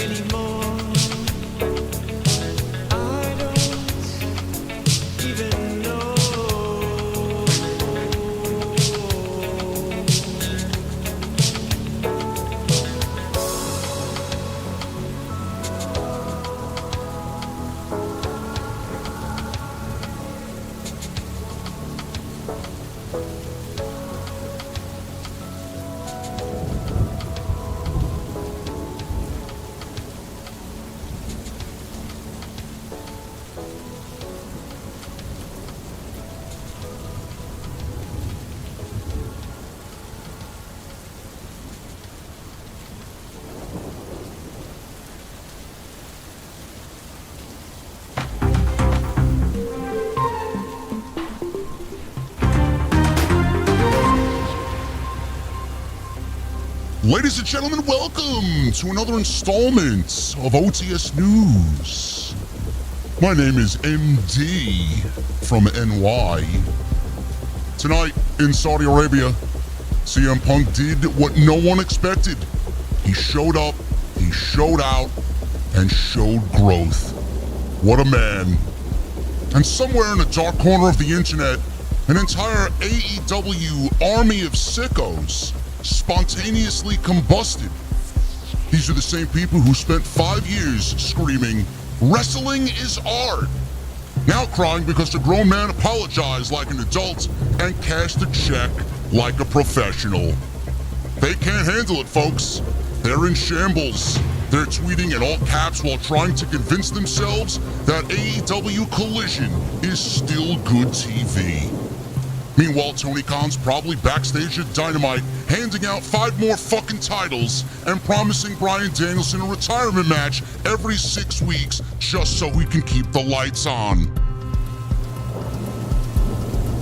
anymore. I don't even know. Ladies and gentlemen, welcome to another installment of OTS News. My name is MD from NY. Tonight in Saudi Arabia, CM Punk did what no one expected. He showed up, he showed out, and showed growth. What a man. And somewhere in a dark corner of the internet, an entire AEW army of sickos spontaneously combusted. These are the same people who spent 5 years screaming, "Wrestling is art." Now crying because the grown man apologized like an adult and cashed a check like a professional. They can't handle it, folks. They're in shambles. They're tweeting in all caps while trying to convince themselves that AEW Collision is still good TV. Meanwhile, Tony Khan's probably backstage at Dynamite, handing out 5 more fucking titles and promising Bryan Danielson a retirement match every 6 weeks just so he can keep the lights on.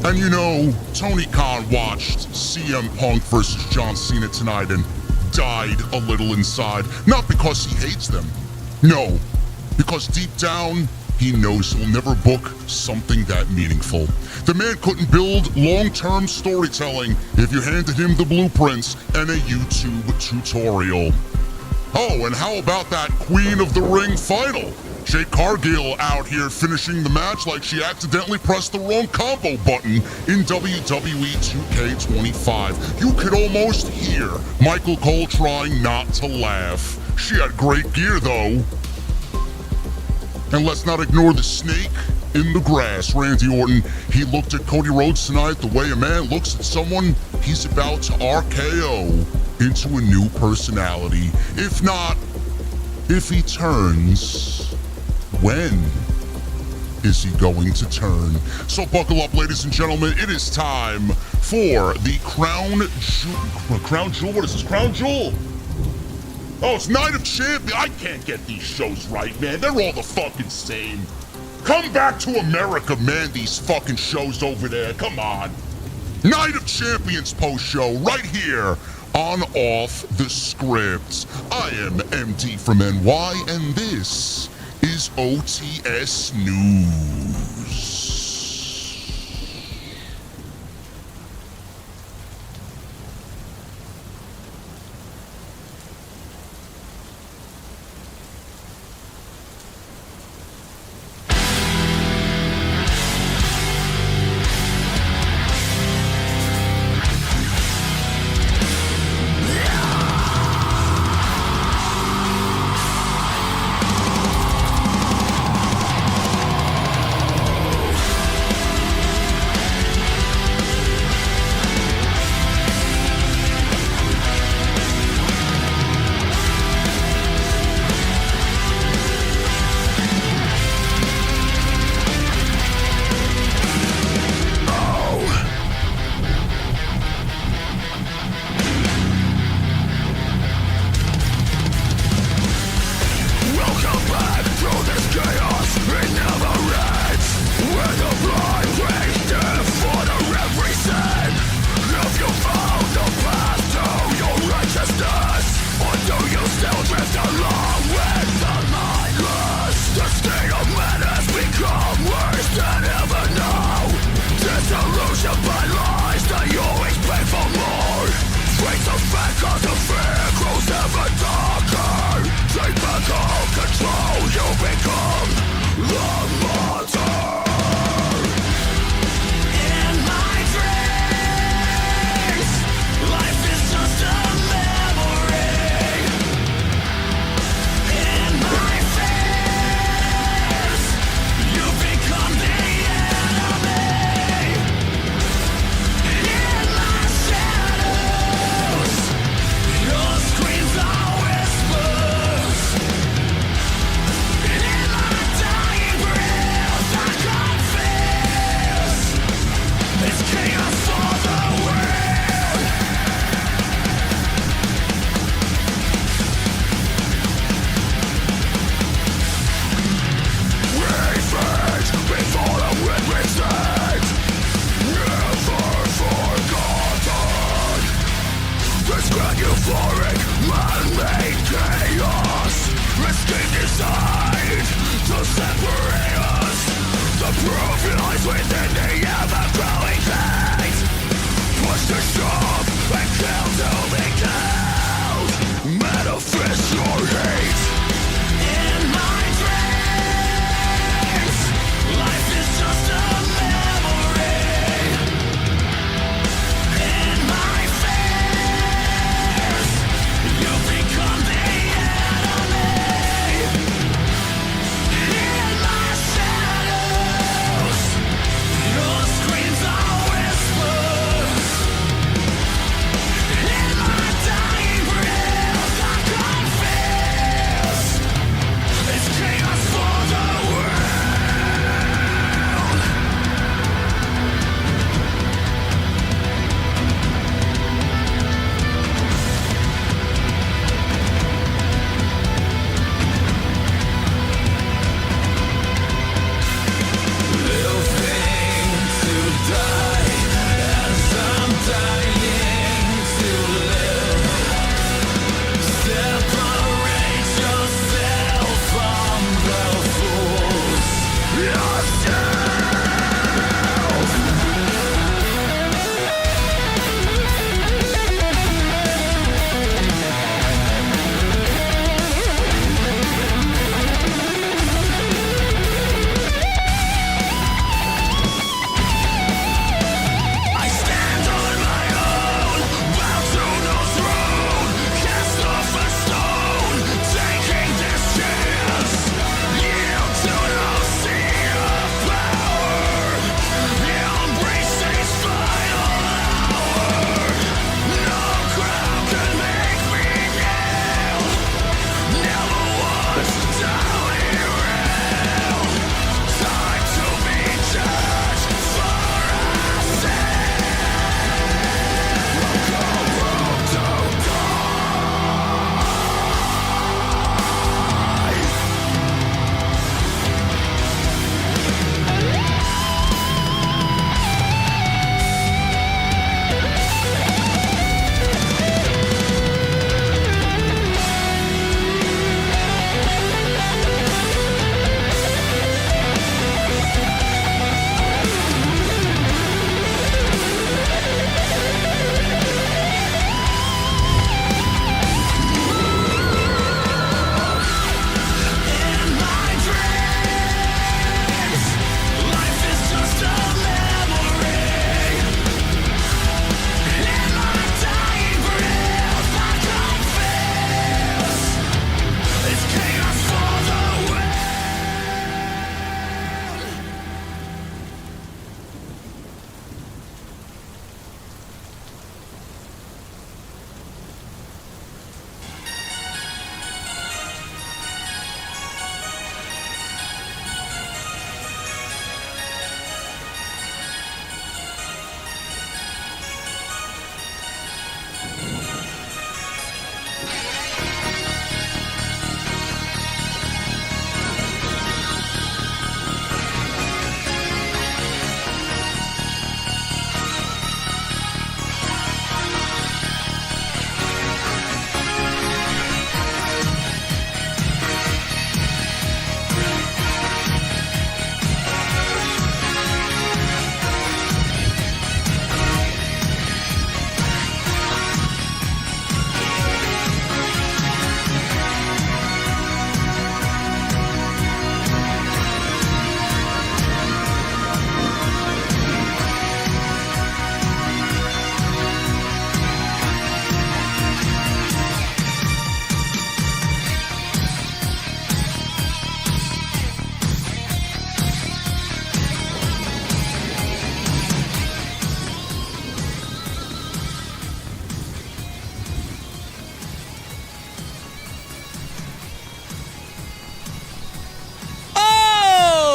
And you know, Tony Khan watched CM Punk versus John Cena tonight and died a little inside. Not because he hates them. No, because deep down, he knows he'll never book something that meaningful. The man couldn't build long-term storytelling if you handed him the blueprints and a YouTube tutorial. Oh, and how about that Queen of the Ring final? Jade Cargill out here finishing the match like she accidentally pressed the wrong combo button in WWE 2K25. You could almost hear Michael Cole trying not to laugh. She had great gear though. And let's not ignore the snake in the grass, Randy Orton. He looked at Cody Rhodes tonight the way a man looks at someone he's about to RKO into a new personality. If not, if he turns, when is he going to turn? So buckle up, ladies and gentlemen. It is time for the Crown Jewel. What is this? Crown Jewel. Oh, it's Night of Champions. I can't get these shows right, man. They're all the fucking same. Come back to America, man, these fucking shows over there. Come on. Night of Champions post-show right here on Off the Script. I am MD from NY, and this is OTS News. decide to separate us. The proof lies within the ever-growing hate. Push to shove and kill to be killed. Manifest your hate. In my dreams, life is just a memory. In my fears, you become the enemy. In my shadows, your screams are whispers. In my dying breath, I confess, it's chaos for the world. Living to die as I'm dying to live. Separate yourself from the fools. I stand on my own, bow to no throne, cast off a stone, taking this chance. Yield to no sea of power, embrace this final hour. No crowd can make me kneel, never was doubly real. Time to be judged for our sin. Go road to In my dreams, life is just a memory. In my dying breath, I confess, it's chaos for the world.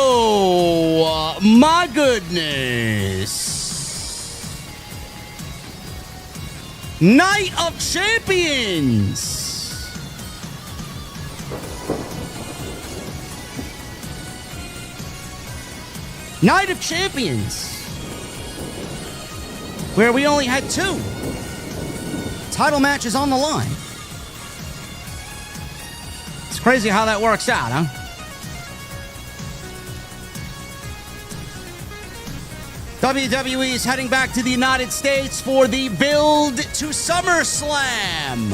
Oh, my goodness. Night of Champions. Night of Champions. Where we only had 2 title matches on the line. It's Crazy how that works out, huh? WWE is heading back to the United States for the build to SummerSlam.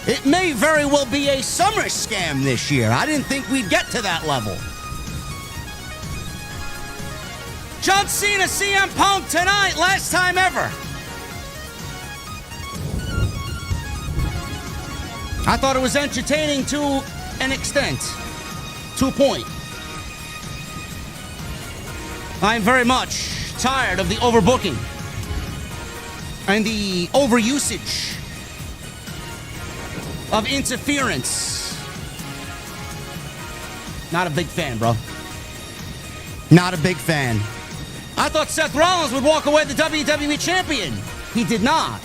It may very well be a summer scam this year. I didn't think we'd get to that level. John Cena, CM Punk tonight, last time ever. I thought it was entertaining to an extent, to a point. I'm very much tired of the overbooking and the overusage of interference. Not a big fan, bro. Not a big fan. I thought Seth Rollins would walk away the WWE champion. He did not.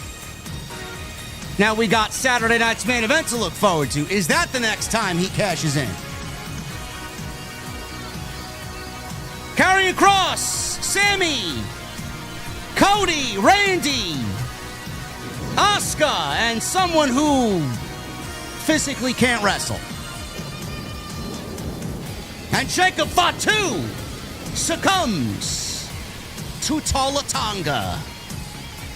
Now we got Saturday night's main event to look forward to. Is that the next time he cashes in? Karrion Kross, Sami, Cody, Randy, Asuka, and someone who physically can't wrestle. And Jacob Fatu succumbs to Tonga.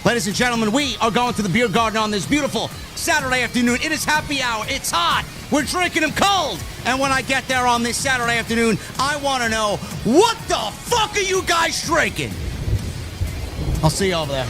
Ladies and gentlemen, we are going to the beer garden on this beautiful Saturday afternoon. It is happy hour. It's hot. We're drinking them cold. And when I get there on this Saturday afternoon, I want to know, what the fuck are you guys drinking? I'll see you over there.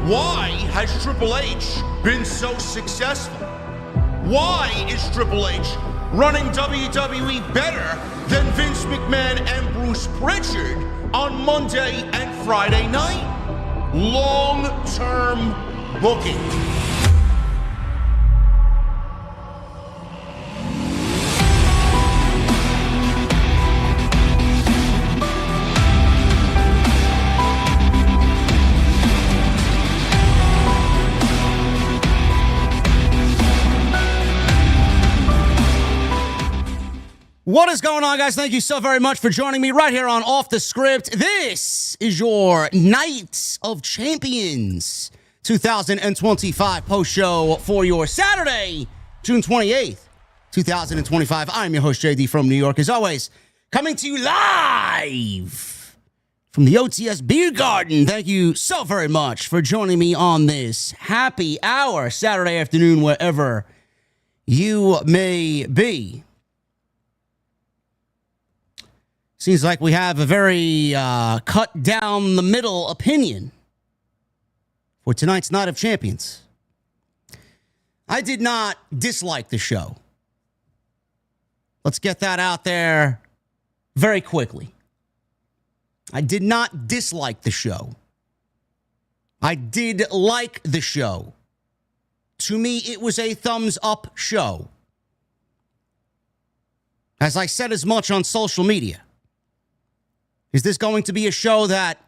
Why has Triple H been so successful? Why is Triple H running WWE better than Vince McMahon and Bruce Pritchard on Monday and Friday night? Long-term booking. What is going on, guys? Thank you so very much for joining me right here on Off the Script. This is your Night of Champions 2025 post show for your Saturday, June 28th, 2025. I'm your host, JD from New York. As always, coming to you live from the OTS Beer Garden. Thank you so very much for joining me on this happy hour Saturday afternoon, wherever you may be. Seems like we have a very cut down the middle opinion for tonight's Night of Champions. I did not dislike the show. Let's get that out there very quickly. I did not dislike the show. I did like the show. To me, it was a thumbs up show. As I said as much on social media. Is this going to be a show that,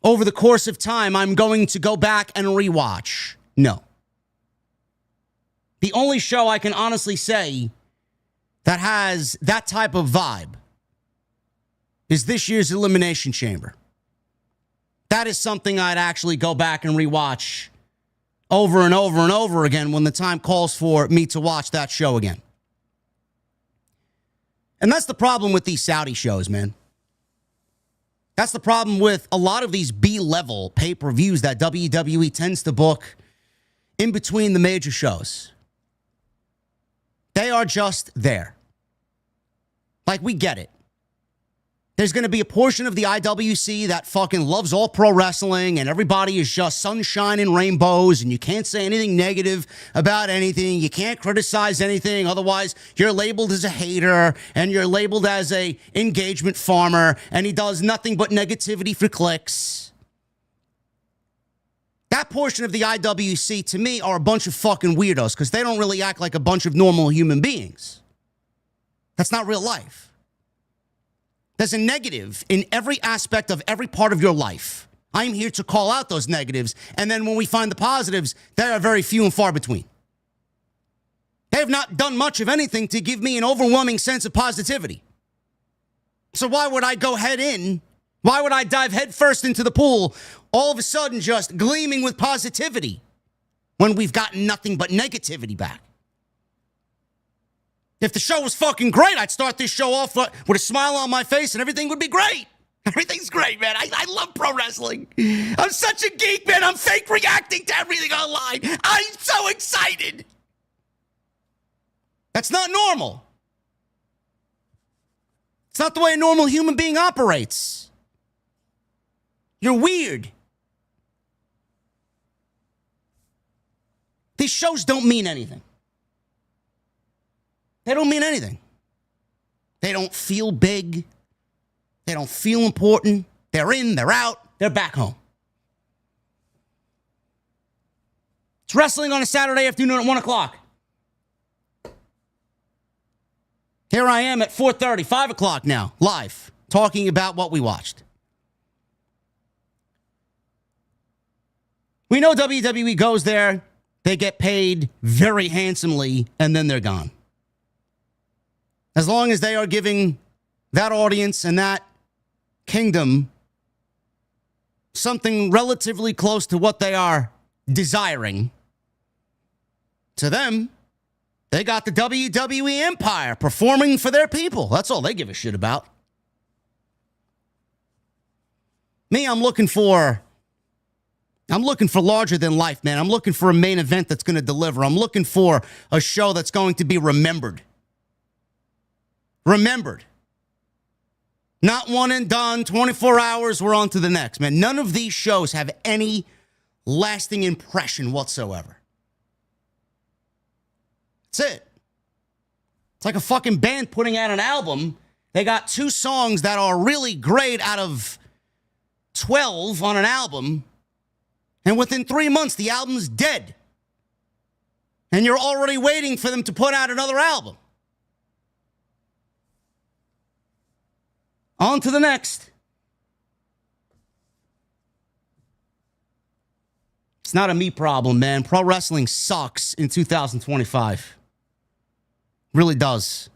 over the course of time, I'm going to go back and rewatch? No. The only show I can honestly say that has that type of vibe is this year's Elimination Chamber. That is something I'd actually go back and rewatch over and over and over again when the time calls for me to watch that show again. And that's the problem with these Saudi shows, man. That's the problem with a lot of these B-level pay-per-views that WWE tends to book in between the major shows. They are just there. Like, we get it. There's going to be a portion of the IWC that fucking loves all pro wrestling and everybody is just sunshine and rainbows and you can't say anything negative about anything. You can't criticize anything. Otherwise, you're labeled as a hater and you're labeled as a engagement farmer and he does nothing but negativity for clicks. That portion of the IWC, to me, are a bunch of fucking weirdos because they don't really act like a bunch of normal human beings. That's not real life. There's a negative in every aspect of every part of your life. I'm here to call out those negatives, and then when we find the positives, they are very few and far between. They have not done much of anything to give me an overwhelming sense of positivity. So why would I go head in? Why would I dive head first into the pool, all of a sudden just gleaming with positivity, when we've gotten nothing but negativity back? If the show was fucking great, I'd start this show off with a smile on my face and everything would be great. Everything's great, man. I love pro wrestling. I'm such a geek, man. I'm fake reacting to everything online. I'm so excited. That's not normal. It's not the way a normal human being operates. You're weird. These shows don't mean anything. They don't mean anything. They don't feel big. They don't feel important. They're in, they're out, they're back home. It's wrestling on a Saturday afternoon at 1 o'clock. Here I am at 4:30, 5 o'clock now, live, talking about what we watched. We know WWE goes there, they get paid very handsomely, and then they're gone. As long as they are giving that audience and that kingdom something relatively close to what they are desiring, to them, they got the WWE Empire performing for their people. That's all they give a shit about. Me, I'm looking for larger than life, man. I'm looking for a main event that's going to deliver. I'm looking for a show that's going to be remembered. Remembered. Not one and done, 24 hours, we're on to the next, man. None of these shows have any lasting impression whatsoever. That's it. It's like a fucking band putting out an album. They got 2 songs that are really great out of 12 on an album, and within 3 months, the album's dead. And you're already waiting for them to put out another album. On to the next. It's not a me problem, man. Pro wrestling sucks in 2025. Really does.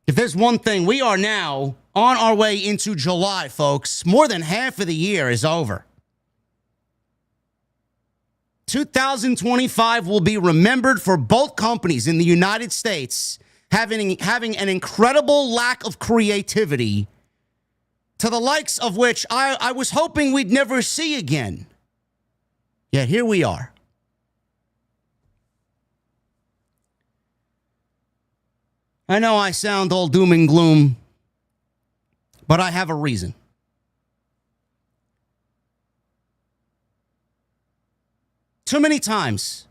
If there's one thing, we are now on our way into July, folks. More than half of the year is over. 2025 will be remembered for both companies in the United States having an incredible lack of creativity to the likes of which I was hoping we'd never see again. Yet here we are. I know I sound all doom and gloom, but I have a reason. Too many times,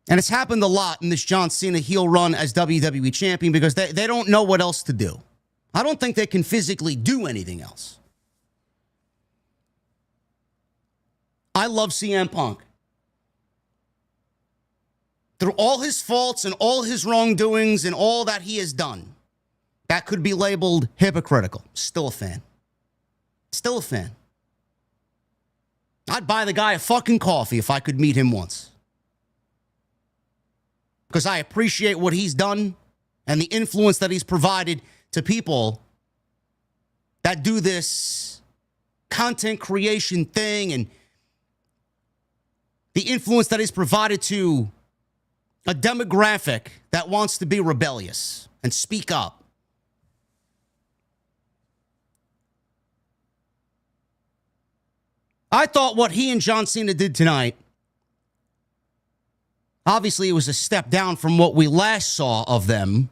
and it's happened a lot in this John Cena heel run as WWE champion because they don't know what else to do. I don't think they can physically do anything else. I love CM Punk. Through all his faults and all his wrongdoings and all that he has done, that could be labeled hypocritical. Still a fan. Still a fan. I'd buy the guy a fucking coffee if I could meet him once. because I appreciate what he's done and the influence that he's provided to people that do this content creation thing, and the influence that he's provided to a demographic that wants to be rebellious and speak up. I thought what he and John Cena did tonight, obviously it was a step down from what we last saw of them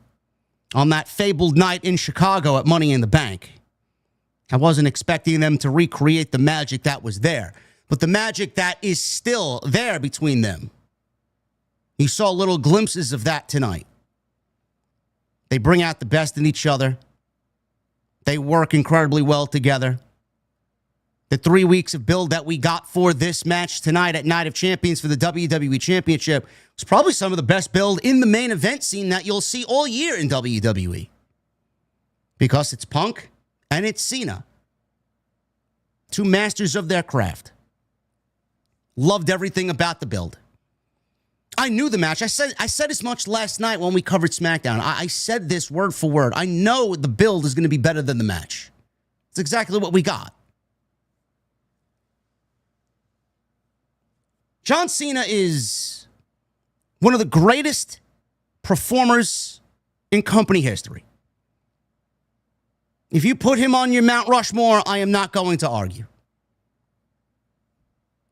on that fabled night in Chicago at Money in the Bank. I wasn't expecting them to recreate the magic that was there, but the magic that is still there between them. You saw little glimpses of that tonight. They bring out the best in each other. They work incredibly well together. The 3 weeks of build that we got for this match tonight at Night of Champions for the WWE Championship was probably some of the best build in the main event scene that you'll see all year in WWE. Because it's Punk and it's Cena. Two masters of their craft. Loved everything about the build. I knew the match. I said as much last night when we covered SmackDown. I said this word for word. I know the build is going to be better than the match. It's exactly what we got. John Cena is one of the greatest performers in company history. If you put him on your Mount Rushmore, I am not going to argue.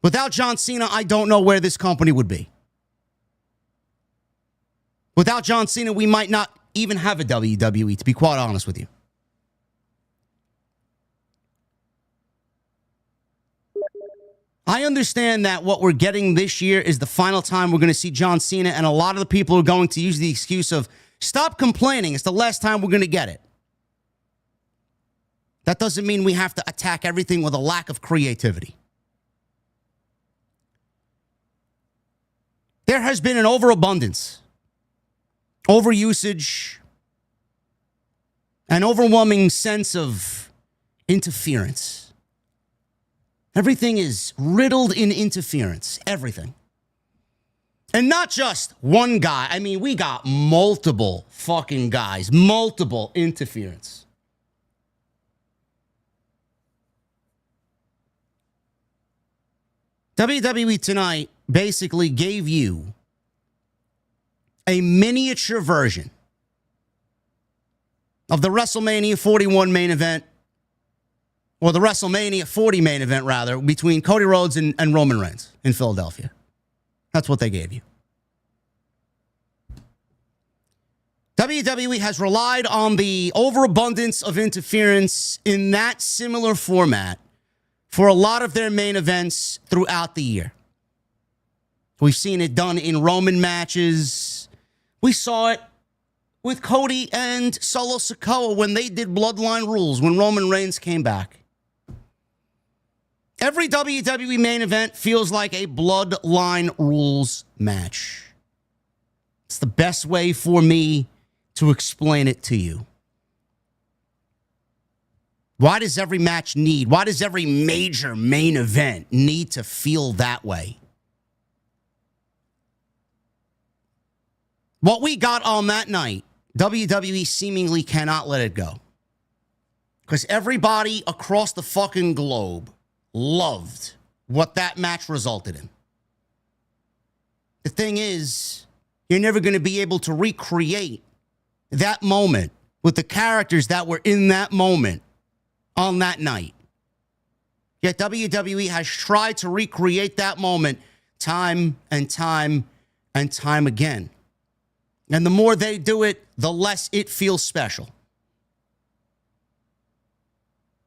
Without John Cena, I don't know where this company would be. Without John Cena, we might not even have a WWE, to be quite honest with you. I understand that what we're getting this year is the final time we're going to see John Cena, and a lot of the people are going to use the excuse of, stop complaining, it's the last time we're going to get it. That doesn't mean we have to attack everything with a lack of creativity. There has been an overabundance, overusage, an overwhelming sense of interference. Everything is riddled in interference. Everything. And not just one guy. I mean, we got multiple fucking guys. Multiple interference. WWE tonight basically gave you a miniature version of the WrestleMania 41 main event, or the WrestleMania 40 main event, rather, between Cody Rhodes and Roman Reigns in Philadelphia. That's what they gave you. WWE has relied on the overabundance of interference in that similar format for a lot of their main events throughout the year. We've seen it done in Roman matches. We saw it with Cody and Solo Sikoa when they did Bloodline Rules, when Roman Reigns came back. Every WWE main event feels like a Bloodline Rules match. It's the best way for me to explain it to you. Why does every match why does every major main event need to feel that way? What we got on that night, WWE seemingly cannot let it go. Because everybody across the fucking globe loved what that match resulted in. The thing is, you're never going to be able to recreate that moment with the characters that were in that moment on that night. Yet WWE has tried to recreate that moment time and time and time again. And the more they do it, the less it feels special.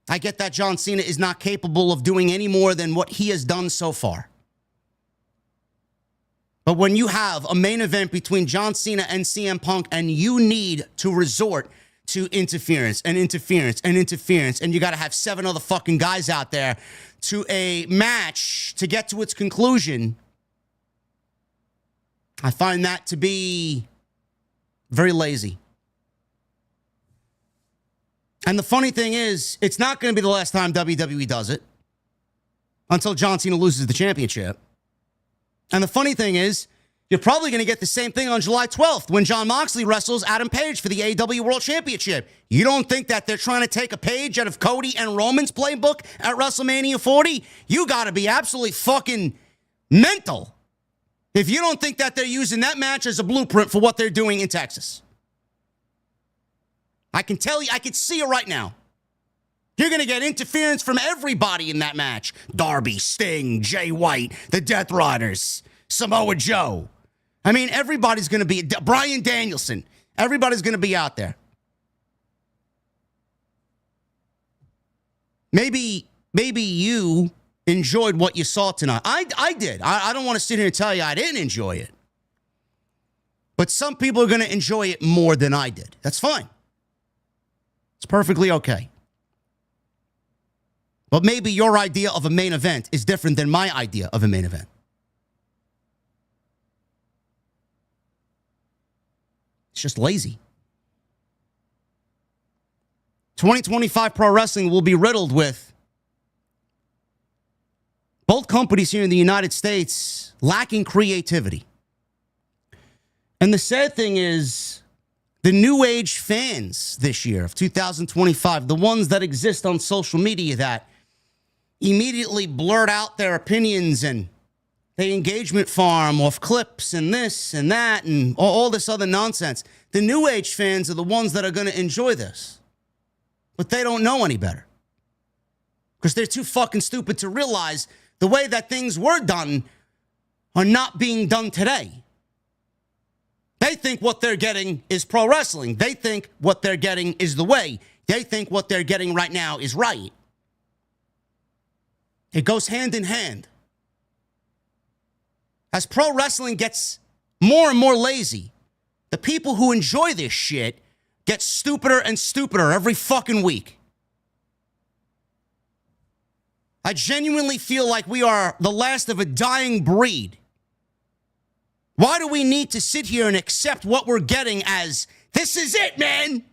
I get that John Cena is not capable of doing any more than what he has done so far. But when you have a main event between John Cena and CM Punk, and you need to resort to interference and interference and interference, and you got to have 7 other fucking guys out there to a match to get to its conclusion, I find that to be very lazy. And the funny thing is, it's not going to be the last time WWE does it until John Cena loses the championship. And the funny thing is, You're probably going to get the same thing on July 12th when Jon Moxley wrestles Adam Page for the AEW World Championship. You don't think that they're trying to take a page out of Cody and Roman's playbook at WrestleMania 40? You got to be absolutely fucking mental if you don't think that they're using that match as a blueprint for what they're doing in Texas. I can tell you, I can see it right now. You're going to get interference from everybody in that match. Darby, Sting, Jay White, the Death Riders, Samoa Joe. I mean, everybody's going to be, Bryan Danielson, everybody's going to be out there. Maybe you enjoyed what you saw tonight. I did. I don't want to sit here and tell you I didn't enjoy it. But some people are going to enjoy it more than I did. That's fine. It's perfectly okay. But maybe your idea of a main event is different than my idea of a main event. It's just lazy. 2025 pro wrestling will be riddled with both companies here in the United States lacking creativity. And the sad thing is, the new age fans this year of 2025, the ones that exist on social media that immediately blurt out their opinions and they engagement farm off clips and this and that and all this other nonsense. The new age fans are the ones that are going to enjoy this. But they don't know any better. Because they're too fucking stupid to realize the way that things were done are not being done today. They think what they're getting is pro wrestling. They think what they're getting is the way. They think what they're getting right now is right. It goes hand in hand. As pro wrestling gets more and more lazy, the people who enjoy this shit get stupider and stupider every fucking week. I genuinely feel like we are the last of a dying breed. Why do we need to sit here and accept what we're getting as, this is it, man?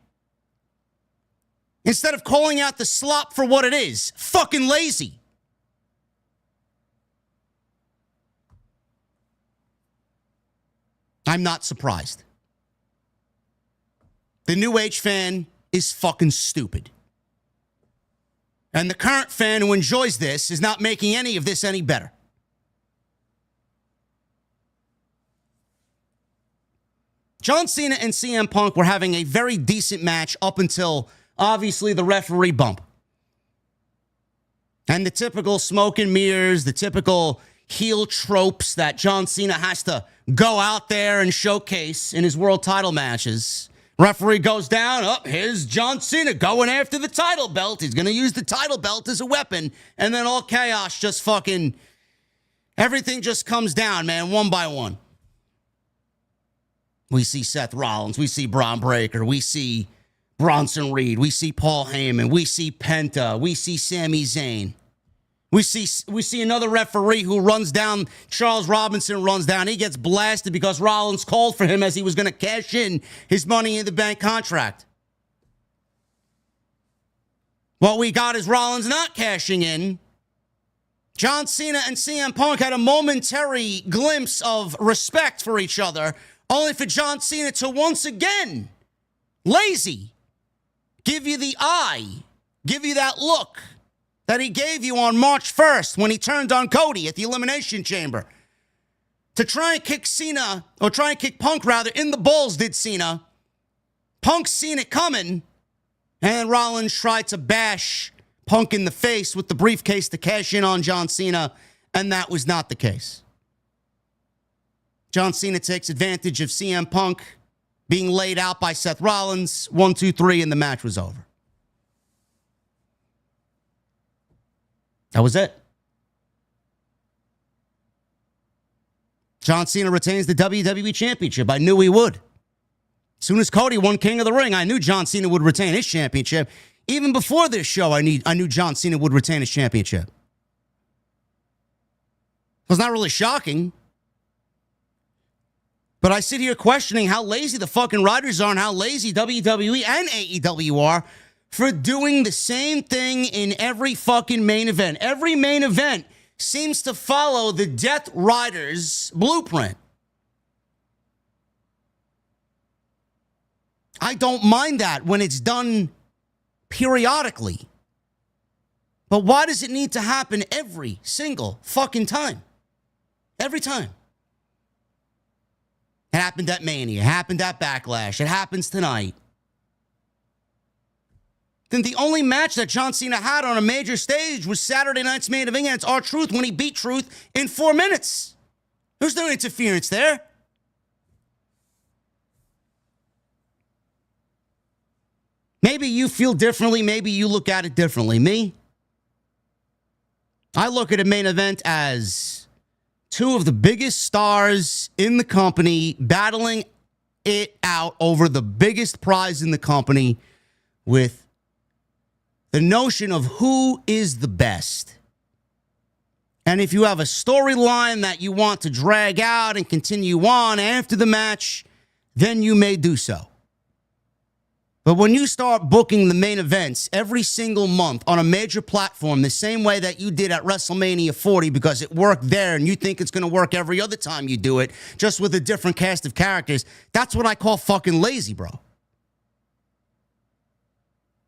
Instead of calling out the slop for what it is. Fucking lazy. I'm not surprised. The new age fan is fucking stupid. And the current fan who enjoys this is not making any of this any better. John Cena and CM Punk were having a very decent match up until, obviously, the referee bump. And the typical smoke and mirrors, the typical heel tropes that John Cena has to go out there and showcase in his world title matches. Referee goes down. Oh, here's John Cena going after the title belt. He's going to use the title belt as a weapon. And then all chaos just fucking, everything just comes down, man, one by one. We see Seth Rollins. We see Braun Breaker. We see Bronson Reed. We see Paul Heyman. We see Penta. We see Sami Zayn. We see another referee who runs down. Charles Robinson runs down. He gets blasted because Rollins called for him as he was going to cash in his Money in the Bank contract. What we got is Rollins not cashing in. John Cena and CM Punk had a momentary glimpse of respect for each other, only for John Cena to once again, lazy, give you the eye, give you that look that he gave you on March 1st when he turned on Cody at the Elimination Chamber. To try and kick Cena, or try and kick Punk rather, in the balls did Cena. Punk seen it coming, and Rollins tried to bash Punk in the face with the briefcase to cash in on John Cena, and that was not the case. John Cena takes advantage of CM Punk being laid out by Seth Rollins. 1, 2, 3, and the match was over. That was it. John Cena retains the WWE Championship. I knew he would. As soon as Cody won King of the Ring, I knew John Cena would retain his championship. Even before this show, I knew John Cena would retain his championship. It was not really shocking. But I sit here questioning how lazy the fucking writers are and how lazy WWE and AEW are for doing the same thing in every fucking main event. Every main event seems to follow the Death Riders blueprint. I don't mind that when it's done periodically. But why does it need to happen every single fucking time? Every time. It happened at Mania. It happened at Backlash. It happens tonight. Then the only match that John Cena had on a major stage was Saturday night's main event against R-Truth when he beat Truth in 4 minutes. There's no interference there. Maybe you feel differently. Maybe you look at it differently. Me? I look at a main event as two of the biggest stars in the company battling it out over the biggest prize in the company with the notion of who is the best. And if you have a storyline that you want to drag out and continue on after the match, then you may do so. But when you start booking the main events every single month on a major platform the same way that you did at WrestleMania 40 because it worked there and you think it's going to work every other time you do it, just with a different cast of characters, that's what I call fucking lazy, bro.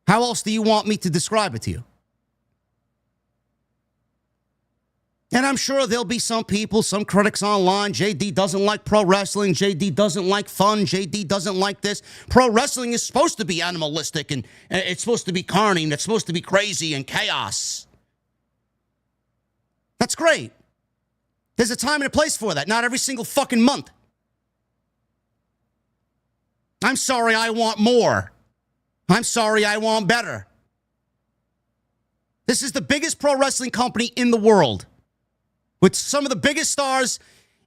How else do you want me to describe it to you? And I'm sure there'll be some people, some critics online. JD doesn't like pro wrestling. JD doesn't like fun. JD doesn't like this. Pro wrestling is supposed to be animalistic and it's supposed to be carny and it's supposed to be crazy and chaos. That's great. There's a time and a place for that. Not every single fucking month. I'm sorry, I want more. I'm sorry, I want better. This is the biggest pro wrestling company in the world, with some of the biggest stars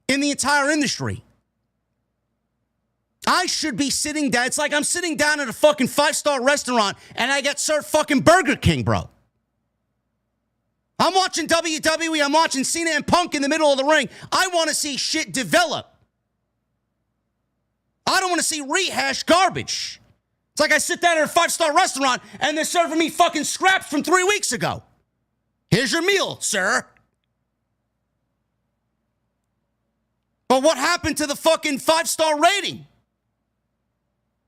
in the entire industry. I should be sitting down. It's like I'm sitting down at a fucking 5-star restaurant and I get served fucking Burger King, bro. I'm watching WWE. I'm watching Cena and Punk in the middle of the ring. I want to see shit develop. I don't want to see rehashed garbage. It's like I sit down at a 5-star restaurant and they're serving me fucking scraps from 3 weeks ago. Here's your meal, sir. But what happened to the fucking 5-star rating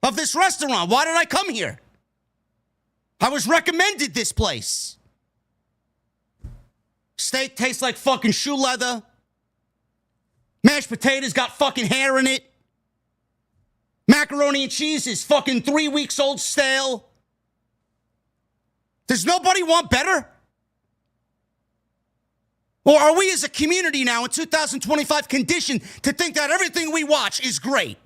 of this restaurant? Why did I come here? I was recommended this place. Steak tastes like fucking shoe leather. Mashed potatoes got fucking hair in it. Macaroni and cheese is fucking 3 weeks old stale. Does nobody want better? Or are we as a community now in 2025 conditioned to think that everything we watch is great?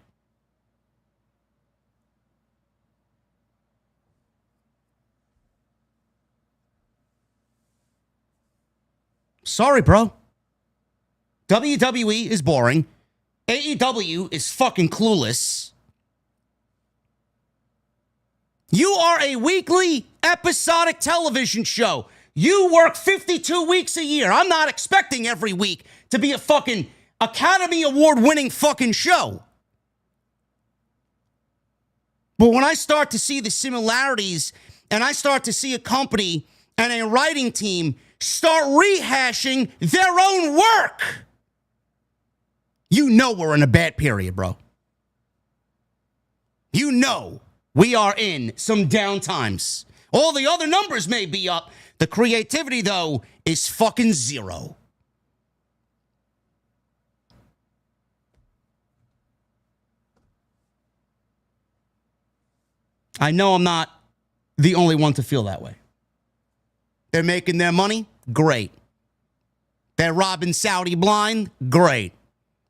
Sorry, bro. WWE is boring. AEW is fucking clueless. You are a weekly episodic television show. You work 52 weeks a year. I'm not expecting every week to be a fucking Academy Award winning fucking show. But when I start to see the similarities and I start to see a company and a writing team start rehashing their own work, you know we're in a bad period, bro. You know we are in some down times. All the other numbers may be up. The creativity, though, is fucking zero. I know I'm not the only one to feel that way. They're making their money? Great. They're robbing Saudi blind? Great.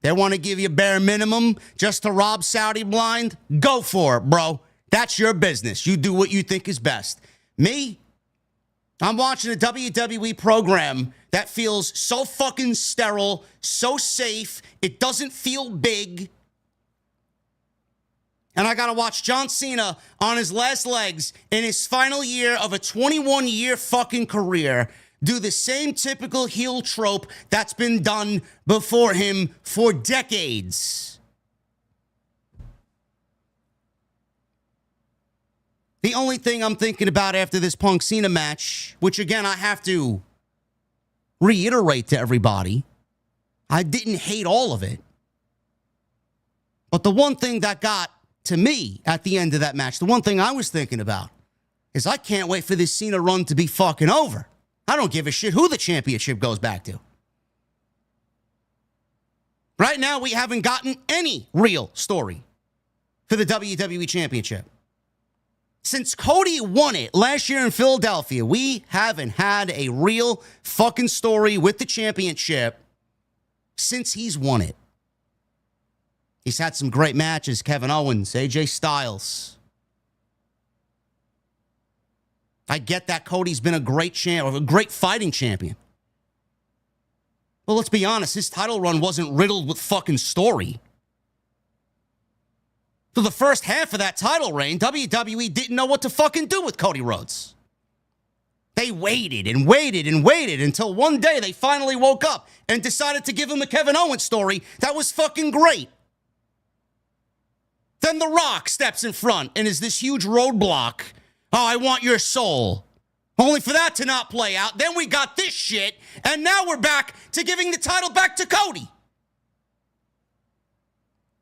They want to give you bare minimum just to rob Saudi blind? Go for it, bro. That's your business. You do what you think is best. Me? I'm watching a WWE program that feels so fucking sterile, so safe, it doesn't feel big. And I gotta watch John Cena on his last legs in his final year of a 21-year fucking career do the same typical heel trope that's been done before him for decades. The only thing I'm thinking about after this Punk Cena match, which again I have to reiterate to everybody, I didn't hate all of it. But the one thing that got to me, at the end of that match, the one thing I was thinking about is I can't wait for this Cena run to be fucking over. I don't give a shit who the championship goes back to. Right now, we haven't gotten any real story for the WWE Championship. Since Cody won it last year in Philadelphia, we haven't had a real fucking story with the championship since he's won it. He's had some great matches, Kevin Owens, AJ Styles. I get that Cody's been a great champ, or a great fighting champion. Well, let's be honest, his title run wasn't riddled with fucking story. For the first half of that title reign, WWE didn't know what to fucking do with Cody Rhodes. They waited and waited and waited until one day they finally woke up and decided to give him a Kevin Owens story that was fucking great. Then The Rock steps in front and is this huge roadblock. Oh, I want your soul. Only for that to not play out. Then we got this shit, and now we're back to giving the title back to Cody.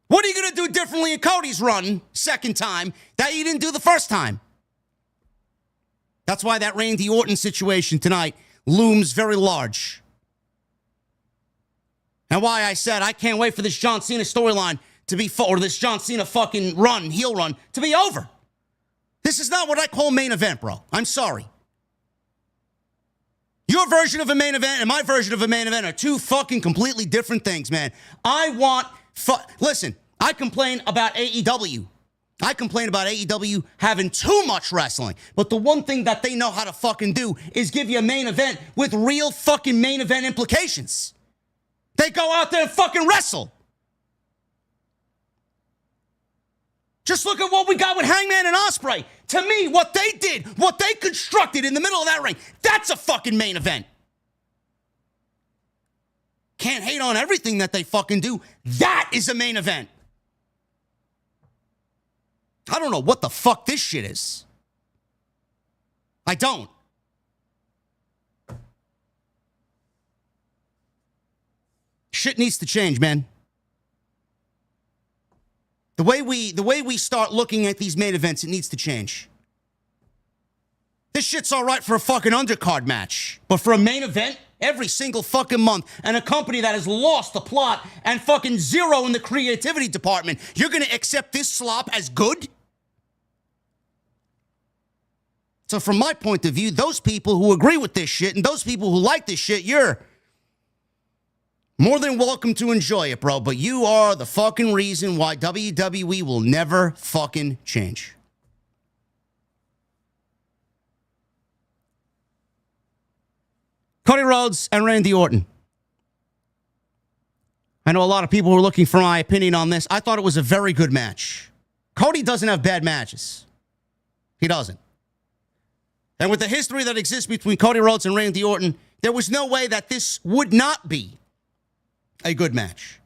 What are you going to do differently in Cody's run, second time, that you didn't do the first time? That's why that Randy Orton situation tonight looms very large. And why I said I can't wait for this John Cena storyline to be, or this John Cena fucking run, heel run, to be over. This is not what I call main event, bro. I'm sorry. Your version of a main event and my version of a main event are two fucking completely different things, man. I want... Listen, I complain about AEW. I complain about AEW having too much wrestling. But the one thing that they know how to fucking do is give you a main event with real fucking main event implications. They go out there and fucking wrestle. Just look at what we got with Hangman and Ospreay. To me, what they did, what they constructed in the middle of that ring, that's a fucking main event. Can't hate on everything that they fucking do. That is a main event. I don't know what the fuck this shit is. I don't. Shit needs to change, man. The way we start looking at these main events, it needs to change. This shit's all right for a fucking undercard match. But for a main event, every single fucking month, and a company that has lost the plot and fucking zero in the creativity department, you're gonna accept this slop as good? So from my point of view, those people who agree with this shit and those people who like this shit, you're more than welcome to enjoy it, bro. But you are the fucking reason why WWE will never fucking change. Cody Rhodes and Randy Orton. I know a lot of people were looking for my opinion on this. I thought it was a very good match. Cody doesn't have bad matches. He doesn't. And with the history that exists between Cody Rhodes and Randy Orton, there was no way that this would not be a good match.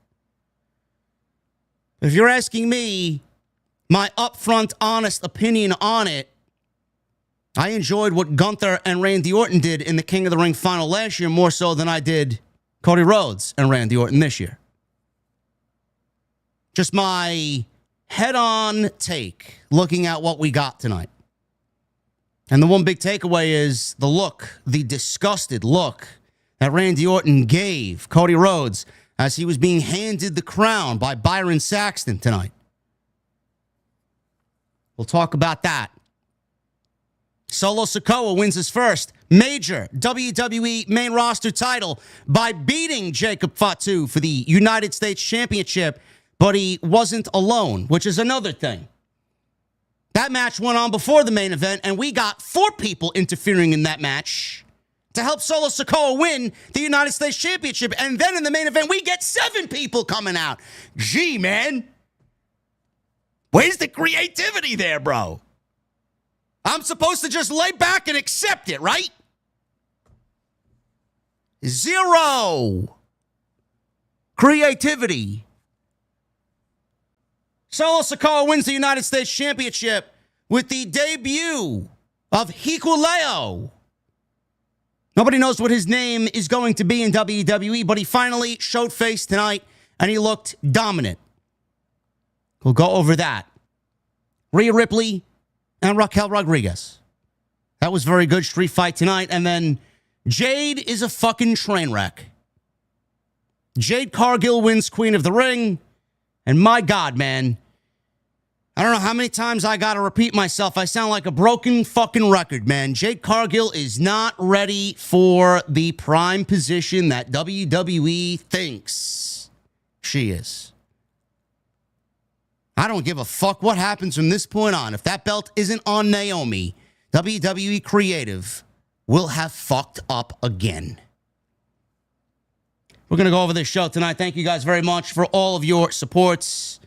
If you're asking me my upfront, honest opinion on it, I enjoyed what Gunther and Randy Orton did in the King of the Ring final last year more so than I did Cody Rhodes and Randy Orton this year. Just my head-on take looking at what we got tonight. And the one big takeaway is the look, the disgusted look that Randy Orton gave Cody Rhodes as he was being handed the crown by Byron Saxton tonight. We'll talk about that. Solo Sikoa wins his first major WWE main roster title by beating Jacob Fatu for the United States Championship, but he wasn't alone, which is another thing. That match went on before the main event, and we got 4 people interfering in that match to help Solo Sikoa win the United States Championship. And then in the main event, we get 7 people coming out. Gee, man. Where's the creativity there, bro? I'm supposed to just lay back and accept it, right? 0 creativity. Solo Sikoa wins the United States Championship with the debut of Hikuleo. Nobody knows what his name is going to be in WWE, but he finally showed face tonight, and he looked dominant. We'll go over that. Rhea Ripley and Raquel Rodriguez. That was very good. Street fight tonight. And then Jade is a fucking train wreck. Jade Cargill wins Queen of the Ring. And my God, man, I don't know how many times I got to repeat myself. I sound like a broken fucking record, man. Jade Cargill is not ready for the prime position that WWE thinks she is. I don't give a fuck what happens from this point on. If that belt isn't on Naomi, WWE Creative will have fucked up again. We're going to go over this show tonight. Thank you guys very much for all of your supports.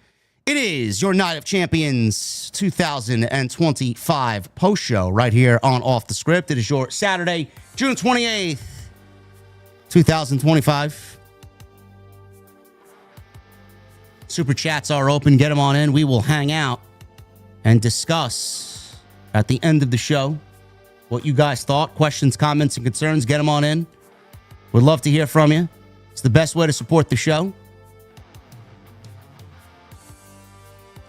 It is your Night of Champions 2025 post show right here on Off the Script. It is your Saturday, June 28th, 2025. Super chats are open. Get them on in. We will hang out and discuss at the end of the show what you guys thought. Questions, comments, and concerns. Get them on in. We'd love to hear from you. It's the best way to support the show.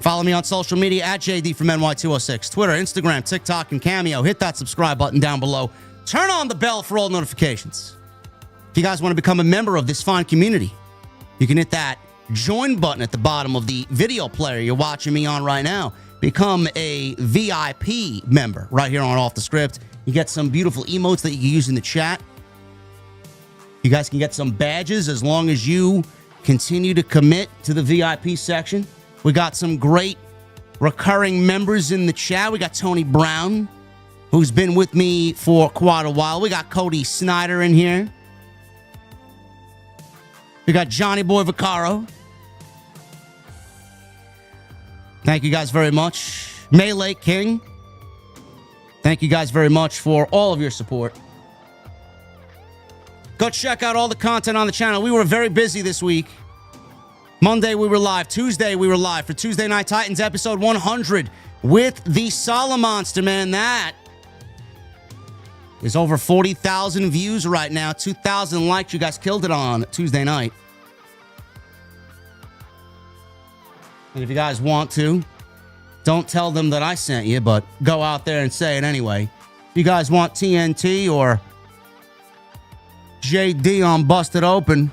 Follow me on social media at JDfromNY206. Twitter, Instagram, TikTok, and Cameo. Hit that subscribe button down below. Turn on the bell for all notifications. If you guys want to become a member of this fine community, you can hit that join button at the bottom of the video player you're watching me on right now. Become a VIP member right here on Off the Script. You get some beautiful emotes that you can use in the chat. You guys can get some badges as long as you continue to commit to the VIP section. We got some great recurring members in the chat. We got Tony Brown, who's been with me for quite a while. We got Cody Snyder in here. We got Johnny Boy Vaccaro. Thank you guys very much. Melee King. Thank you guys very much for all of your support. Go check out all the content on the channel. We were very busy this week. Monday, we were live. Tuesday, we were live for Tuesday Night Titans episode 100 with the Solid Monster, man. That is over 40,000 views right now. 2,000 likes. You guys killed it on Tuesday night. And if you guys want to, don't tell them that I sent you, but go out there and say it anyway. If you guys want TNT or JD on Busted Open,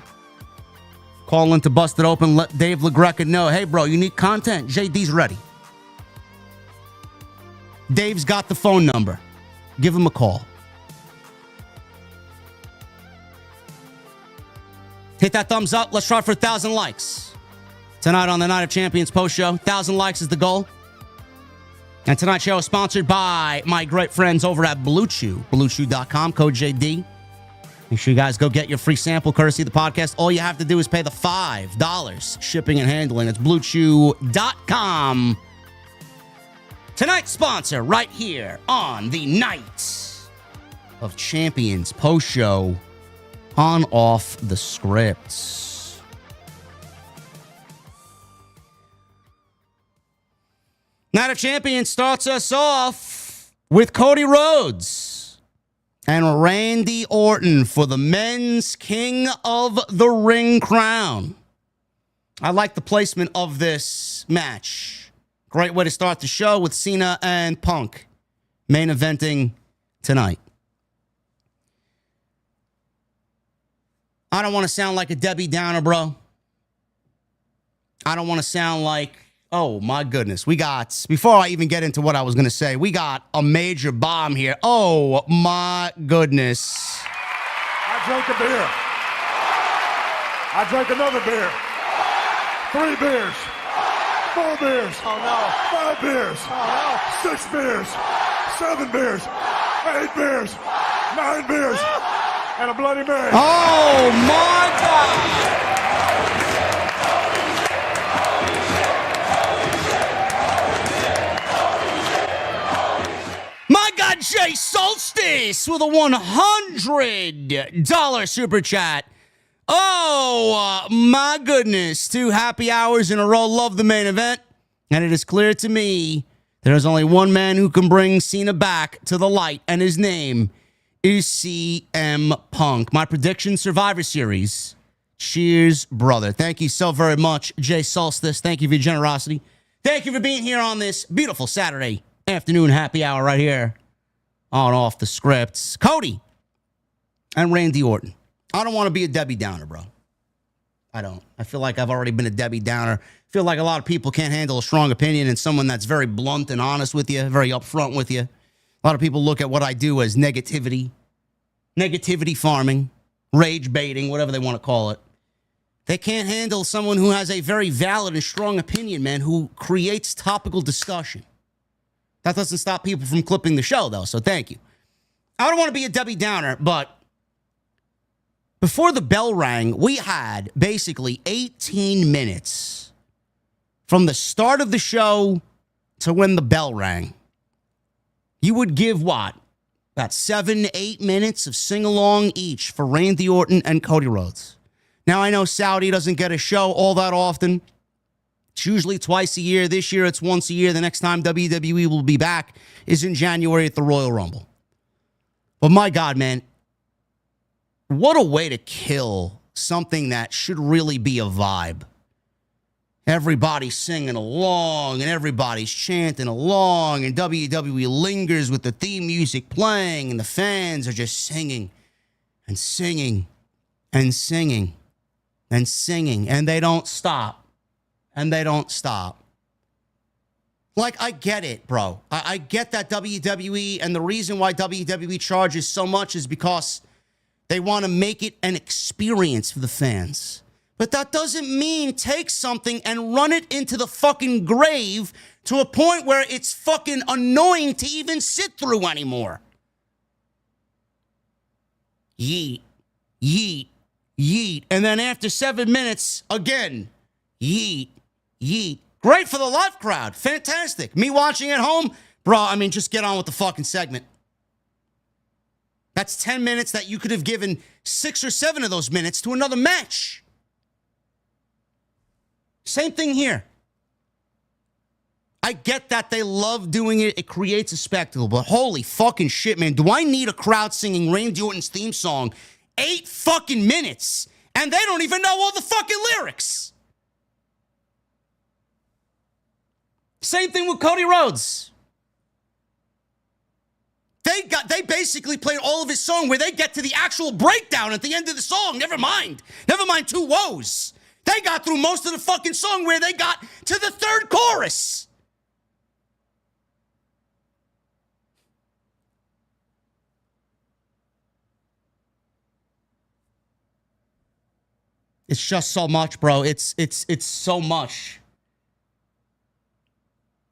call into Busted Open, let Dave LaGreca know, hey, bro, you need content. JD's ready. Dave's got the phone number. Give him a call. Hit that thumbs up. Let's try for 1,000 likes. Tonight on the Night of Champions post show, 1,000 likes is the goal. And tonight's show is sponsored by my great friends over at Blue Chew, BlueChew.com, code JD. Make sure you guys go get your free sample courtesy of the podcast. All you have to do is pay the $5 shipping and handling. It's BlueChew.com. Tonight's sponsor right here on the Night of Champions post show on Off the Script. Night of Champions starts us off with Cody Rhodes and Randy Orton for the men's King of the Ring crown. I like the placement of this match. Great way to start the show with Cena and Punk main eventing tonight. I don't want to sound like a Debbie Downer, bro. I don't want to sound like, oh my goodness, we got, before I even get into what I was going to say, we got a major bomb here. Oh my goodness. I drank a beer. I drank another beer. 3 beers. 4 beers. Oh no. 5 beers. Oh no. 6 beers. 7 beers. 8 beers. 9 beers. And a Bloody Mary. Oh my God. Jay Solstice with a $100 super chat. Oh, my goodness. 2 happy hours in a row. Love the main event. And it is clear to me there's only one man who can bring Cena back to the light, and his name is CM Punk. My prediction, Survivor Series. Cheers, brother. Thank you so very much, Jay Solstice. Thank you for your generosity. Thank you for being here on this beautiful Saturday afternoon happy hour right here on Off the Scripts. Cody and Randy Orton. I don't want to be a Debbie Downer, bro. I don't. I feel like I've already been a Debbie Downer. I feel like a lot of people can't handle a strong opinion and someone that's very blunt and honest with you, very upfront with you. A lot of people look at what I do as negativity farming, rage baiting, whatever they want to call it. They can't handle someone who has a very valid and strong opinion, man, who creates topical discussion. That doesn't stop people from clipping the show, though, so thank you. I don't want to be a Debbie Downer, but before the bell rang, we had basically 18 minutes from the start of the show to when the bell rang. You would give what? About 7-8 minutes of sing-along each for Randy Orton and Cody Rhodes. Now, I know Saudi doesn't get a show all that often. It's usually twice a year. This year, it's once a year. The next time WWE will be back is in January at the Royal Rumble. But my God, man, what a way to kill something that should really be a vibe. Everybody's singing along, and everybody's chanting along, and WWE lingers with the theme music playing, and the fans are just singing and singing and singing and singing, and they don't stop. And they don't stop. Like, I get it, bro. I get that WWE, and the reason why WWE charges so much is because they want to make it an experience for the fans. But that doesn't mean take something and run it into the fucking grave to a point where it's fucking annoying to even sit through anymore. Yeet, yeet, yeet. And then after 7 minutes, again, yeet, yeet. Great for the live crowd. Fantastic. Me watching at home, bro, I mean, just get on with the fucking segment. That's 10 minutes that you could have given 6 or 7 of those minutes to another match. Same thing here. I get that they love doing it. It creates a spectacle. But holy fucking shit, man. Do I need a crowd singing Randy Orton's theme song 8 fucking minutes and they don't even know all the fucking lyrics? Same thing with Cody Rhodes. They basically played all of his song where they get to the actual breakdown at the end of the song. Never mind 2 woes. They got through most of the fucking song where they got to the 3rd chorus. It's just so much, bro. It's so much.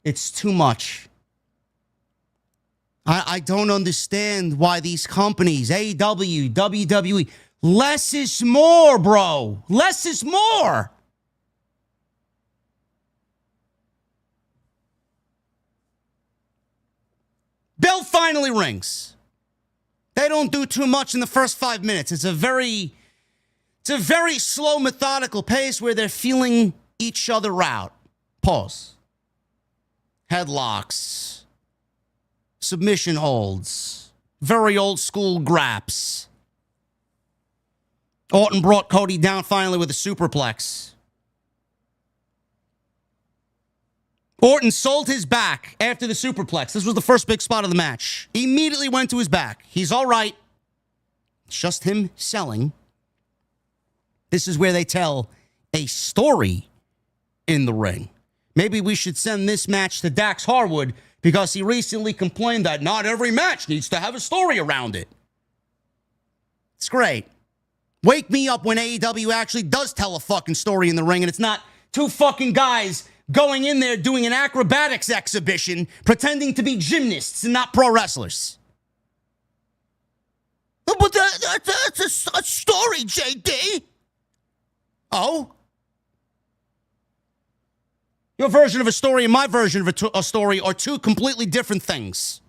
It's too much. I don't understand why these companies, AEW, WWE, less is more, bro. Less is more. Bell finally rings. They don't do too much in the first 5 minutes. It's a very slow, methodical pace where they're feeling each other out. Pause. Headlocks. Submission holds. Very old school graps. Orton brought Cody down finally with a superplex. Orton sold his back after the superplex. This was the first big spot of the match. He immediately went to his back. He's all right. It's just him selling. This is where they tell a story in the ring. Maybe we should send this match to Dax Harwood because he recently complained that not every match needs to have a story around it. It's great. Wake me up when AEW actually does tell a fucking story in the ring and it's not 2 fucking guys going in there doing an acrobatics exhibition pretending to be gymnasts and not pro wrestlers. But that's a story, JD. Oh? Your version of a story and my version of a story are 2 completely different things.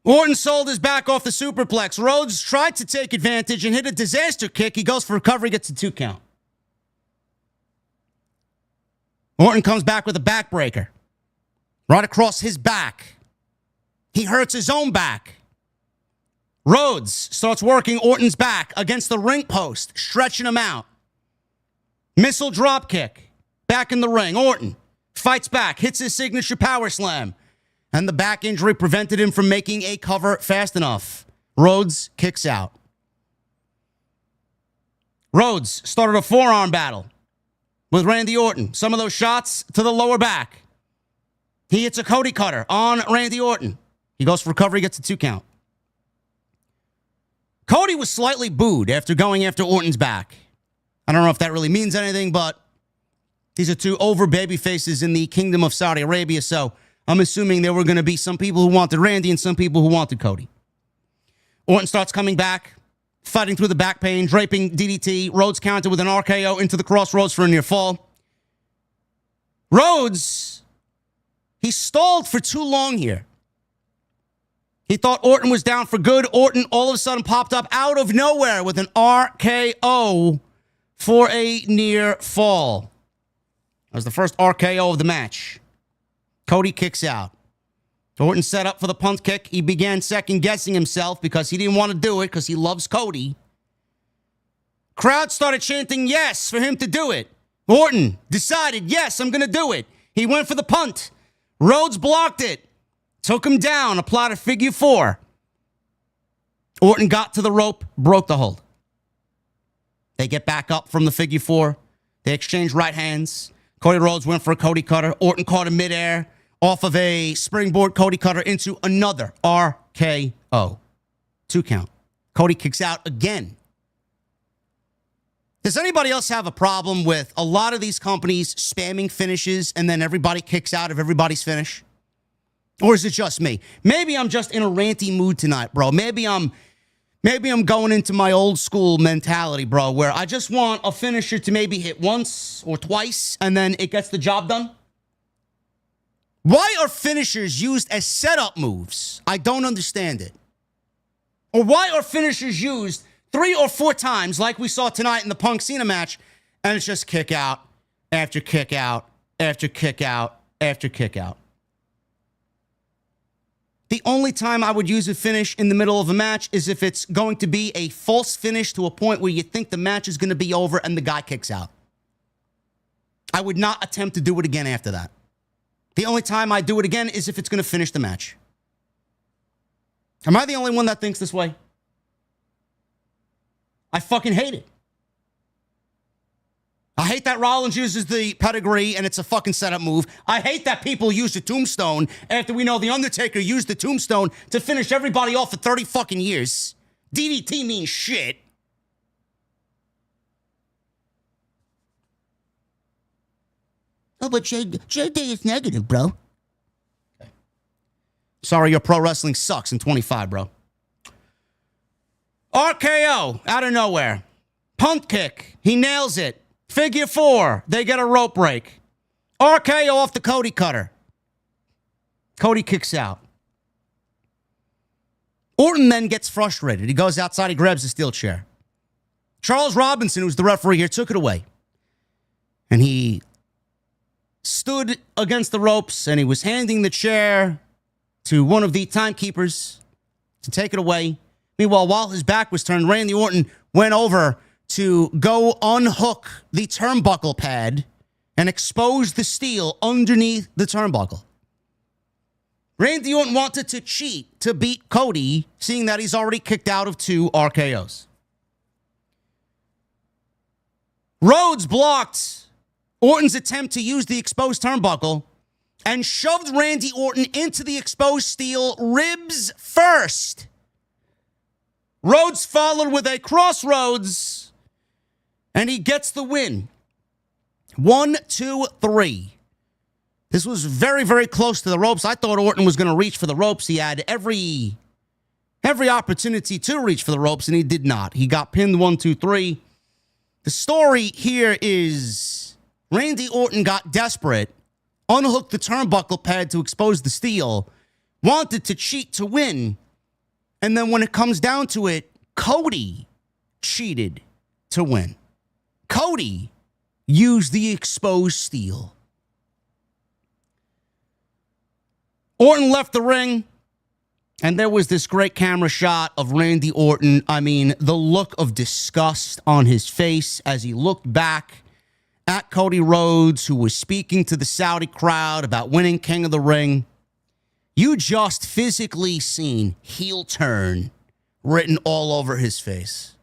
Orton sold his back off the superplex. Rhodes tried to take advantage and hit a disaster kick. He goes for recovery, gets a 2 count. Orton comes back with a backbreaker. Right across his back. He hurts his own back. Rhodes starts working Orton's back against the ring post, stretching him out. Missile drop kick. Back in the ring. Orton fights back, hits his signature power slam. And the back injury prevented him from making a cover fast enough. Rhodes kicks out. Rhodes started a forearm battle with Randy Orton. Some of those shots to the lower back. He hits a Cody cutter on Randy Orton. He goes for recovery, gets a 2 count. Cody was slightly booed after going after Orton's back. I don't know if that really means anything, but these are two over baby faces in the Kingdom of Saudi Arabia, so I'm assuming there were going to be some people who wanted Randy and some people who wanted Cody. Orton starts coming back, fighting through the back pain, draping DDT. Rhodes countered with an RKO into the crossroads for a near fall. Rhodes, he stalled for too long here. He thought Orton was down for good. Orton all of a sudden popped up out of nowhere with an RKO for a near fall. That was the first RKO of the match. Cody kicks out. Orton set up for the punt kick. He began second-guessing himself because he didn't want to do it because he loves Cody. Crowd started chanting yes for him to do it. Orton decided, yes, I'm going to do it. He went for the punt. Rhodes blocked it. Took him down, applied a figure 4. Orton got to the rope, broke the hold. They get back up from the figure 4. They exchange right hands. Cody Rhodes went for a Cody cutter. Orton caught him midair off of a springboard Cody cutter into another RKO. 2 count. Cody kicks out again. Does anybody else have a problem with a lot of these companies spamming finishes and then everybody kicks out of everybody's finish? Or is it just me? Maybe I'm just in a ranty mood tonight, bro. Maybe I'm going into my old school mentality, bro, where I just want a finisher to maybe hit once or twice and then it gets the job done. Why are finishers used as setup moves? I don't understand it. Or why are finishers used 3 or 4 times like we saw tonight in the Punk Cena match and it's just kick out after kick out after kick out after kick out? The only time I would use a finish in the middle of a match is if it's going to be a false finish to a point where you think the match is going to be over and the guy kicks out. I would not attempt to do it again after that. The only time I do it again is if it's going to finish the match. Am I the only one that thinks this way? I fucking hate it. I hate that Rollins uses the pedigree and it's a fucking setup move. I hate that people use the tombstone after we know The Undertaker used the tombstone to finish everybody off for 30 fucking years. DDT means shit. Oh, but JD is negative, bro. Okay. Sorry, your pro wrestling sucks in 25, bro. RKO out of nowhere. Punt kick. He nails it. Figure 4. They get a rope break. RKO off the Cody cutter. Cody kicks out. Orton then gets frustrated. He goes outside. He grabs a steel chair. Charles Robinson, who's the referee here, took it away. And he stood against the ropes and he was handing the chair to one of the timekeepers to take it away. Meanwhile, while his back was turned, Randy Orton went over to go unhook the turnbuckle pad and expose the steel underneath the turnbuckle. Randy Orton wanted to cheat to beat Cody, seeing that he's already kicked out of 2 RKOs. Rhodes blocked Orton's attempt to use the exposed turnbuckle and shoved Randy Orton into the exposed steel ribs first. Rhodes followed with a crossroads, and he gets the win. 1, 2, 3. This was very, very close to the ropes. I thought Orton was going to reach for the ropes. He had every opportunity to reach for the ropes, and he did not. He got pinned 1, 2, 3. The story here is Randy Orton got desperate, unhooked the turnbuckle pad to expose the steel, wanted to cheat to win, and then when it comes down to it, Cody cheated to win. Cody used the exposed steel. Orton left the ring, and there was this great camera shot of Randy Orton. I mean, the look of disgust on his face as he looked back at Cody Rhodes, who was speaking to the Saudi crowd about winning King of the Ring, you just physically seen heel turn written all over his face.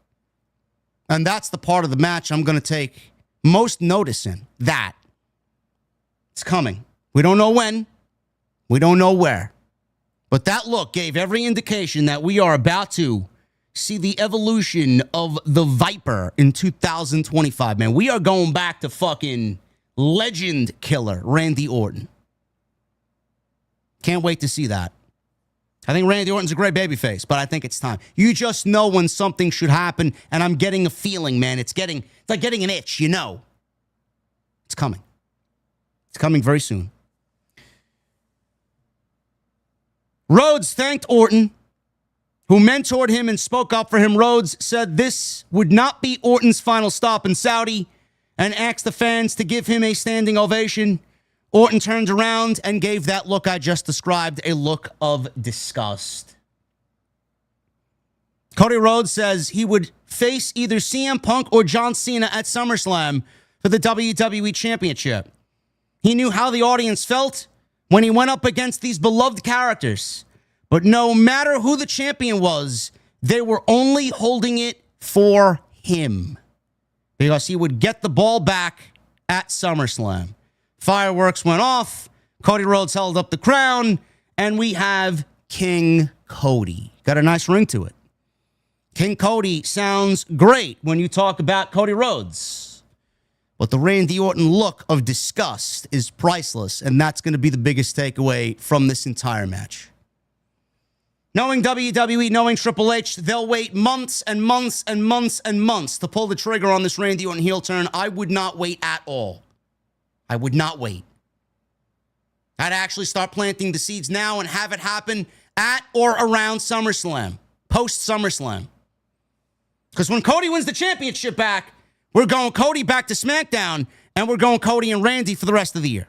And that's the part of the match I'm going to take most notice in. That. It's coming. We don't know when. We don't know where. But that look gave every indication that we are about to see the evolution of the Viper in 2025, man. We are going back to fucking legend killer Randy Orton. Can't wait to see that. I think Randy Orton's a great babyface, but I think it's time. You just know when something should happen, and I'm getting a feeling, man. It's like getting an itch, you know. It's coming. It's coming very soon. Rhodes thanked Orton, who mentored him and spoke up for him. Rhodes said this would not be Orton's final stop in Saudi and asked the fans to give him a standing ovation. Orton turned around and gave that look I just described, a look of disgust. Cody Rhodes says he would face either CM Punk or John Cena at SummerSlam for the WWE Championship. He knew how the audience felt when he went up against these beloved characters. But no matter who the champion was, they were only holding it for him, because he would get the ball back at SummerSlam. Fireworks went off. Cody Rhodes held up the crown, and we have King Cody. Got a nice ring to it. King Cody sounds great when you talk about Cody Rhodes. But the Randy Orton look of disgust is priceless, and that's going to be the biggest takeaway from this entire match. Knowing WWE, knowing Triple H, they'll wait months and months and months and months to pull the trigger on this Randy Orton heel turn. I would not wait at all. I would not wait. I'd actually start planting the seeds now and have it happen at or around SummerSlam, post-SummerSlam. Because when Cody wins the championship back, we're going Cody back to SmackDown, and we're going Cody and Randy for the rest of the year.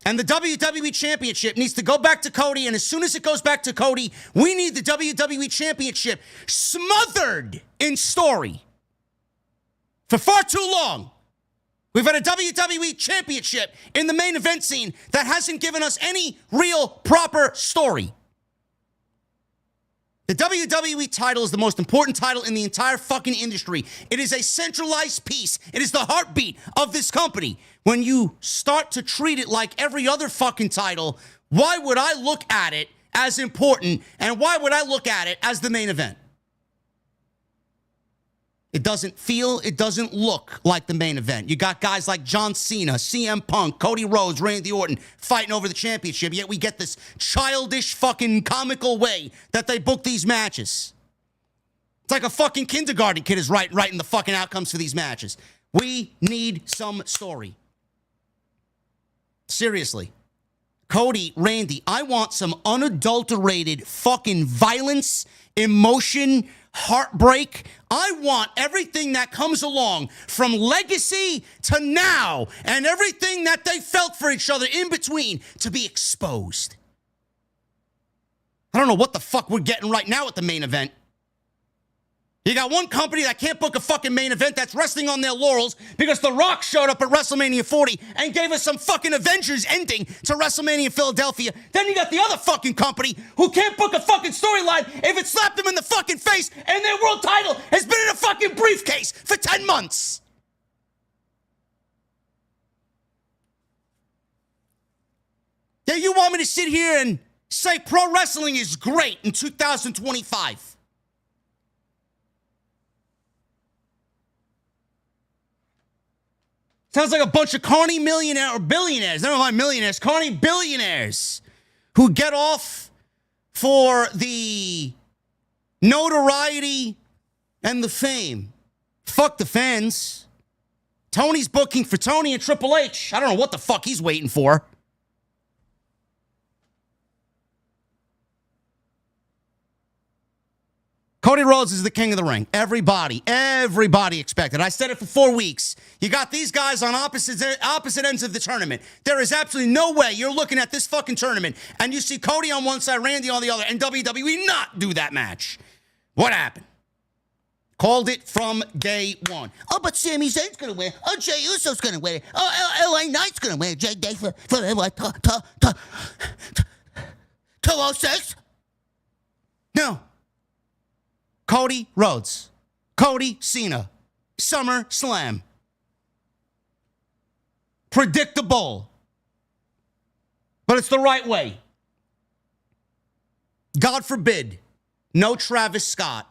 And the WWE Championship needs to go back to Cody, and as soon as it goes back to Cody, we need the WWE Championship smothered in story. For far too long, we've had a WWE Championship in the main event scene that hasn't given us any real proper story. The WWE title is the most important title in the entire fucking industry. It is a centralized piece. It is the heartbeat of this company. When you start to treat it like every other fucking title, why would I look at it as important, and why would I look at it as the main event? It doesn't look like the main event. You got guys like John Cena, CM Punk, Cody Rhodes, Randy Orton fighting over the championship, yet we get this childish fucking comical way that they book these matches. It's like a fucking kindergarten kid is writing the fucking outcomes for these matches. We need some story. Seriously. Cody, Randy, I want some unadulterated fucking violence, emotion, heartbreak. I want everything that comes along from legacy to now, and everything that they felt for each other in between, to be exposed. I don't know what the fuck we're getting right now at the main event. You got one company that can't book a fucking main event that's resting on their laurels because The Rock showed up at WrestleMania 40 and gave us some fucking Avengers ending to WrestleMania in Philadelphia. Then you got the other fucking company who can't book a fucking storyline if it slapped them in the fucking face and their world title has been in a fucking briefcase for 10 months. Yeah, you want me to sit here and say pro wrestling is great in 2025? Sounds like a bunch of carny millionaires, or billionaires, never mind millionaires, carny billionaires who get off for the notoriety and the fame. Fuck the fans. Tony's booking for Tony and Triple H. I don't know what the fuck he's waiting for. Cody Rhodes is the king of the ring. Everybody expected. I said it for 4 weeks. You got these guys on opposite ends of the tournament. There is absolutely no way you're looking at this fucking tournament and you see Cody on one side, Randy on the other, and WWE not do that match. What happened? Called it from day one. Oh, but Sami Zayn's going to win. Oh, Jey Uso's going to win. Oh, LA Knight's going to win. JD for 206? No. Cody Rhodes. Cody Cena. SummerSlam. Predictable. But it's the right way. God forbid, no Travis Scott.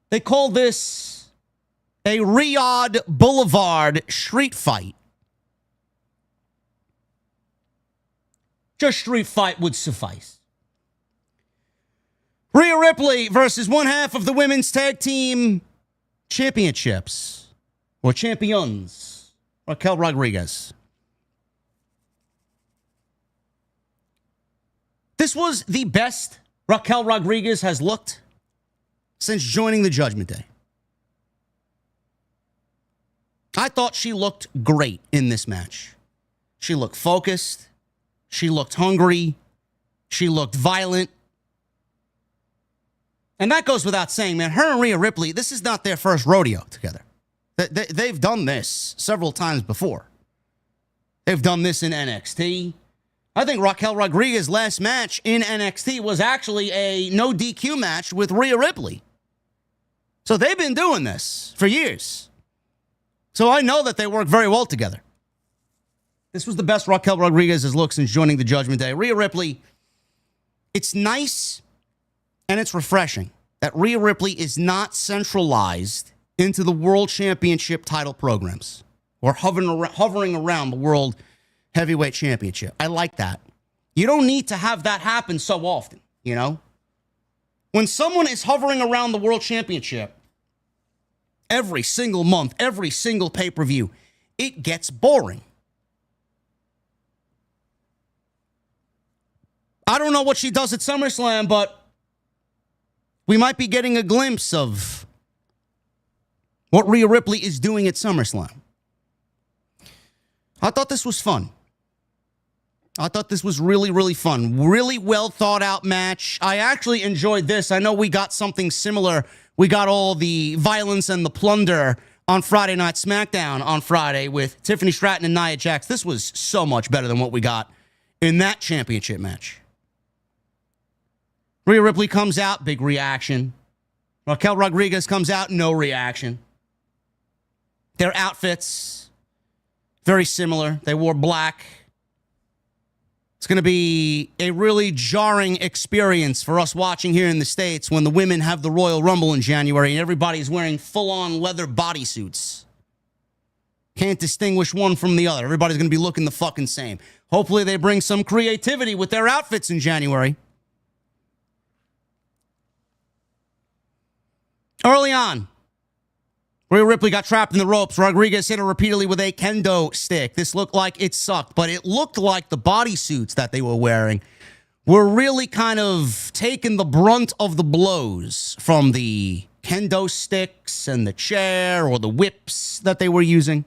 They call this a Riyadh Boulevard street fight. Just street fight would suffice. Rhea Ripley versus one half of the women's tag team championships, or champions, Raquel Rodriguez. This was the best Raquel Rodriguez has looked since joining the Judgment Day. I thought she looked great in this match. She looked focused. She looked hungry. She looked violent. And that goes without saying, man. Her and Rhea Ripley, this is not their first rodeo together. They've done this several times before. They've done this in NXT. I think Raquel Rodriguez's last match in NXT was actually a no DQ match with Rhea Ripley. So they've been doing this for years. So I know that they work very well together. This was the best Raquel Rodriguez has looked since joining the Judgment Day. Rhea Ripley, it's nice and it's refreshing that Rhea Ripley is not centralized into the World Championship title programs or hovering around the World Heavyweight Championship. I like that. You don't need to have that happen so often, you know? When someone is hovering around the World Championship every single month, every single pay-per-view, it gets boring. I don't know what she does at SummerSlam, but we might be getting a glimpse of what Rhea Ripley is doing at SummerSlam. I thought this was fun. I thought this was really, really fun. Really well thought out match. I actually enjoyed this. I know we got something similar. We got all the violence and the plunder on Friday Night SmackDown on Friday with Tiffany Stratton and Nia Jax. This was so much better than what we got in that championship match. Rhea Ripley comes out, big reaction. Raquel Rodriguez comes out, no reaction. Their outfits, very similar. They wore black. It's going to be a really jarring experience for us watching here in the States when the women have the Royal Rumble in January and everybody's wearing full-on leather bodysuits. Can't distinguish one from the other. Everybody's going to be looking the fucking same. Hopefully they bring some creativity with their outfits in January. Early on, Rhea Ripley got trapped in the ropes. Rodriguez hit her repeatedly with a kendo stick. This looked like it sucked, but it looked like the bodysuits that they were wearing were really kind of taking the brunt of the blows from the kendo sticks and the chair or the whips that they were using.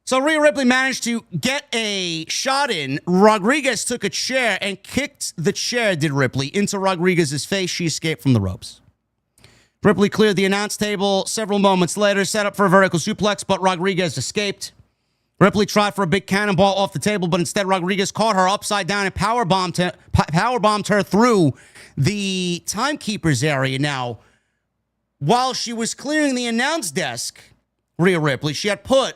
So Rhea Ripley managed to get a shot in. Rodriguez took a chair and kicked the chair, did Ripley, into Rodriguez's face. She escaped from the ropes. Ripley cleared the announce table several moments later, set up for a vertical suplex, but Rodriguez escaped. Ripley tried for a big cannonball off the table, but instead Rodriguez caught her upside down and powerbombed her through the timekeeper's area. Now, while she was clearing the announce desk, Rhea Ripley, she had put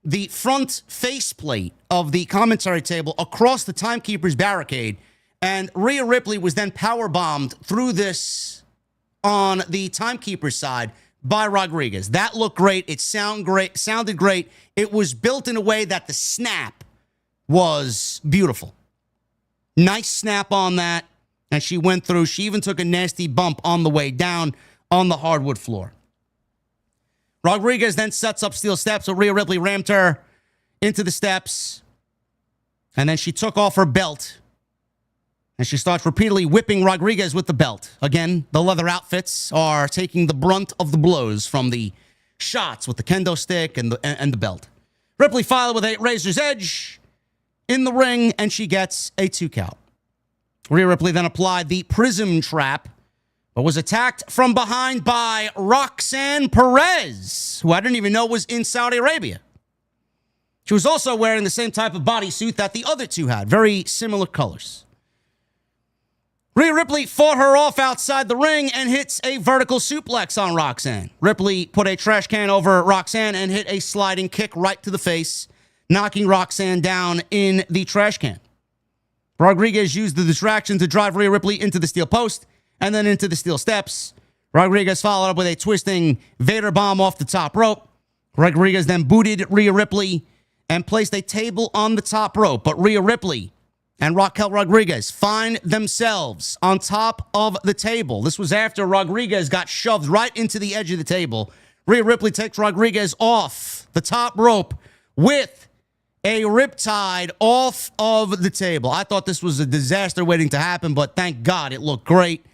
the front faceplate of the commentary table across the timekeeper's barricade, and Rhea Ripley was then powerbombed through this on the timekeeper's side by Rodriguez. That looked great. It sounded great. It was built in a way that the snap was beautiful. Nice snap on that. And she went through. She even took a nasty bump on the way down on the hardwood floor. Rodriguez then sets up steel steps, so Rhea Ripley rammed her into the steps. And then she took off her belt. And she starts repeatedly whipping Rodriguez with the belt. Again, the leather outfits are taking the brunt of the blows from the shots with the kendo stick and the belt. Ripley followed with a razor's edge. in the ring, and she gets a 2 count. Rhea Ripley then applied the Prism Trap, but was attacked from behind by Roxanne Perez, who I didn't even know was in Saudi Arabia. She was also wearing the same type of bodysuit that the other two had, very similar colors. Rhea Ripley fought her off outside the ring and hits a vertical suplex on Roxanne. Ripley put a trash can over Roxanne and hit a sliding kick right to the face, knocking Roxanne down in the trash can. Rodriguez used the distraction to drive Rhea Ripley into the steel post and then into the steel steps. Rodriguez followed up with a twisting Vader bomb off the top rope. Rodriguez then booted Rhea Ripley and placed a table on the top rope, but Rhea Ripley and Raquel Rodriguez find themselves on top of the table. This was after Rodriguez got shoved right into the edge of the table. Rhea Ripley takes Rodriguez off the top rope with a riptide off of the table. I thought this was a disaster waiting to happen, but thank God it looked great.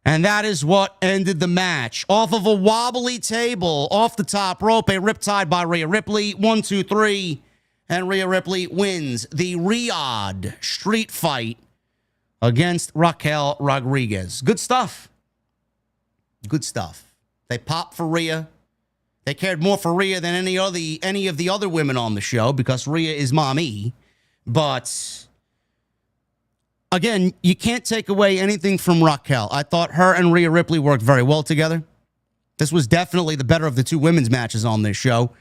And that is what ended the match. Off of a wobbly table, off the top rope, a riptide by Rhea Ripley. 1, 2, 3. And Rhea Ripley wins the Riyadh street fight against Raquel Rodriguez. Good stuff. Good stuff. They popped for Rhea. They cared more for Rhea than any of the other women on the show because Rhea is mommy. But again, you can't take away anything from Raquel. I thought her and Rhea Ripley worked very well together. This was definitely the better of the two women's matches on this show.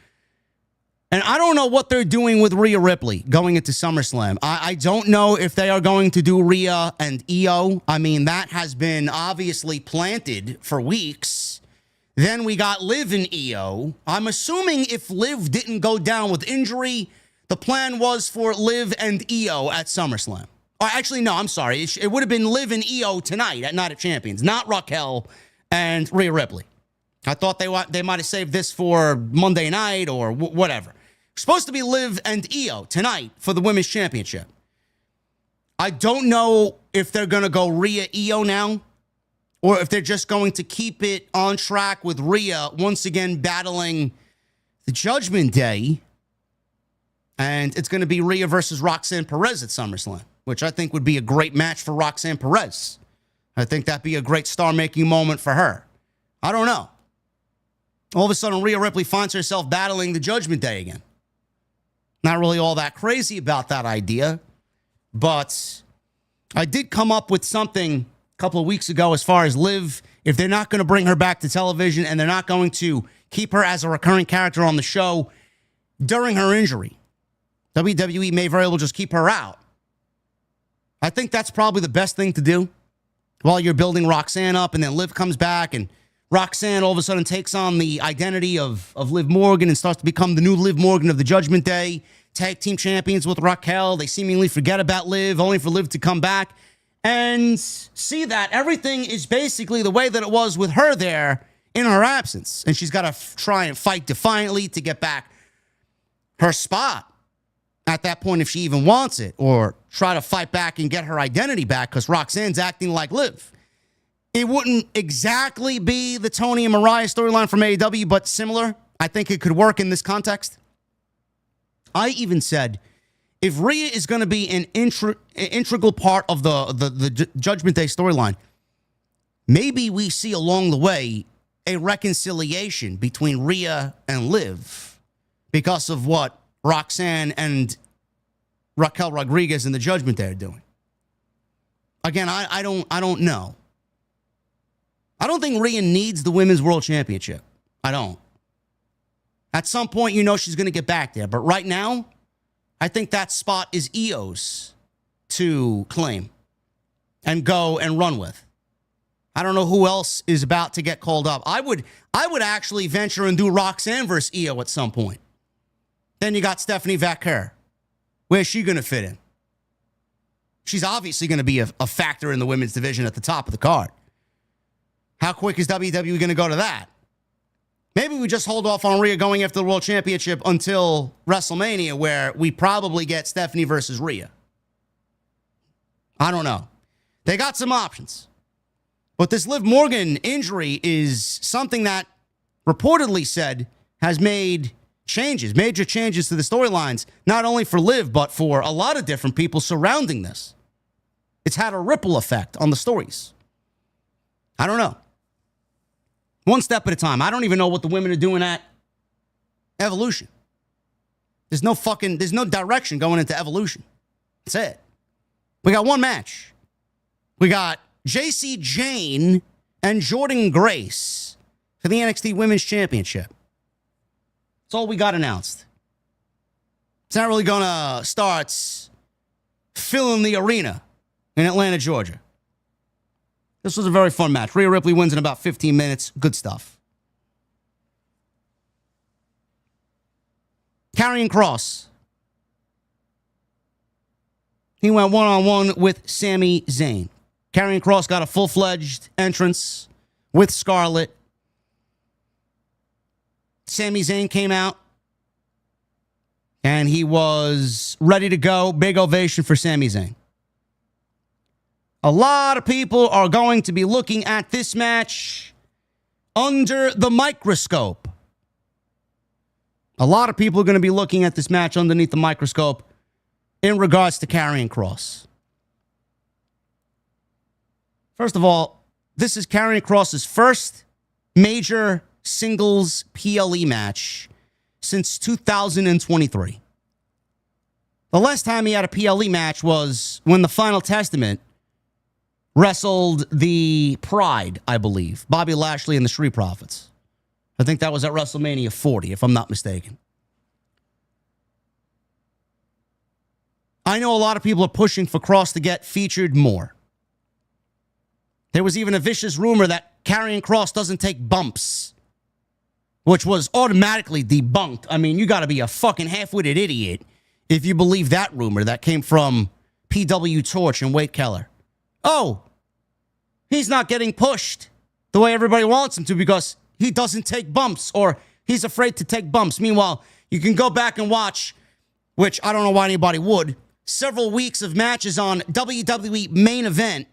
And I don't know what they're doing with Rhea Ripley going into SummerSlam. I don't know if they are going to do Rhea and Io. I mean, that has been obviously planted for weeks. Then we got Liv and Io. I'm assuming if Liv didn't go down with injury, the plan was for Liv and Io at SummerSlam. Or actually, no, I'm sorry. It would have been Liv and Io tonight at Night of Champions, not Raquel and Rhea Ripley. I thought they might have saved this for Monday night or whatever. Supposed to be Liv and Io tonight for the Women's Championship. I don't know if they're going to go Rhea Io now or if they're just going to keep it on track with Rhea once again battling the Judgment Day. And it's going to be Rhea versus Roxanne Perez at SummerSlam, which I think would be a great match for Roxanne Perez. I think that'd be a great star-making moment for her. I don't know. All of a sudden, Rhea Ripley finds herself battling the Judgment Day again. Not really all that crazy about that idea, but I did come up with something a couple of weeks ago as far as Liv. If they're not going to bring her back to television and they're not going to keep her as a recurring character on the show during her injury, WWE may very well just keep her out. I think that's probably the best thing to do while you're building Roxanne up, and then Liv comes back and Roxanne all of a sudden takes on the identity of Liv Morgan and starts to become the new Liv Morgan of the Judgment Day. Tag team champions with Raquel. They seemingly forget about Liv, only for Liv to come back and see that everything is basically the way that it was with her there in her absence. And she's got to try and fight defiantly to get back her spot at that point if she even wants it, or try to fight back and get her identity back because Roxanne's acting like Liv. It wouldn't exactly be the Tony and Mariah storyline from AEW, but similar. I think it could work in this context. I even said, if Rhea is going to be an integral part of the Judgment Day storyline, maybe we see along the way a reconciliation between Rhea and Liv because of what Roxanne and Raquel Rodriguez and the Judgment Day are doing. Again, I don't know. I don't think Rhea needs the Women's World Championship. I don't. At some point, you know she's going to get back there. But right now, I think that spot is Io's to claim and go and run with. I don't know who else is about to get called up. I would actually venture and do Roxanne versus Io at some point. Then you got Stephanie Vaquer. Where's she going to fit in? She's obviously going to be a factor in the women's division at the top of the card. How quick is WWE going to go to that? Maybe we just hold off on Rhea going after the World Championship until WrestleMania, where we probably get Stephanie versus Rhea. I don't know. They got some options. But this Liv Morgan injury is something that reportedly said has made changes, major changes to the storylines, not only for Liv, but for a lot of different people surrounding this. It's had a ripple effect on the stories. I don't know. One step at a time. I don't even know what the women are doing at Evolution. There's no direction going into Evolution. That's it. We got one match. We got JC Jane and Jordan Grace for the NXT Women's Championship. That's all we got announced. It's not really going to start filling the arena in Atlanta, Georgia. This was a very fun match. Rhea Ripley wins in about 15 minutes. Good stuff. Karrion Kross. He went one-on-one with Sami Zayn. Karrion Kross got a full-fledged entrance with Scarlett. Sami Zayn came out, and he was ready to go. Big ovation for Sami Zayn. A lot of people are going to be looking at this match under the microscope. A lot of people are going to be looking at this match underneath the microscope in regards to Karrion Kross. First of all, this is Karrion Kross's first major singles PLE match since 2023. The last time he had a PLE match was when the Final Testament wrestled the Pride, I believe. Bobby Lashley and the Street Profits. I think that was at WrestleMania 40, if I'm not mistaken. I know a lot of people are pushing for Kross to get featured more. There was even a vicious rumor that Karrion Kross doesn't take bumps, which was automatically debunked. I mean, you got to be a fucking half-witted idiot if you believe that rumor that came from PW Torch and Wade Keller. Oh, he's not getting pushed the way everybody wants him to because he doesn't take bumps or he's afraid to take bumps. Meanwhile, you can go back and watch, which I don't know why anybody would, several weeks of matches on WWE Main Event,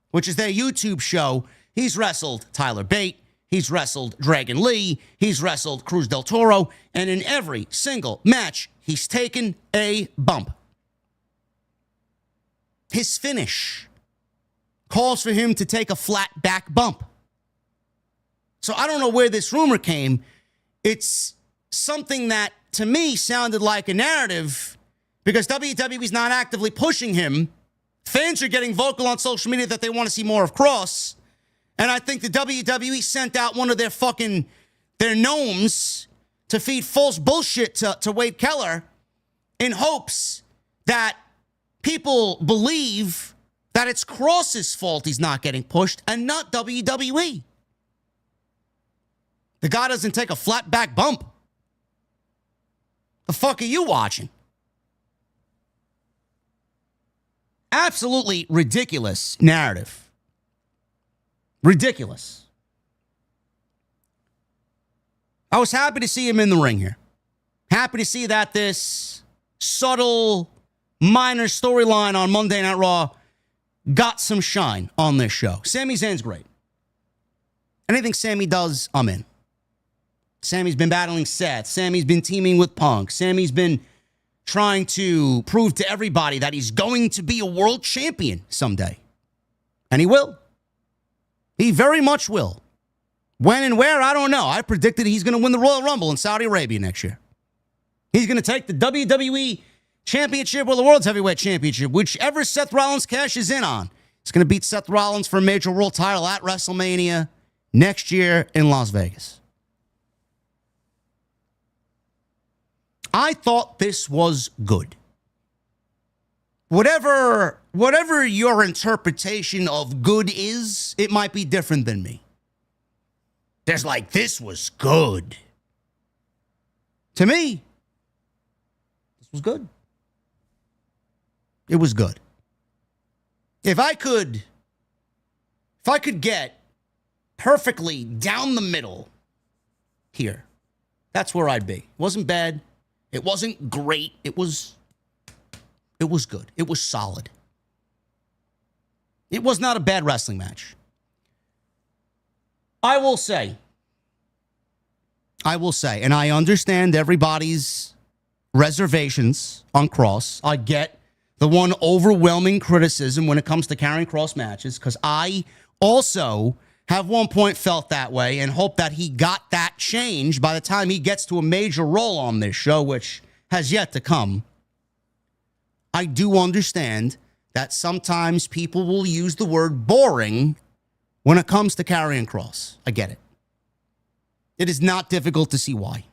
which is their YouTube show. He's wrestled Tyler Bate. He's wrestled Dragon Lee. He's wrestled Cruz del Toro. And in every single match, he's taken a bump. His finish calls for him to take a flat back bump. So I don't know where this rumor came. It's something that, to me, sounded like a narrative because WWE's not actively pushing him. Fans are getting vocal on social media that they want to see more of Kross. And I think the WWE sent out one of their gnomes to feed false bullshit to Wade Keller in hopes that people believe that it's Kross's fault he's not getting pushed and not WWE. The guy doesn't take a flat back bump. The fuck are you watching? Absolutely ridiculous narrative. Ridiculous. I was happy to see him in the ring here. Happy to see that this subtle, minor storyline on Monday Night Raw got some shine on this show. Sami Zayn's great. Anything Sami does, I'm in. Sami's been battling Seth. Sami's been teaming with Punk. Sami's been trying to prove to everybody that he's going to be a world champion someday. And he will. He very much will. When and where, I don't know. I predicted he's going to win the Royal Rumble in Saudi Arabia next year. He's going to take the WWE Championship or the World's Heavyweight Championship, whichever Seth Rollins cashes in on. He's going to beat Seth Rollins for a major world title at WrestleMania next year in Las Vegas. I thought this was good. Whatever your interpretation of good is, it might be different than me. There's like, this was good. To me, this was good. It was good. If I could get perfectly down the middle here, that's where I'd be. It wasn't bad. It wasn't great. It was good. It was solid. It was not a bad wrestling match. I will say, I will say, and I understand everybody's reservations on Kross. I get the one overwhelming criticism when it comes to Karrion Kross matches, because I also have one point felt that way and hope that he got that changed by the time he gets to a major role on this show, which has yet to come. I do understand that sometimes people will use the word boring when it comes to Karrion Kross. I get it. It is not difficult to see why.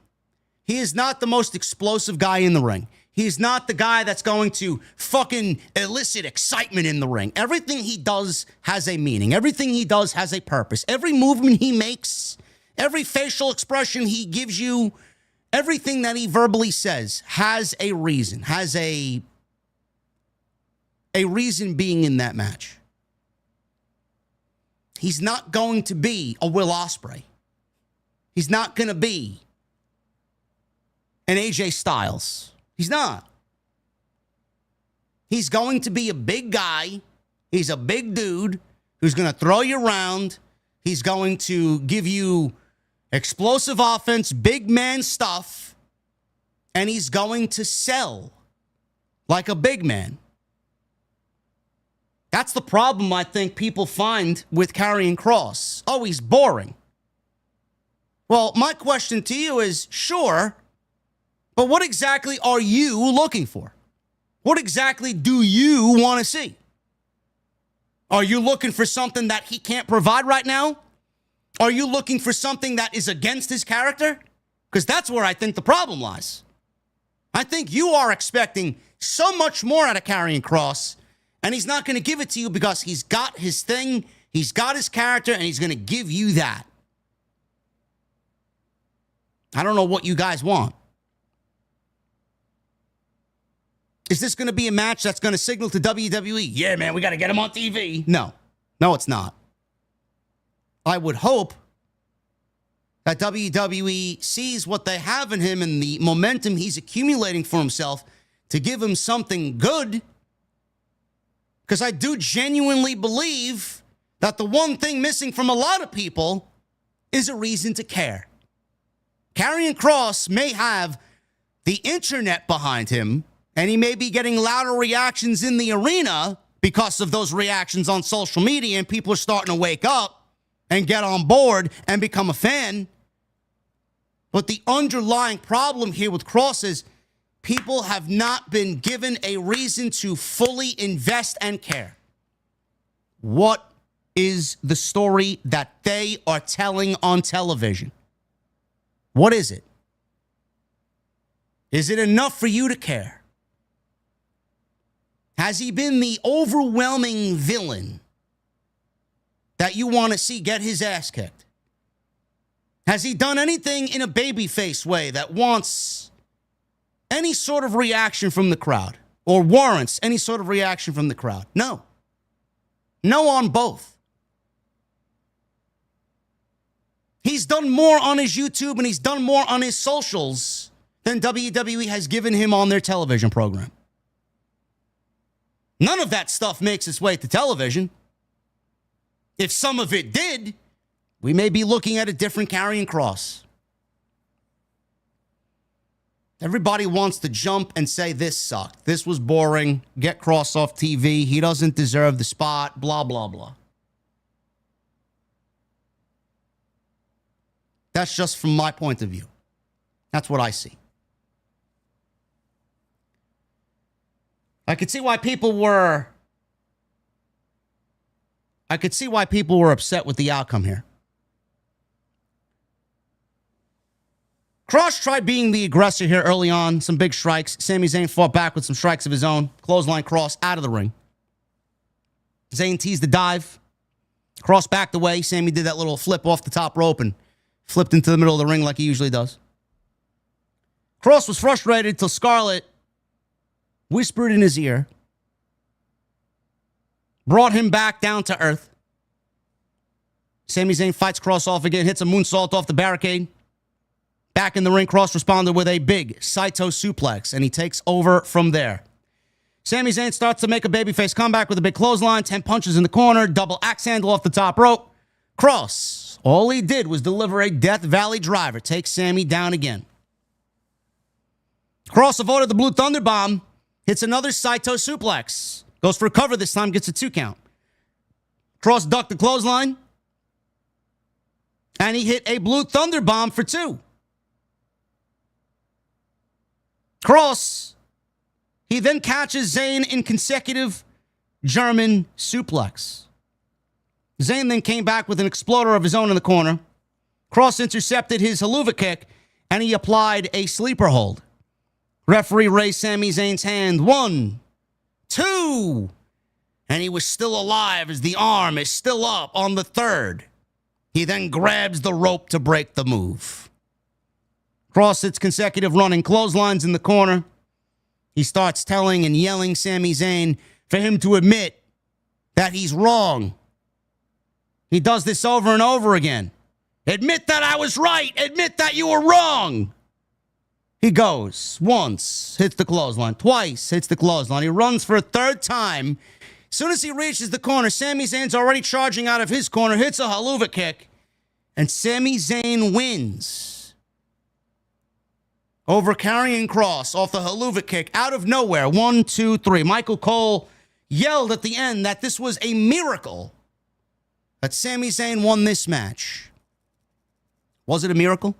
He is not the most explosive guy in the ring. He's not the guy that's going to fucking elicit excitement in the ring. Everything he does has a meaning. Everything he does has a purpose. Every movement he makes, every facial expression he gives you, everything that he verbally says has a reason, has a reason being in that match. He's not going to be a Will Ospreay. He's not going to be an AJ Styles. He's not. He's going to be a big guy. He's a big dude who's going to throw you around. He's going to give you explosive offense, big man stuff, and he's going to sell like a big man. That's the problem I think people find with Karrion Kross. Oh, he's boring. Well, my question to you is, sure, but what exactly are you looking for? What exactly do you want to see? Are you looking for something that he can't provide right now? Are you looking for something that is against his character? Because that's where I think the problem lies. I think you are expecting so much more out of Karrion Kross, and he's not going to give it to you because he's got his thing, he's got his character, and he's going to give you that. I don't know what you guys want. Is this going to be a match that's going to signal to WWE, yeah, man, we got to get him on TV? No. No, it's not. I would hope that WWE sees what they have in him and the momentum he's accumulating for himself to give him something good. Because I do genuinely believe that the one thing missing from a lot of people is a reason to care. Karrion Kross may have the internet behind him, and he may be getting louder reactions in the arena because of those reactions on social media, and people are starting to wake up and get on board and become a fan. But the underlying problem here with Kross is people have not been given a reason to fully invest and care. What is the story that they are telling on television? What is it? Is it enough for you to care? Has he been the overwhelming villain that you want to see get his ass kicked? Has he done anything in a babyface way that wants any sort of reaction from the crowd or warrants any sort of reaction from the crowd? No. No on both. He's done more on his YouTube and he's done more on his socials than WWE has given him on their television program. None of that stuff makes its way to television. If some of it did, we may be looking at a different Karrion Kross. Everybody wants to jump and say this sucked. This was boring. Get Kross off TV. He doesn't deserve the spot. Blah, blah, blah. That's just from my point of view. That's what I see. I could see why people were upset with the outcome here. Kross tried being the aggressor here early on. Some big strikes. Sami Zayn fought back with some strikes of his own. Clothesline Kross out of the ring. Zayn teased the dive. Kross backed away. Sami did that little flip off the top rope and flipped into the middle of the ring like he usually does. Kross was frustrated until Scarlett whispered in his ear, brought him back down to earth. Sami Zayn fights Kross off again, hits a moonsault off the barricade. Back in the ring, Kross responded with a big Saito suplex, and he takes over from there. Sami Zayn starts to make a babyface comeback with a big clothesline, 10 punches in the corner, double axe handle off the top rope. Kross All he did was deliver a Death Valley driver, take Sami down again. Kross avoided the Blue Thunder Bomb, hits another Saito suplex. Goes for a cover this time, gets a 2 count. Kross ducked the clothesline, and he hit a Blue Thunder Bomb for 2. Kross, he then catches Zayn in consecutive German suplex. Zayn then came back with an exploder of his own in the corner. Kross intercepted his haluva kick, and he applied a sleeper hold. Referee raised Sami Zayn's hand. 1, 2. And he was still alive as the arm is still up on the 3rd. He then grabs the rope to break the move. Kross hits consecutive running clotheslines in the corner. He starts telling and yelling Sami Zayn for him to admit that he's wrong. He does this over and over again. Admit that I was right. Admit that you were wrong. He goes once, hits the clothesline. Twice, hits the clothesline. He runs for a 3rd time. As soon as he reaches the corner, Sami Zayn's already charging out of his corner, hits a haluva kick, and Sami Zayn wins over Karrion Kross off the haluva kick out of nowhere. 1, 2, 3. Michael Cole yelled at the end that this was a miracle that Sami Zayn won this match. Was it a miracle?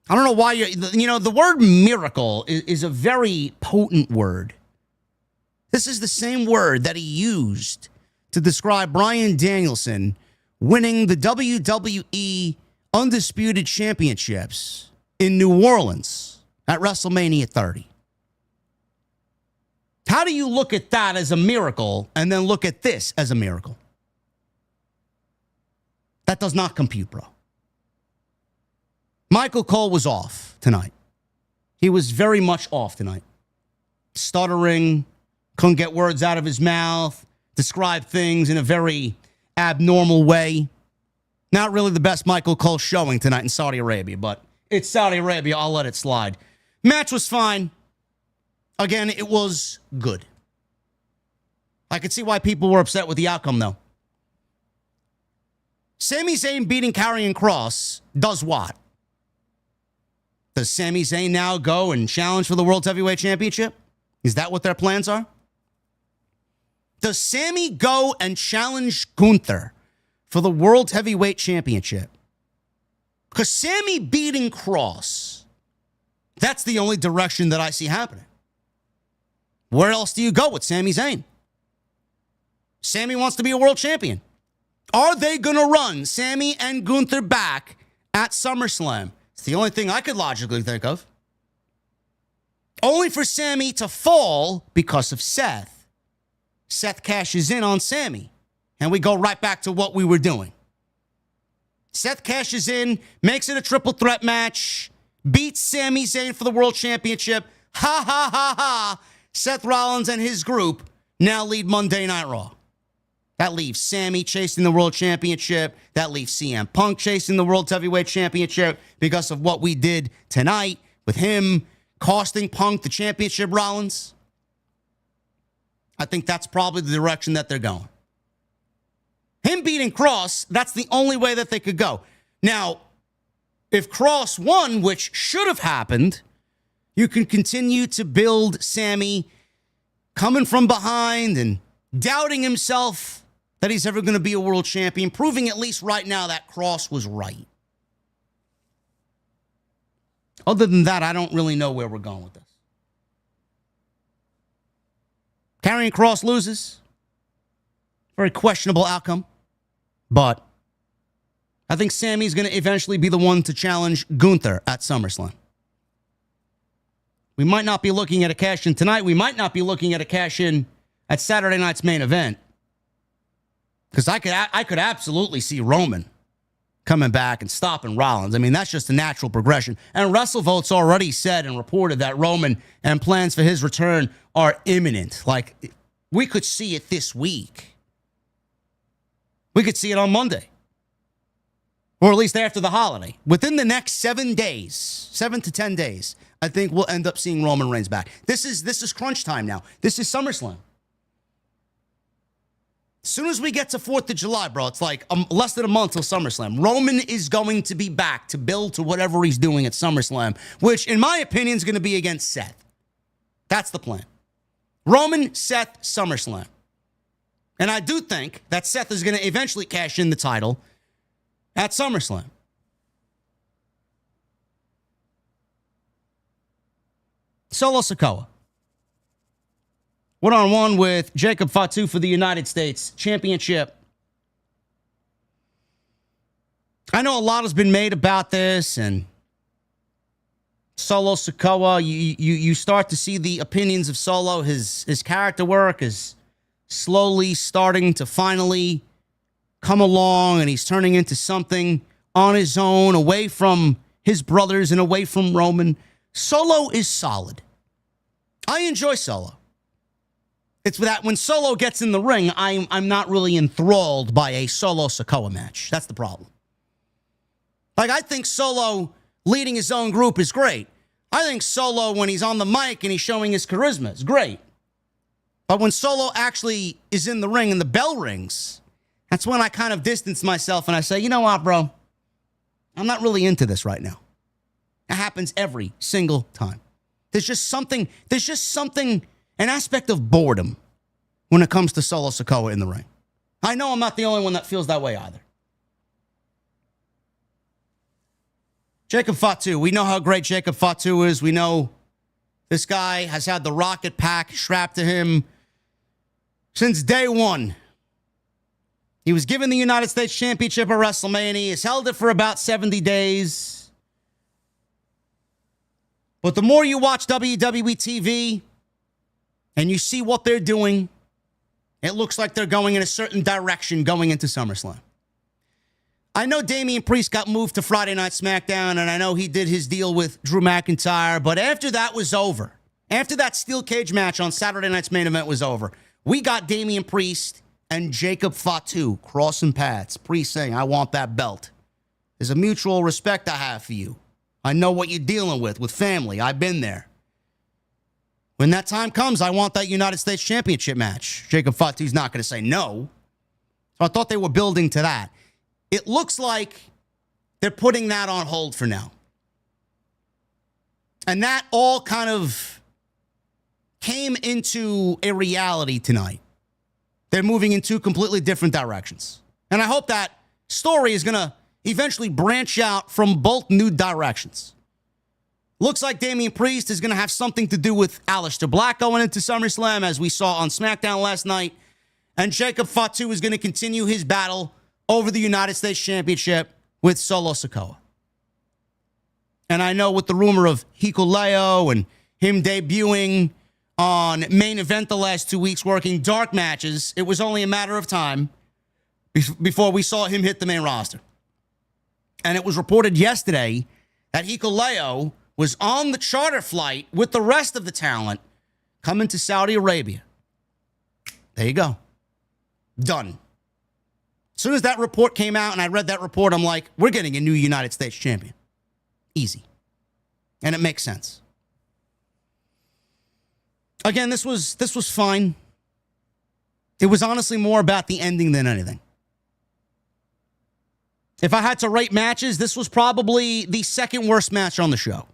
I don't know why the word miracle is a very potent word. This is the same word that he used to describe Bryan Danielson winning the WWE Undisputed Championships in New Orleans at WrestleMania 30. How do you look at that as a miracle and then look at this as a miracle? That does not compute, bro. Michael Cole was off tonight. He was very much off tonight. Stuttering, couldn't get words out of his mouth, described things in a very abnormal way. Not really the best Michael Cole showing tonight in Saudi Arabia, but it's Saudi Arabia. I'll let it slide. Match was fine. Again, it was good. I could see why people were upset with the outcome, though. Sami Zayn beating Karrion Kross does what? Does Sami Zayn now go and challenge for the World Heavyweight Championship? Is that what their plans are? Does Sami go and challenge Gunther for the World Heavyweight Championship? Because Sami beating Kross, that's the only direction that I see happening. Where else do you go with Sami Zayn? Sami wants to be a world champion. Are they going to run Sami and Gunther back at SummerSlam? It's the only thing I could logically think of. Only for Sami to fall because of Seth. Seth cashes in on Sami, and we go right back to what we were doing. Seth cashes in, makes it a triple threat match, beats Sami Zayn for the World Championship. Ha, ha, ha, ha. Seth Rollins and his group now lead Monday Night Raw. That leaves Sami chasing the World Championship. That leaves CM Punk chasing the World Heavyweight Championship because of what we did tonight with him costing Punk the championship, Rollins. I think that's probably the direction that they're going. Him beating Kross, that's the only way that they could go. Now, if Kross won, which should have happened, you can continue to build Sami coming from behind and doubting himself that he's ever going to be a world champion, proving at least right now that Kross was right. Other than that, I don't really know where we're going with this. Karrion Kross loses. Very questionable outcome. But I think Sami's going to eventually be the one to challenge Gunther at SummerSlam. We might not be looking at a cash-in tonight. We might not be looking at a cash-in at Saturday night's main event. Because I could absolutely see Roman coming back and stopping Rollins. I mean, that's just a natural progression. And WrestleVote's already said and reported that Roman and plans for his return are imminent. Like, we could see it this week. We could see it on Monday. Or at least after the holiday. Within the next 7 days, 7 to 10 days, I think we'll end up seeing Roman Reigns back. This is crunch time now. This is SummerSlam. soon as we get to 4th of July, bro, it's like less than a month till SummerSlam. Roman is going to be back to build to whatever he's doing at SummerSlam, which, in my opinion, is going to be against Seth. That's the plan. Roman, Seth, SummerSlam. And I do think that Seth is going to eventually cash in the title at SummerSlam. Solo Sikoa. One-on-one with Jacob Fatu for the United States Championship. I know a lot has been made about this, and Solo Sikoa, you start to see the opinions of Solo. His character work is slowly starting to finally come along, and he's turning into something on his own, away from his brothers and away from Roman. Solo is solid. I enjoy Solo. It's that when Solo gets in the ring, I'm not really enthralled by a Solo Sikoa match. That's the problem. Like, I think Solo leading his own group is great. I think Solo, when he's on the mic and he's showing his charisma, is great. But when Solo actually is in the ring and the bell rings, that's when I kind of distance myself and I say, you know what, bro? I'm not really into this right now. It happens every single time. There's just something, an aspect of boredom when it comes to Solo Sikoa in the ring. I know I'm not the only one that feels that way either. Jacob Fatu. We know how great Jacob Fatu is. We know this guy has had the rocket pack strapped to him since day one. He was given the United States Championship at WrestleMania. He's held it for about 70 days. But the more you watch WWE TV and you see what they're doing, it looks like they're going in a certain direction going into SummerSlam. I know Damian Priest got moved to Friday Night SmackDown, and I know he did his deal with Drew McIntyre, but after that was over, after that steel cage match on Saturday night's main event was over, we got Damian Priest and Jacob Fatu crossing paths. Priest saying, I want that belt. There's a mutual respect I have for you. I know what you're dealing with family. I've been there. When that time comes, I want that United States Championship match. Jacob Fatu's not going to say no. So I thought they were building to that. It looks like they're putting that on hold for now. And that all kind of came into a reality tonight. They're moving in two completely different directions. And I hope that story is going to eventually branch out from both new directions. Looks like Damian Priest is going to have something to do with Aleister Black going into SummerSlam, as we saw on SmackDown last night. And Jacob Fatu is going to continue his battle over the United States Championship with Solo Sikoa. And I know with the rumor of Hikuleo and him debuting on main event the last 2 weeks, working dark matches, it was only a matter of time before we saw him hit the main roster. And it was reported yesterday that Hikuleo was on the charter flight with the rest of the talent coming to Saudi Arabia. There you go. Done. As soon as that report came out and I read that report, I'm like, we're getting a new United States champion. Easy. And it makes sense. Again, this was fine. It was honestly more about the ending than anything. If I had to rate matches, this was probably the second worst match on the show.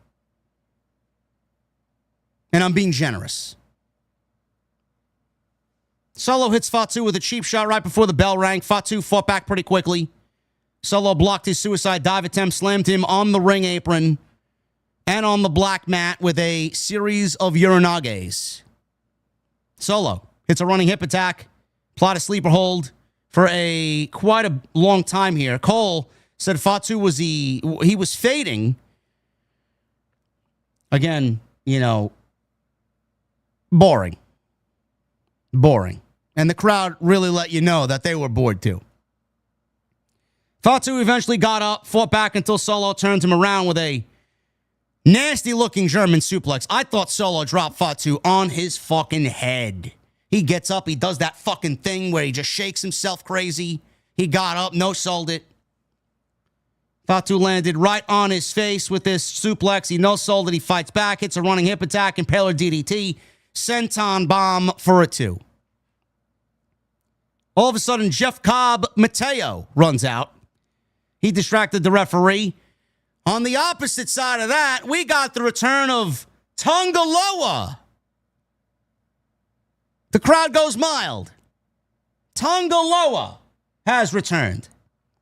And I'm being generous. Solo hits Fatu with a cheap shot right before the bell rang. Fatu fought back pretty quickly. Solo blocked his suicide dive attempt, slammed him on the ring apron and on the black mat with a series of Uranages. Solo hits a running hip attack, applied a sleeper hold for quite a long time here. Cole said Fatu he was fading. Again, boring. And the crowd really let you know that they were bored too. Fatu eventually got up, fought back until Solo turned him around with a nasty-looking German suplex. I thought Solo dropped Fatu on his fucking head. He gets up, he does that fucking thing where he just shakes himself crazy. He got up, no-sold it. Fatu landed right on his face with this suplex. He no-sold it, he fights back, hits a running hip attack, impaler DDT, senton bomb for a 2. All of a sudden, Jeff Cobb Mateo runs out. He distracted the referee. On the opposite side of that, we got the return of Tonga Loa. The crowd goes mild. Tonga Loa has returned.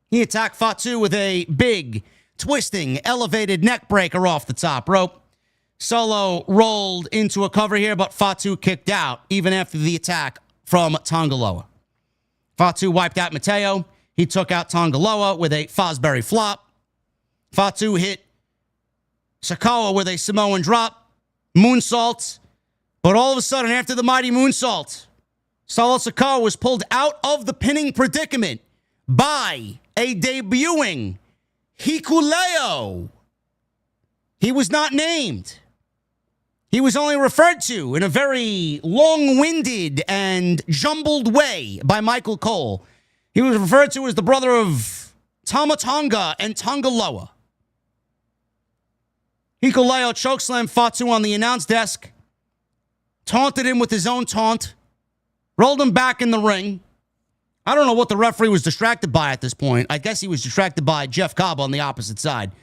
He attacked Fatu with a big, twisting, elevated neck breaker off the top rope. Solo rolled into a cover here, but Fatu kicked out even after the attack from Tonga Loa. Fatu wiped out Mateo. He took out Tonga Loa with a Fosbury flop. Fatu hit Sikoa with a Samoan drop. Moonsault. But all of a sudden, after the mighty moonsault, Solo Sikoa was pulled out of the pinning predicament by a debuting Hikuleo. He was not named. He was only referred to in a very long-winded and jumbled way by Michael Cole. He was referred to as the brother of Tama Tonga and Tonga Loa. Hikuleo chokeslammed Fatu on the announce desk, taunted him with his own taunt, rolled him back in the ring. I don't know what the referee was distracted by at this point. I guess he was distracted by Jeff Cobb on the opposite side.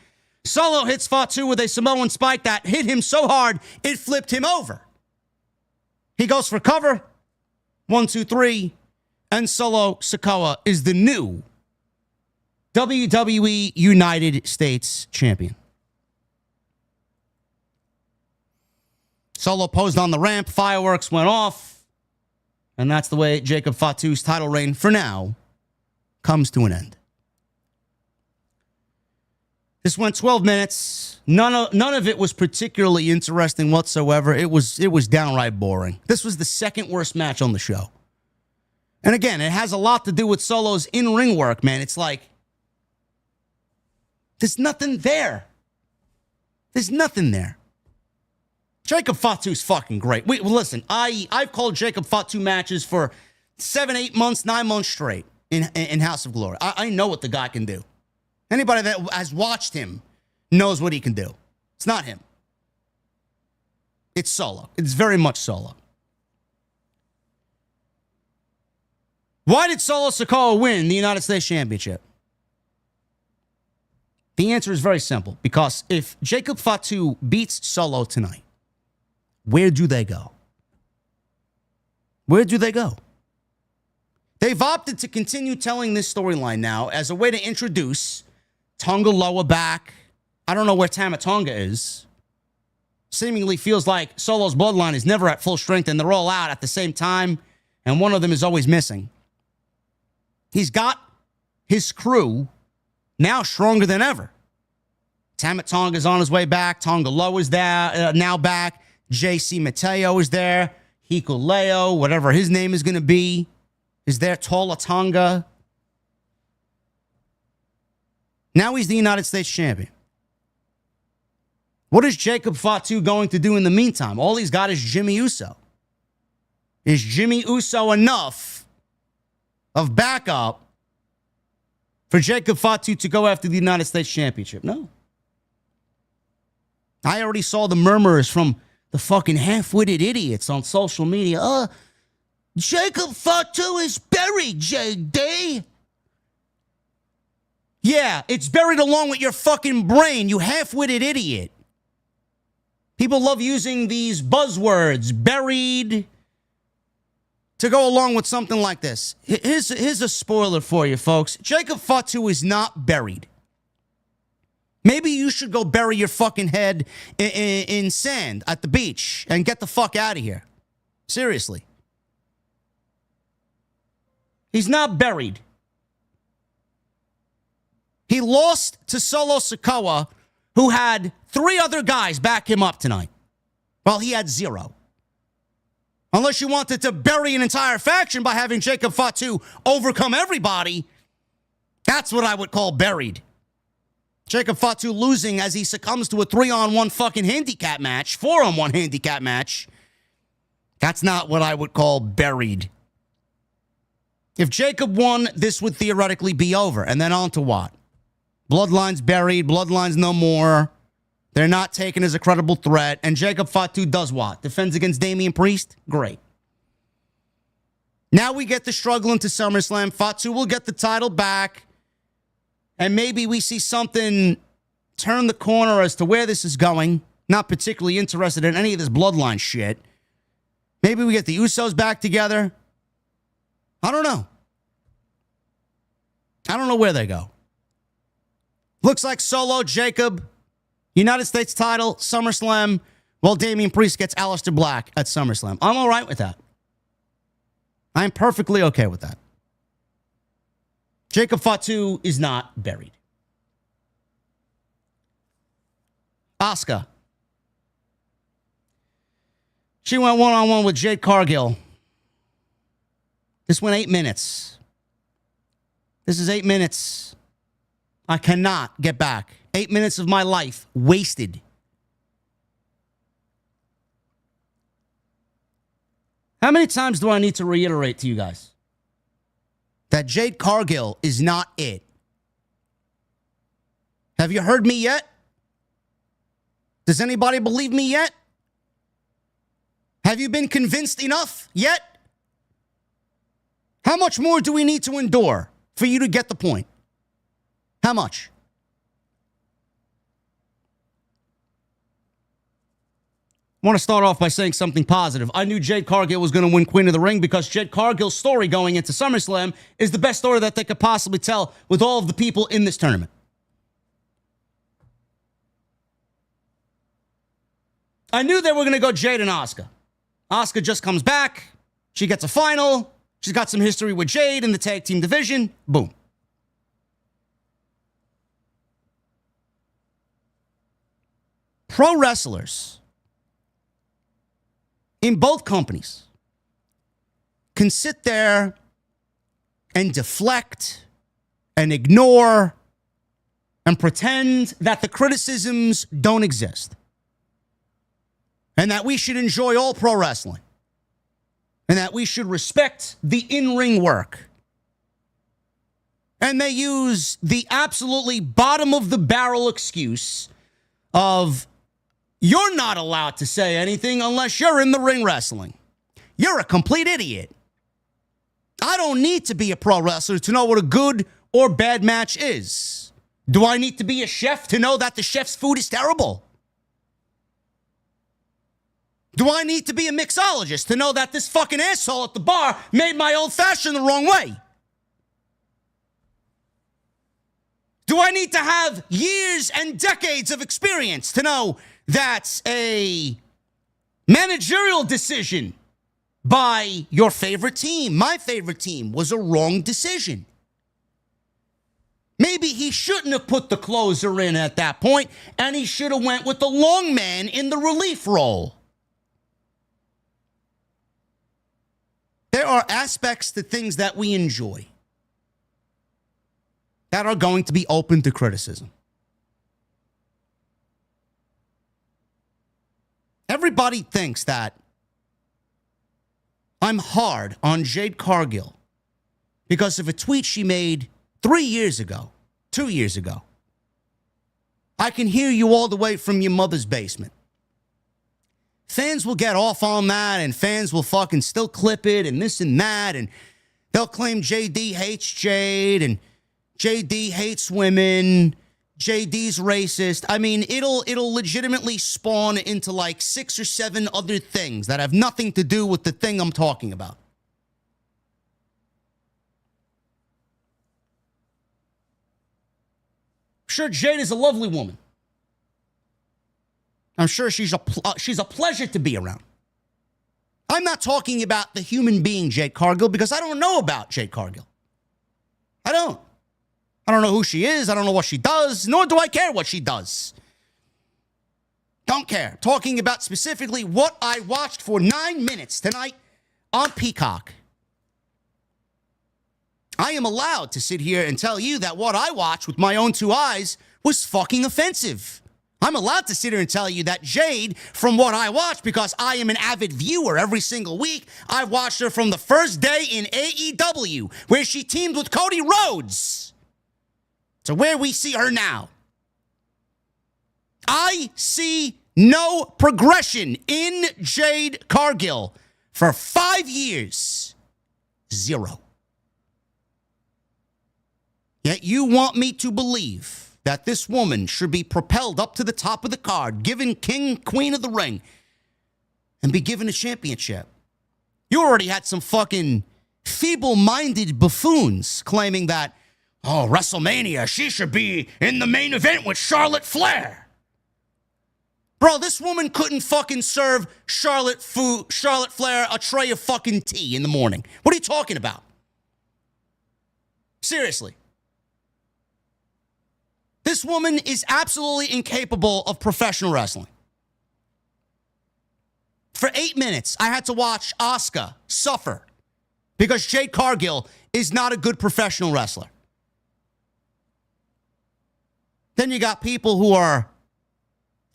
Solo hits Fatu with a Samoan spike that hit him so hard, it flipped him over. He goes for cover. 1, 2, 3. And Solo Sikoa is the new WWE United States Champion. Solo posed on the ramp. Fireworks went off. And that's the way Jacob Fatu's title reign, for now, comes to an end. This went 12 minutes. None of it was particularly interesting whatsoever. It was downright boring. This was the second worst match on the show. And again, it has a lot to do with Solo's in-ring work, man. It's like, there's nothing there. There's nothing there. Jacob Fatu's fucking great. Listen, I've called Jacob Fatu matches for 7, 8 months, 9 months straight in House of Glory. I know what the guy can do. Anybody that has watched him knows what he can do. It's not him. It's Solo. It's very much Solo. Why did Solo Sikoa win the United States Championship? The answer is very simple. Because if Jacob Fatu beats Solo tonight, where do they go? Where do they go? They've opted to continue telling this storyline now as a way to introduce Tonga Loa back. I don't know where Tama Tonga is. Seemingly feels like Solo's bloodline is never at full strength and they're all out at the same time, and one of them is always missing. He's got his crew now stronger than ever. Tama Tonga is on his way back. Tonga Loa is there, now back. JC Mateo is there. Hikuleo, whatever his name is going to be, is there. Tola Tonga. Now he's the United States Champion. What is Jacob Fatu going to do in the meantime? All he's got is Jimmy Uso. Is Jimmy Uso enough of backup for Jacob Fatu to go after the United States Championship? No. I already saw the murmurs from the fucking half-witted idiots on social media. Jacob Fatu is buried, JD. Yeah, it's buried along with your fucking brain, you half-witted idiot. People love using these buzzwords, buried, to go along with something like this. Here's a spoiler for you, folks. Jacob Fatu is not buried. Maybe you should go bury your fucking head in sand at the beach and get the fuck out of here. Seriously. He's not buried. He lost to Solo Sikoa, who had 3 other guys back him up tonight, while he had 0. Unless you wanted to bury an entire faction by having Jacob Fatu overcome everybody, that's what I would call buried. Jacob Fatu losing as he succumbs to a 3-on-1 fucking handicap match, 4-on-1 handicap match. That's not what I would call buried. If Jacob won, this would theoretically be over. And then on to what? Bloodline's buried. Bloodline's no more. They're not taken as a credible threat. And Jacob Fatu does what? Defends against Damian Priest? Great. Now we get the struggle into SummerSlam. Fatu will get the title back. And maybe we see something turn the corner as to where this is going. Not particularly interested in any of this bloodline shit. Maybe we get the Usos back together. I don't know. I don't know where they go. Looks like Solo, Jacob, United States title, SummerSlam, while Damian Priest gets Aleister Black at SummerSlam. I'm all right with that. I'm perfectly okay with that. Jacob Fatu is not buried. Asuka. She went one-on-one with Jade Cargill. This went 8 minutes. This is 8 minutes. I cannot get back. 8 minutes of my life wasted. How many times do I need to reiterate to you guys that Jade Cargill is not it? Have you heard me yet? Does anybody believe me yet? Have you been convinced enough yet? How much more do we need to endure for you to get the point? How much? I want to start off by saying something positive. I knew Jade Cargill was going to win Queen of the Ring because Jade Cargill's story going into SummerSlam is the best story that they could possibly tell with all of the people in this tournament. I knew they were going to go Jade and Asuka. Asuka just comes back. She gets a final. She's got some history with Jade in the tag team division. Boom. Pro wrestlers in both companies can sit there and deflect and ignore and pretend that the criticisms don't exist and that we should enjoy all pro wrestling and that we should respect the in-ring work. And they use the absolutely bottom of the barrel excuse of, you're not allowed to say anything unless you're in the ring wrestling. You're a complete idiot. I don't need to be a pro wrestler to know what a good or bad match is. Do I need to be a chef to know that the chef's food is terrible? Do I need to be a mixologist to know that this fucking asshole at the bar made my old fashioned the wrong way? Do I need to have years and decades of experience to know that a managerial decision by your favorite team, my favorite team, was a wrong decision? Maybe he shouldn't have put the closer in at that point, and he should have went with the long man in the relief role. There are aspects to things that we enjoy that are going to be open to criticism. Everybody thinks that I'm hard on Jade Cargill because of a tweet she made 3 years ago, 2 years ago. I can hear you all the way from your mother's basement. Fans will get off on that, and fans will fucking still clip it and this and that, and they'll claim JD hates Jade, and JD hates women, JD's racist. I mean, it'll legitimately spawn into like 6 or 7 other things that have nothing to do with the thing I'm talking about. Sure, Jade is a lovely woman. I'm sure she's a pleasure to be around. I'm not talking about the human being Jade Cargill because I don't know about Jade Cargill. I don't know who she is. I don't know what she does, nor do I care what she does. Don't care. Talking about specifically what I watched for 9 minutes tonight on Peacock. I am allowed to sit here and tell you that what I watched with my own 2 eyes was fucking offensive. I'm allowed to sit here and tell you that Jade, from what I watched, because I am an avid viewer every single week, I watched her from the first day in AEW, where she teamed with Cody Rhodes, to where we see her now. I see no progression in Jade Cargill for 5 years. 0. Yet you want me to believe that this woman should be propelled up to the top of the card, given king, queen of the ring, and be given a championship. You already had some fucking feeble-minded buffoons claiming that, oh, WrestleMania, she should be in the main event with Charlotte Flair. Bro, this woman couldn't fucking serve Charlotte Flair a tray of fucking tea in the morning. What are you talking about? Seriously. This woman is absolutely incapable of professional wrestling. For 8 minutes, I had to watch Asuka suffer because Jade Cargill is not a good professional wrestler. Then you got people who are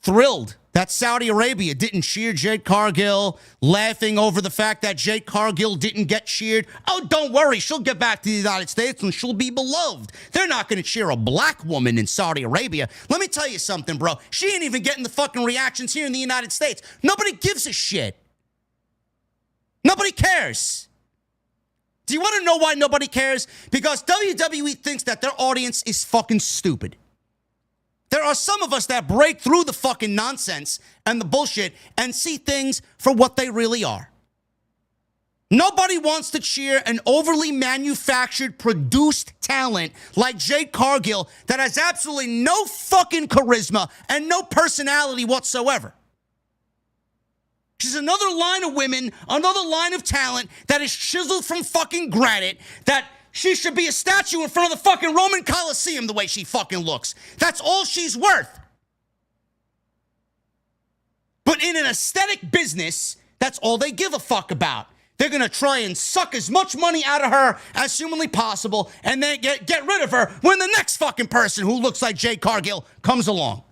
thrilled that Saudi Arabia didn't cheer Jade Cargill, laughing over the fact that Jade Cargill didn't get cheered. Oh, don't worry, she'll get back to the United States and she'll be beloved. They're not going to cheer a black woman in Saudi Arabia. Let me tell you something, bro. She ain't even getting the fucking reactions here in the United States. Nobody gives a shit. Nobody cares. Do you want to know why nobody cares? Because WWE thinks that their audience is fucking stupid. There are some of us that break through the fucking nonsense and the bullshit and see things for what they really are. Nobody wants to cheer an overly manufactured, produced talent like Jade Cargill that has absolutely no fucking charisma and no personality whatsoever. She's another line of women, another line of talent that is chiseled from fucking granite, that she should be a statue in front of the fucking Roman Coliseum the way she fucking looks. That's all she's worth. But in an aesthetic business, that's all they give a fuck about. They're going to try and suck as much money out of her as humanly possible and then get rid of her when the next fucking person who looks like Jade Cargill comes along.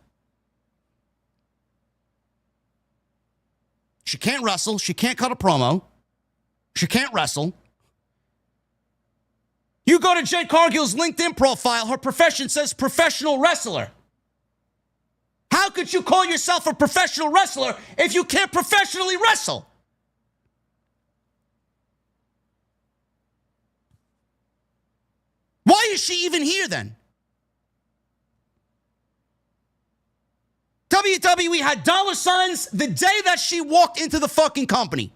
She can't wrestle. She can't cut a promo. She can't wrestle. You go to Jade Cargill's LinkedIn profile, her profession says professional wrestler. How could you call yourself a professional wrestler if you can't professionally wrestle? Why is she even here then? WWE had dollar signs the day that she walked into the fucking company.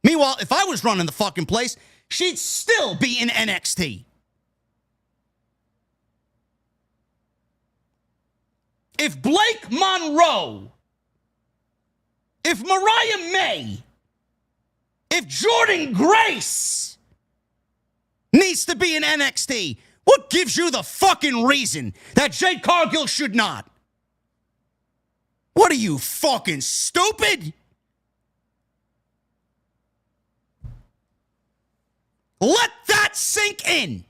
Meanwhile, if I was running the fucking place, she'd still be in NXT. If Blake Monroe, if Mariah May, if Jordan Grace needs to be in NXT, what gives you the fucking reason that Jade Cargill should not? What are you, fucking stupid? Let that sink in.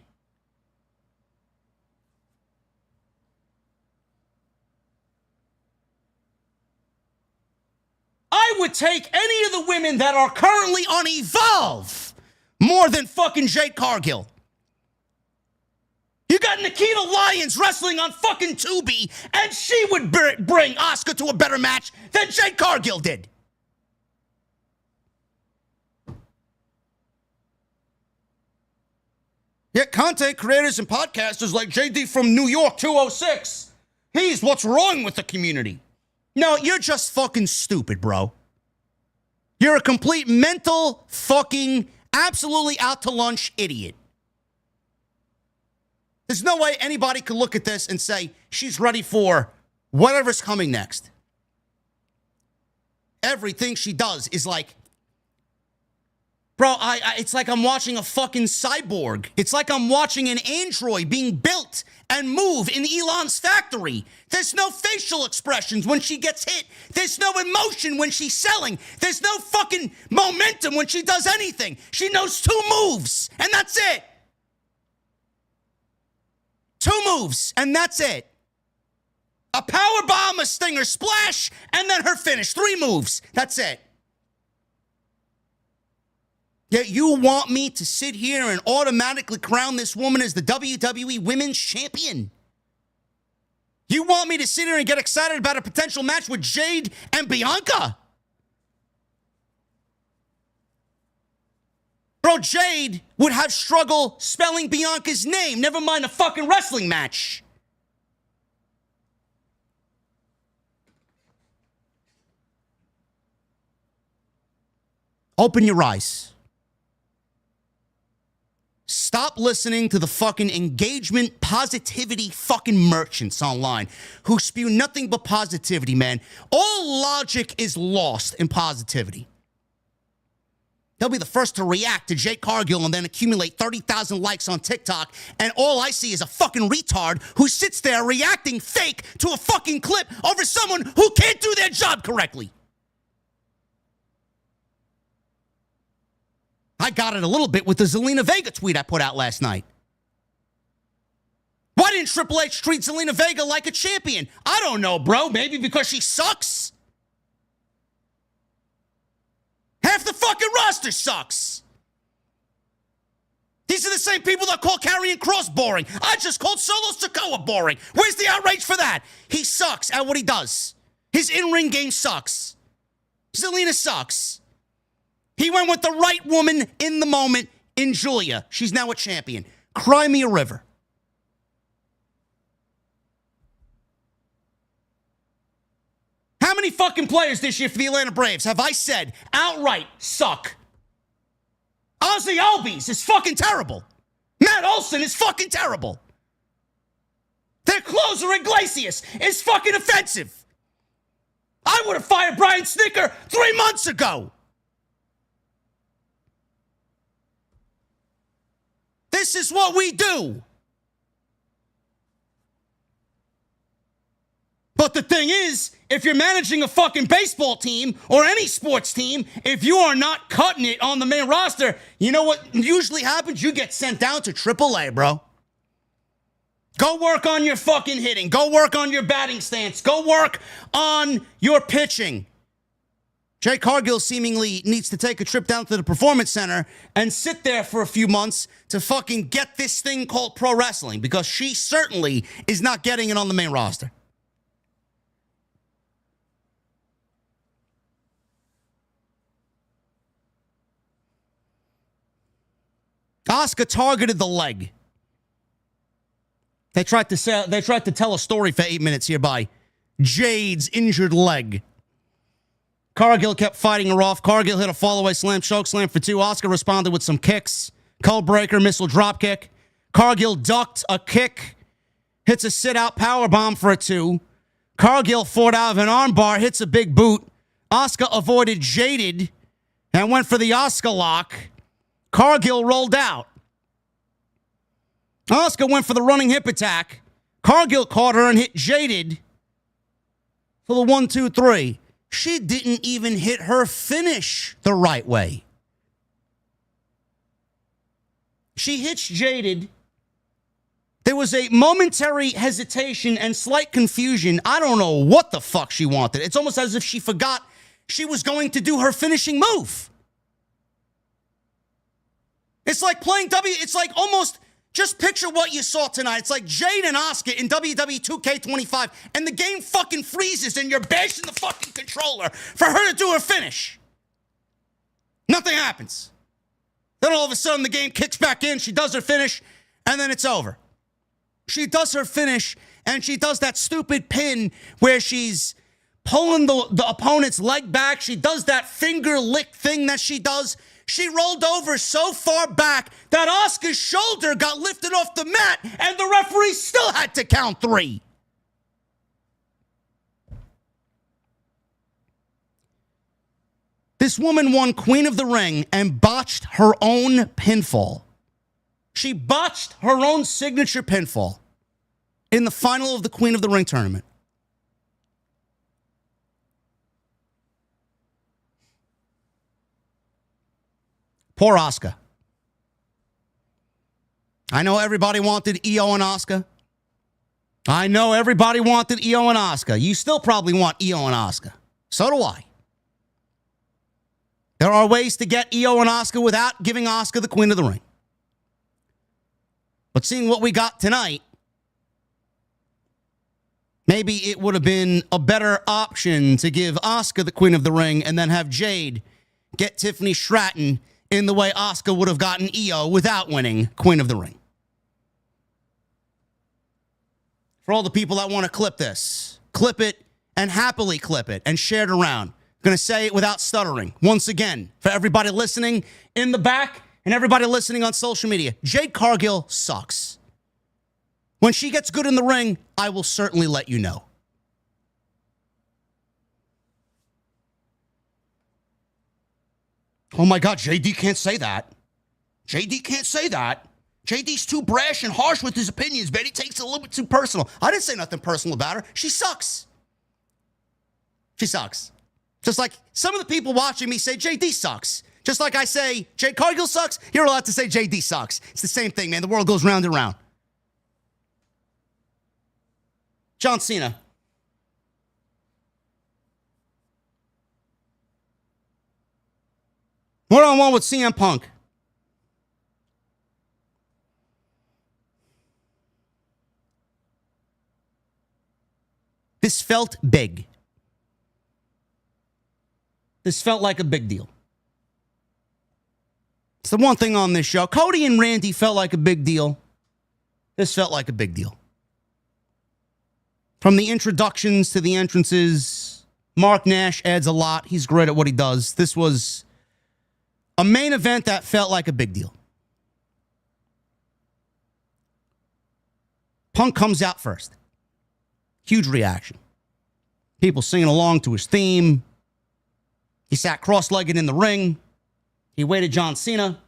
I would take any of the women that are currently on Evolve more than fucking Jade Cargill. You got Nikita Lyons wrestling on fucking Tubi, and she would bring Asuka to a better match than Jade Cargill did. Yet content creators and podcasters like JD from New York 206, he's what's wrong with the community. No, you're just fucking stupid, bro. You're a complete mental fucking absolutely out to lunch idiot. There's no way anybody could look at this and say she's ready for whatever's coming next. Everything she does is like, bro, it's like I'm watching a fucking cyborg. It's like I'm watching an android being built and move in Elon's factory. There's no facial expressions when she gets hit. There's no emotion when she's selling. There's no fucking momentum when she does anything. She knows 2 moves, and that's it. 2 moves, and that's it. A power bomb, a stinger splash, and then her finish. 3 moves. That's it. Yet you want me to sit here and automatically crown this woman as the WWE Women's Champion. You want me to sit here and get excited about a potential match with Jade and Bianca. Bro, Jade would have struggle spelling Bianca's name, never mind a fucking wrestling match. Open your eyes. Stop listening to the fucking engagement, positivity fucking merchants online who spew nothing but positivity, man. All logic is lost in positivity. They'll be the first to react to Jade Cargill and then accumulate 30,000 likes on TikTok, and all I see is a fucking retard who sits there reacting fake to a fucking clip over someone who can't do their job correctly. I got it a little bit with the Zelina Vega tweet I put out last night. Why didn't Triple H treat Zelina Vega like a champion? I don't know, bro. Maybe because she sucks? Half the fucking roster sucks. These are the same people that call Karrion Kross boring. I just called Solo Sikoa boring. Where's the outrage for that? He sucks at what he does. His in-ring game sucks. Zelina sucks. He went with the right woman in the moment in Julia. She's now a champion. Cry me a river. How many fucking players this year for the Atlanta Braves have I said outright suck? Ozzy Albies is fucking terrible. Matt Olson is fucking terrible. Their closer, Iglesias, is fucking offensive. I would have fired Brian Snicker 3 months ago. This is what we do. But the thing is, if you're managing a fucking baseball team or any sports team, if you are not cutting it on the main roster, you know what usually happens? You get sent down to AAA, bro. Go work on your fucking hitting. Go work on your batting stance. Go work on your pitching. Jade Cargill seemingly needs to take a trip down to the Performance Center and sit there for a few months to fucking get this thing called pro wrestling, because she certainly is not getting it on the main roster. Asuka targeted the leg. They tried to tell a story for 8 minutes here by Jade's injured leg. Cargill kept fighting her off. Cargill hit a fall-away slam, choke slam for 2. Asuka responded with some kicks. Code breaker, missile drop kick. Cargill ducked a kick. Hits a sit-out power bomb for a 2. Cargill fought out of an armbar, hits a big boot. Asuka avoided Jaded and went for the Asuka lock. Cargill rolled out. Asuka went for the running hip attack. Cargill caught her and hit Jaded for the 1, 2, 3. She didn't even hit her finish the right way. She hits Jaded. There was a momentary hesitation and slight confusion. I don't know what the fuck she wanted. It's almost as if she forgot she was going to do her finishing move. It's like playing it's like almost, just picture what you saw tonight. It's like Jade and Asuka in WWE 2K25, and the game fucking freezes, and you're bashing the fucking controller for her to do her finish. Nothing happens. Then all of a sudden, the game kicks back in, she does her finish, and then it's over. She does her finish, and she does that stupid pin where she's pulling the opponent's leg back. She does that finger lick thing that she does. She rolled over so far back that Asuka's shoulder got lifted off the mat, and the referee still had to count 3. This woman won Queen of the Ring and botched her own pinfall. She botched her own signature pinfall in the final of the Queen of the Ring tournament. Poor Asuka. I know everybody wanted Io and Asuka. I know everybody wanted Io and Asuka. You still probably want Io and Asuka. So do I. There are ways to get Io and Asuka without giving Asuka the Queen of the Ring. But seeing what we got tonight, maybe it would have been a better option to give Asuka the Queen of the Ring and then have Jade get Tiffany Stratton in the way Asuka would have gotten Io without winning Queen of the Ring. For all the people that want to clip this, clip it and happily clip it and share it around. Going to say it without stuttering. Once again, for everybody listening in the back and everybody listening on social media, Jade Cargill sucks. When she gets good in the ring, I will certainly let you know. Oh my God, JD can't say that. JD can't say that. JD's too brash and harsh with his opinions, but he takes it a little bit too personal. I didn't say nothing personal about her. She sucks. She sucks. Just like some of the people watching me say JD sucks. Just like I say Jade Cargill sucks, you're allowed to say JD sucks. It's the same thing, man. The world goes round and round. John Cena. One-on-one with CM Punk. This felt big. This felt like a big deal. It's the one thing on this show. Cody and Randy felt like a big deal. This felt like a big deal. From the introductions to the entrances, Mark Nash adds a lot. He's great at what he does. This was a main event that felt like a big deal. Punk comes out first. Huge reaction. People singing along to his theme. He sat cross-legged in the ring. He waited John Cena.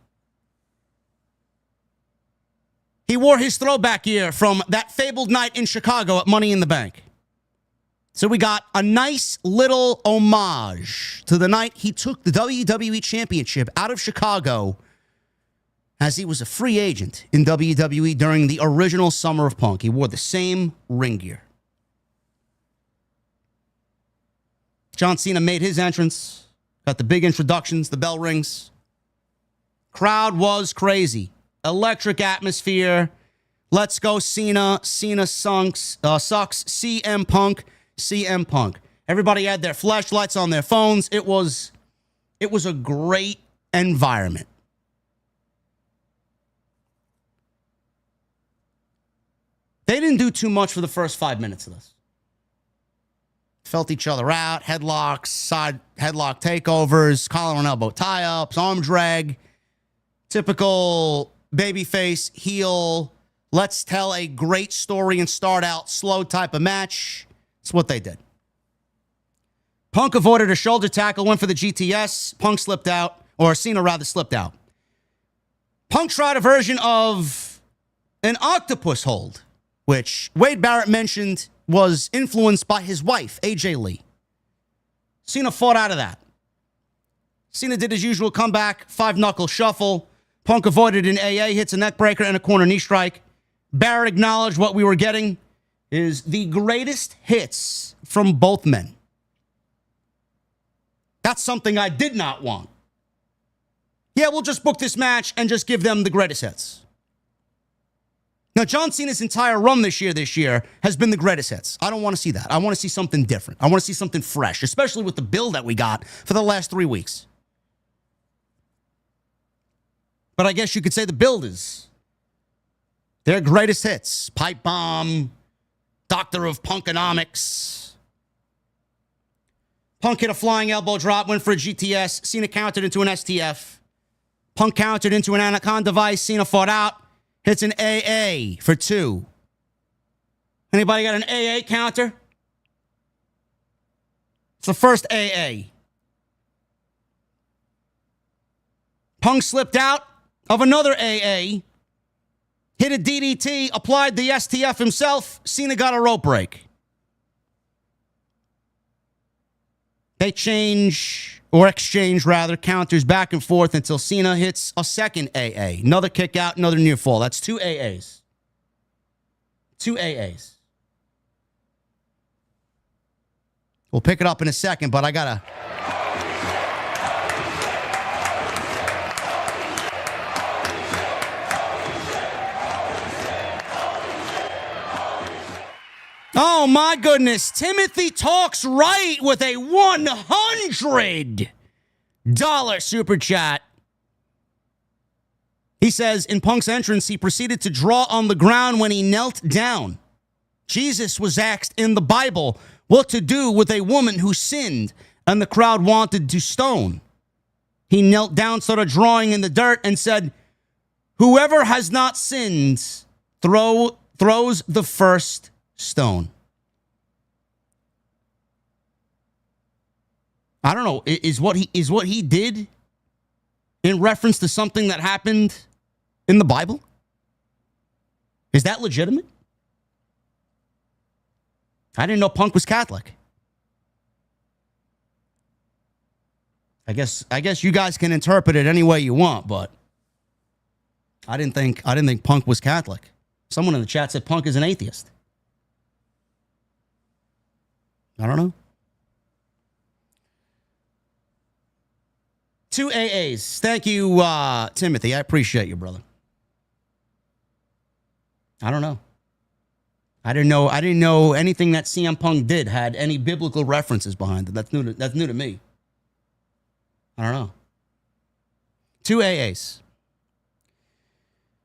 He wore his throwback gear from that fabled night in Chicago at Money in the Bank. So we got a nice little homage to the night he took the WWE Championship out of Chicago as he was a free agent in WWE during the original Summer of Punk. He wore the same ring gear. John Cena made his entrance. Got the big introductions, the bell rings. Crowd was crazy. Electric atmosphere. Let's go Cena. Cena sucks. CM Punk. CM Punk. Everybody had their flashlights on their phones. It was a great environment. They didn't do too much for the first 5 minutes of this. Felt each other out, headlocks, side headlock takeovers, collar and elbow tie-ups, arm drag. Typical babyface, heel, let's tell a great story and start out slow type of match. It's what they did. Punk avoided a shoulder tackle, went for the GTS. Punk slipped out, or Cena rather slipped out. Punk tried a version of an octopus hold, which Wade Barrett mentioned was influenced by his wife, AJ Lee. Cena fought out of that. Cena did his usual comeback, 5-knuckle shuffle. Punk avoided an AA, hits a neck breaker and a corner knee strike. Barrett acknowledged what we were getting is the greatest hits from both men. That's something I did not want. Yeah, we'll just book this match and just give them the greatest hits. Now, John Cena's entire run this year has been the greatest hits. I don't want to see that. I want to see something different. I want to see something fresh, especially with the build that we got for the last 3 weeks. But I guess you could say the build is their greatest hits. Pipe Bomb, Doctor of Punkonomics. Punk hit a flying elbow drop, went for a GTS. Cena countered into an STF. Punk countered into an Anaconda Vice. Cena fought out. Hits an AA for 2. Anybody got an AA counter? It's the first AA. Punk slipped out of another AA. Hit a DDT, applied the STF himself. Cena got a rope break. They exchange counters back and forth until Cena hits a second AA. Another kick out, another near fall. That's 2 AAs. 2 AAs. We'll pick it up in a second, but I gotta... Oh, my goodness. Timothy Talks Right with a $100 super chat. says, in Punk's entrance, he proceeded to draw on the ground when he knelt down. Jesus was asked in the Bible what to do with a woman who sinned and the crowd wanted to stone. He knelt down, started drawing in the dirt, and said, whoever has not sinned throws the first stone. I don't know. Is what he did in reference to something that happened in the Bible? Is that legitimate? I didn't know Punk was Catholic. I guess you guys can interpret it any way you want, but I didn't think Punk was Catholic. Someone in the chat said Punk is an atheist. I don't know. 2 AAs. Thank you, Timothy. I appreciate you, brother. I don't know. I didn't know anything that CM Punk did had any biblical references behind it. That's new to me. I don't know. 2 AAs.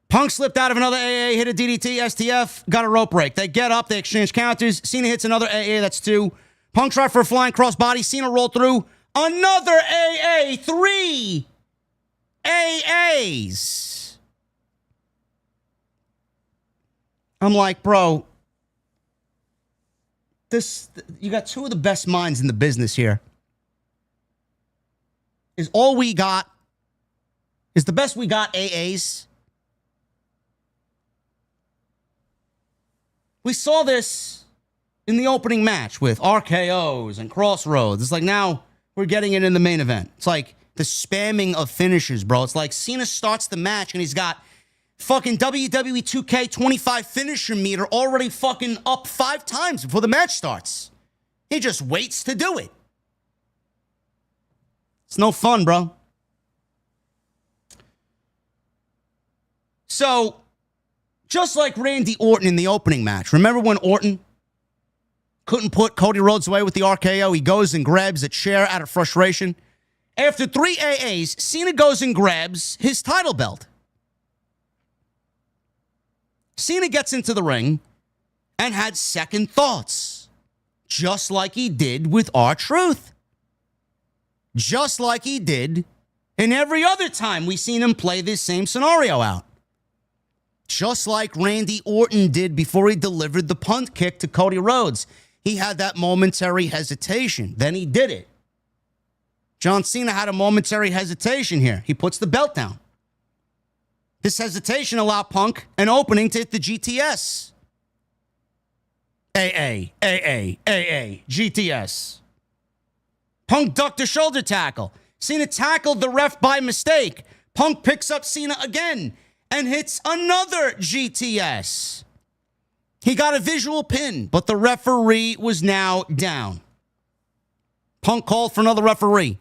Punk slipped out of another AA, hit a DDT, STF, got a rope break. They get up, they exchange counters. Cena hits another AA, that's 2. Punk tried for a flying crossbody. Cena rolled through. Another AA, 3 AAs. I'm like, bro, you got 2 of the best minds in the business here. Is the best we got AAs? We saw this in the opening match with RKOs and Crossroads. It's like now we're getting it in the main event. It's like the spamming of finishes, bro. It's like Cena starts the match and he's got fucking WWE 2K25 finisher meter already fucking up 5 times before the match starts. He just waits to do it. It's no fun, bro. So, just like Randy Orton in the opening match, remember when Orton couldn't put Cody Rhodes away with the RKO? He goes and grabs a chair out of frustration. After 3 AAs, Cena goes and grabs his title belt. Cena gets into the ring and had second thoughts, just like he did with R-Truth. Just like he did in every other time we seen him play this same scenario out. Just like Randy Orton did before he delivered the punt kick to Cody Rhodes. He had that momentary hesitation. Then he did it. John Cena had a momentary hesitation here. He puts the belt down. This hesitation allowed Punk an opening to hit the GTS. AA, GTS. Punk ducked a shoulder tackle. Cena tackled the ref by mistake. Punk picks up Cena again and hits another GTS. He got a visual pin, but the referee was now down. Punk called for another referee.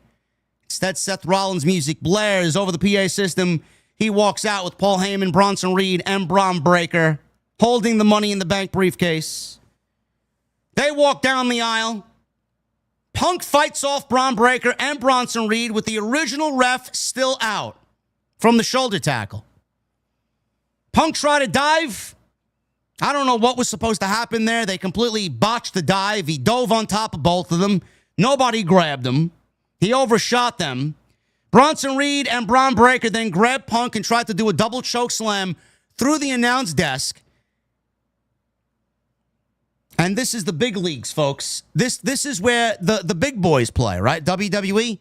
Instead, Seth Rollins' music blares over the PA system. He walks out with Paul Heyman, Bronson Reed, and Braun Breaker holding the Money in the Bank briefcase. They walk down the aisle. Punk fights off Braun Breaker and Bronson Reed with the original ref still out from the shoulder tackle. Punk tried to dive. I don't know what was supposed to happen there. They completely botched the dive. He dove on top of both of them. Nobody grabbed him. He overshot them. Bronson Reed and Braun Breaker then grabbed Punk and tried to do a double choke slam through the announce desk. And this is the big leagues, folks. This is where the big boys play, right? WWE.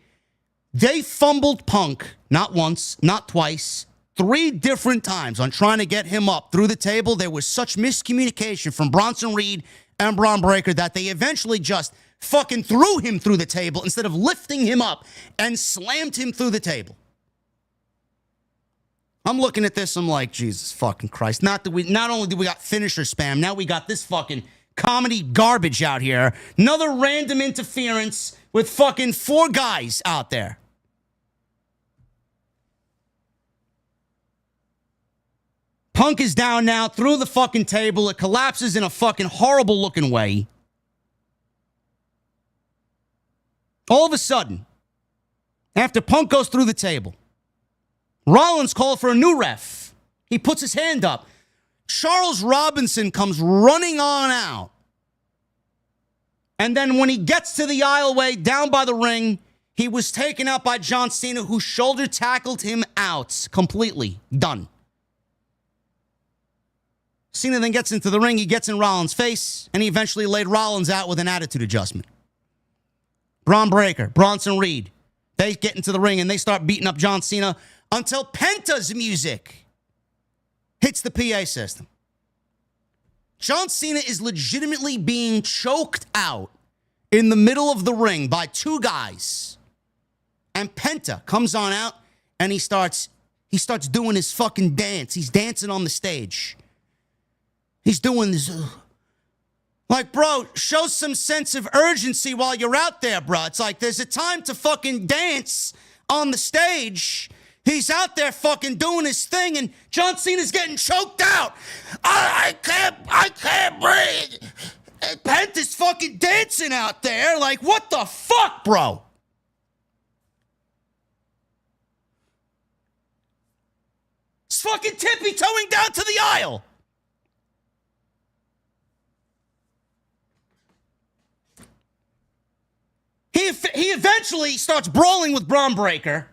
They fumbled Punk not once, not twice, 3 different times on trying to get him up through the table. There was such miscommunication from Bronson Reed and Braun Breaker that they eventually just fucking threw him through the table instead of lifting him up and slammed him through the table. I'm looking at this, I'm like, Jesus fucking Christ. Not only do we got finisher spam, now we got this fucking comedy garbage out here. Another random interference with fucking 4 guys out there. Punk is down now through the fucking table. It collapses in a fucking horrible looking way. All of a sudden, after Punk goes through the table, Rollins called for a new ref. He puts his hand up. Charles Robinson comes running on out. And then when he gets to the aisleway down by the ring, he was taken out by John Cena, who shoulder tackled him out completely. Done. Cena then gets into the ring. He gets in Rollins' face, and he eventually laid Rollins out with an attitude adjustment. Braun Breaker, Bronson Reed, they get into the ring, and they start beating up John Cena until Penta's music hits the PA system. John Cena is legitimately being choked out in the middle of the ring by two guys. And Penta comes on out, and he starts doing his fucking dance. He's dancing on the stage. He's doing this. Like, bro, show some sense of urgency while you're out there, bro. It's like there's a time to fucking dance on the stage. He's out there fucking doing his thing, and John Cena's getting choked out. I can't breathe. And Penta's fucking dancing out there. Like, what the fuck, bro? He's fucking tippy-toeing down to the aisle. He eventually starts brawling with Braun Breaker.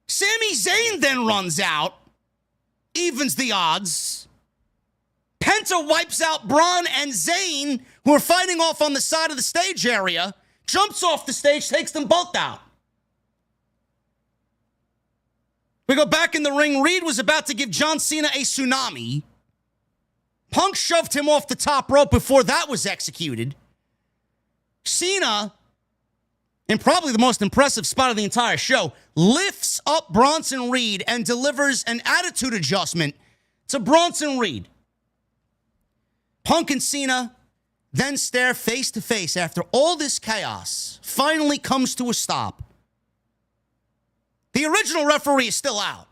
Sami Zayn then runs out, evens the odds. Penta wipes out Braun and Zayn, who are fighting off on the side of the stage area, jumps off the stage, takes them both out. We go back in the ring. Reed was about to give John Cena a tsunami. Punk shoved him off the top rope before that was executed. Cena, in probably the most impressive spot of the entire show, lifts up Bronson Reed and delivers an attitude adjustment to Bronson Reed. Punk and Cena then stare face to face after all this chaos finally comes to a stop. The original referee is still out.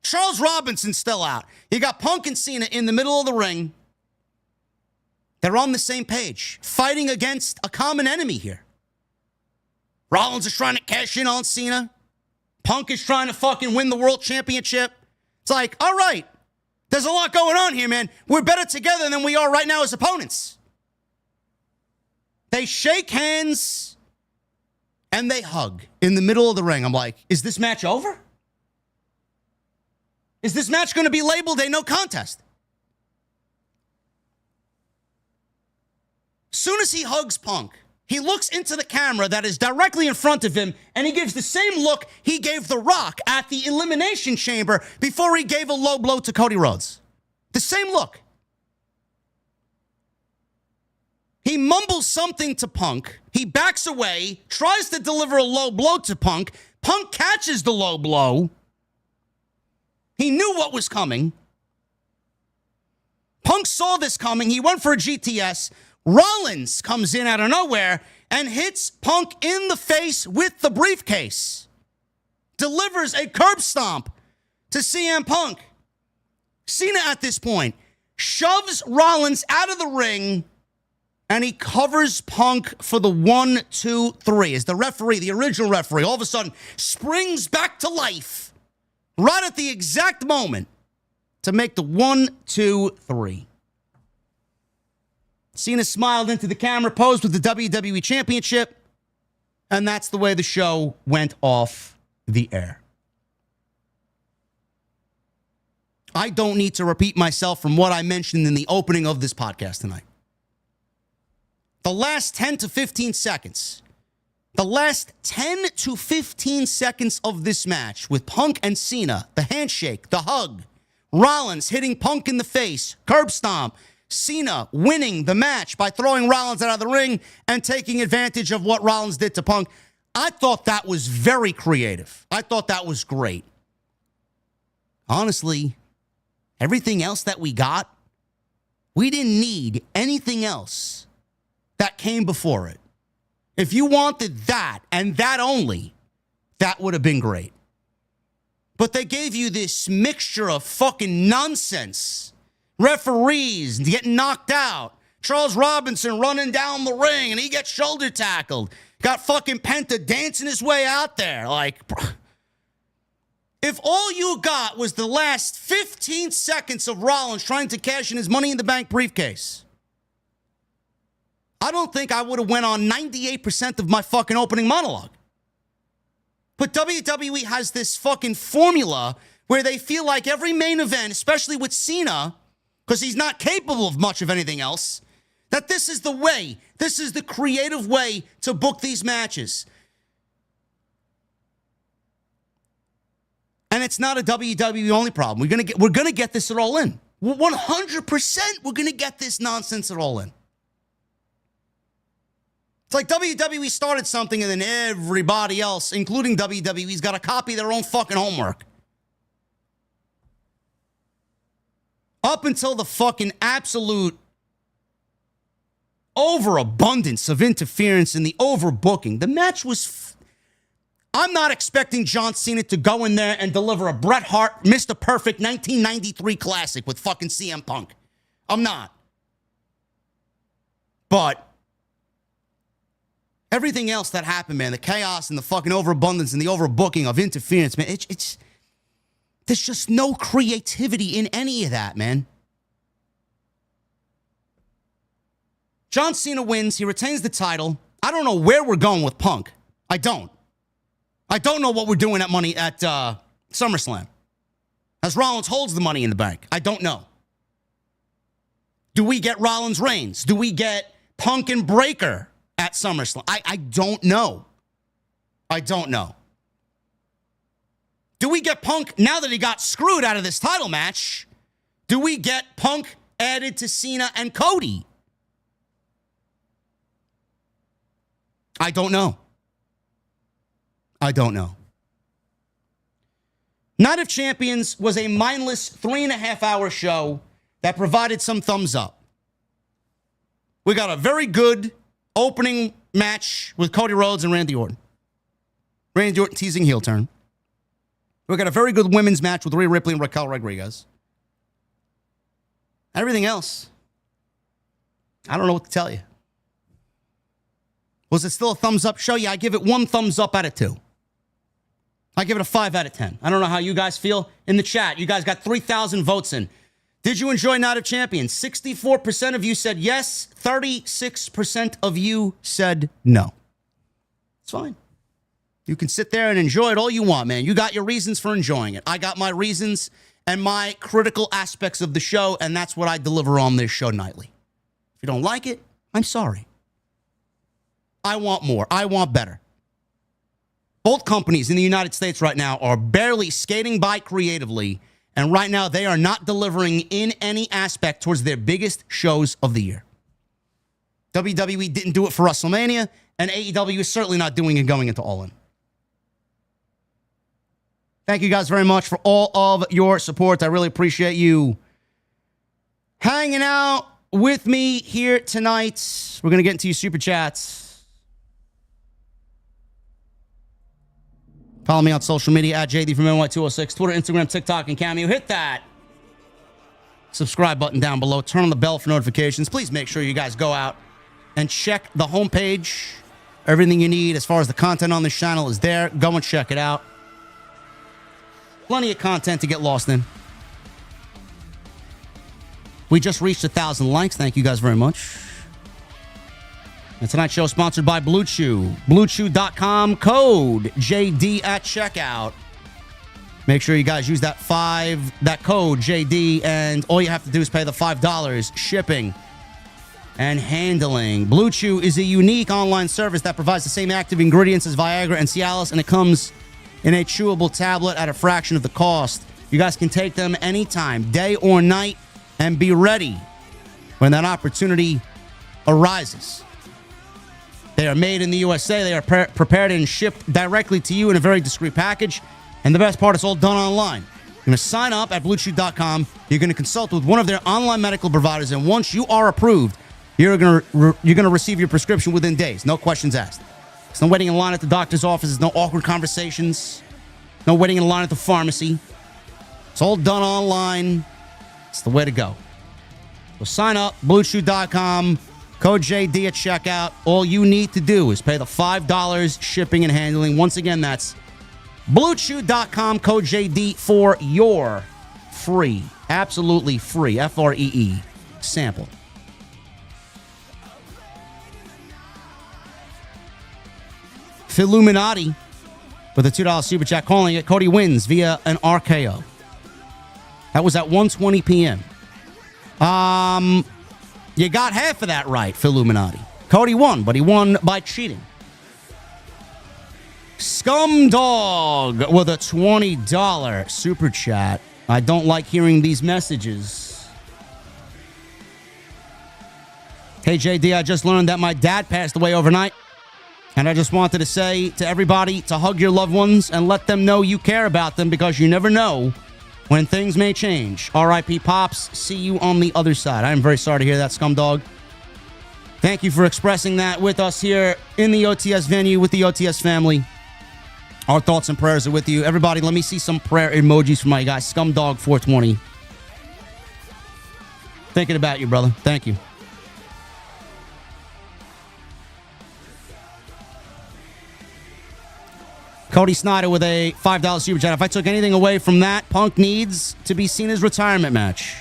Charles Robinson's still out. You got Punk and Cena in the middle of the ring. They're on the same page, fighting against a common enemy here. Rollins is trying to cash in on Cena. Punk is trying to fucking win the world championship. It's like, all right, there's a lot going on here, man. We're better together than we are right now as opponents. They shake hands and they hug in the middle of the ring. I'm like, is this match over? Is this match going to be labeled a no contest? Soon as he hugs Punk, he looks into the camera that is directly in front of him, and he gives the same look he gave The Rock at the Elimination Chamber before he gave a low blow to Cody Rhodes. The same look. He mumbles something to Punk. He backs away, tries to deliver a low blow to Punk. Punk catches the low blow. He knew what was coming. Punk saw this coming. He went for a GTS. Rollins comes in out of nowhere and hits Punk in the face with the briefcase. Delivers a curb stomp to CM Punk. Cena at this point shoves Rollins out of the ring, and he covers Punk for the 1, 2, 3. As the referee, the original referee, all of a sudden springs back to life right at the exact moment to make the 1, 2, 3. Cena smiled into the camera, posed with the WWE Championship, and that's the way the show went off the air. I don't need to repeat myself from what I mentioned in the opening of this podcast tonight. The last 10 to 15 seconds, of this match with Punk and Cena, the handshake, the hug, Rollins hitting Punk in the face, curb stomp, Cena winning the match by throwing Rollins out of the ring and taking advantage of what Rollins did to Punk. I thought that was very creative. I thought that was great. Honestly, everything else that we got, we didn't need anything else that came before it. If you wanted that and that only, that would have been great. But they gave you this mixture of fucking nonsense. Referees getting knocked out. Charles Robinson running down the ring and he gets shoulder tackled. Got fucking Penta dancing his way out there. Like, bro. If all you got was the last 15 seconds of Rollins trying to cash in his Money in the Bank briefcase, I don't think I would have went on 98% of my fucking opening monologue. But WWE has this fucking formula where they feel like every main event, especially with Cena, because he's not capable of much of anything else, that this is the way, this is the creative way to book these matches. And it's not a WWE only problem. We're gonna get this at All In. 100% we're gonna get this nonsense at All In. It's like WWE started something and then everybody else, including WWE's, got to copy their own fucking homework. Up until the fucking absolute overabundance of interference and the overbooking, the match was... I'm not expecting John Cena to go in there and deliver a Bret Hart, Mr. Perfect 1993 classic with fucking CM Punk. I'm not. But everything else that happened, man, the chaos and the fucking overabundance and the overbooking of interference, man, it's there's just no creativity in any of that, man. John Cena wins. He retains the title. I don't know where we're going with Punk. I don't know what we're doing at SummerSlam. As Rollins holds the Money in the Bank. I don't know. Do we get Rollins Reigns? Do we get Punk and Breaker at SummerSlam? I don't know. I don't know. Do we get Punk, now that he got screwed out of this title match, do we get Punk added to Cena and Cody? I don't know. I don't know. Night of Champions was a mindless 3.5-hour show that provided some thumbs up. We got a very good opening match with Cody Rhodes and Randy Orton. Randy Orton teasing heel turn. We got a very good women's match with Rhea Ripley and Raquel Rodriguez. Everything else, I don't know what to tell you. Was it still a thumbs up show? Yeah, I give it 1 thumbs up out of 2. I give it a 5 out of 10. I don't know how you guys feel in the chat. You guys got 3,000 votes in. Did you enjoy Night of Champions? 64% of you said yes. 36% of you said no. It's fine. You can sit there and enjoy it all you want, man. You got your reasons for enjoying it. I got my reasons and my critical aspects of the show, and that's what I deliver on this show nightly. If you don't like it, I'm sorry. I want more. I want better. Both companies in the United States right now are barely skating by creatively, and right now they are not delivering in any aspect towards their biggest shows of the year. WWE didn't do it for WrestleMania, and AEW is certainly not doing it going into All In. Thank you guys very much for all of your support. I really appreciate you hanging out with me here tonight. We're going to get into your super chats. Follow me on social media at JDfromNY206, Twitter, Instagram, TikTok, and Cameo. Hit that subscribe button down below. Turn on the bell for notifications. Please make sure you guys go out and check the homepage. Everything you need as far as the content on this channel is there. Go and check it out. Plenty of content to get lost in. We just reached 1,000 likes. Thank you guys very much. And tonight's show is sponsored by Blue Chew. BlueChew.com, code JD at checkout. Make sure you guys use that code JD, and all you have to do is pay the $5 shipping and handling. Blue Chew is a unique online service that provides the same active ingredients as Viagra and Cialis, and it comes in a chewable tablet at a fraction of the cost. You guys can take them anytime, day or night, and be ready when that opportunity arises. They are made in the USA. They are prepared and shipped directly to you in a very discreet package. And the best part, it's all done online. You're going to sign up at BlueChew.com. You're going to consult with one of their online medical providers, and once you are approved, you're going to receive your prescription within days. No questions asked. There's no waiting in line at the doctor's office. There's no awkward conversations. No waiting in line at the pharmacy. It's all done online. It's the way to go. So sign up, BlueChew.com, code JD at checkout. All you need to do is pay the $5 shipping and handling. Once again, that's BlueChew.com, code JD for your free, absolutely free, Free sample. Illuminati with a $2 super chat calling it. Cody wins via an RKO. That was at 1:20 p.m. You got half of that right, Illuminati. Cody won, but he won by cheating. Scumdog with a $20 super chat. I don't like hearing these messages. Hey, JD, I just learned that my dad passed away overnight. And I just wanted to say to everybody to hug your loved ones and let them know you care about them because you never know when things may change. R.I.P. Pops. See you on the other side. I am very sorry to hear that, Scumdog. Thank you for expressing that with us here in the OTS venue with the OTS family. Our thoughts and prayers are with you. Everybody, let me see some prayer emojis from my guy, Scumdog420. Thinking about you, brother. Thank you. Cody Snyder with a $5 super chat. If I took anything away from that, Punk needs to be seen as retirement match.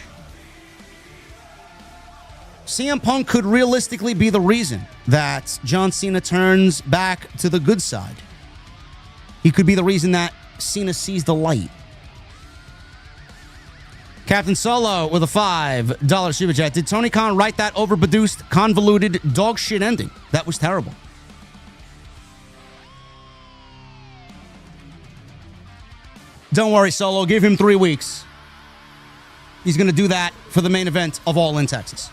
CM Punk could realistically be the reason that John Cena turns back to the good side. He could be the reason that Cena sees the light. Captain Solo with a $5 super chat. Did Tony Khan write that overproduced, convoluted, dog shit ending? That was terrible. Don't worry, Solo. Give him 3 weeks. He's going to do that for the main event of All in Texas.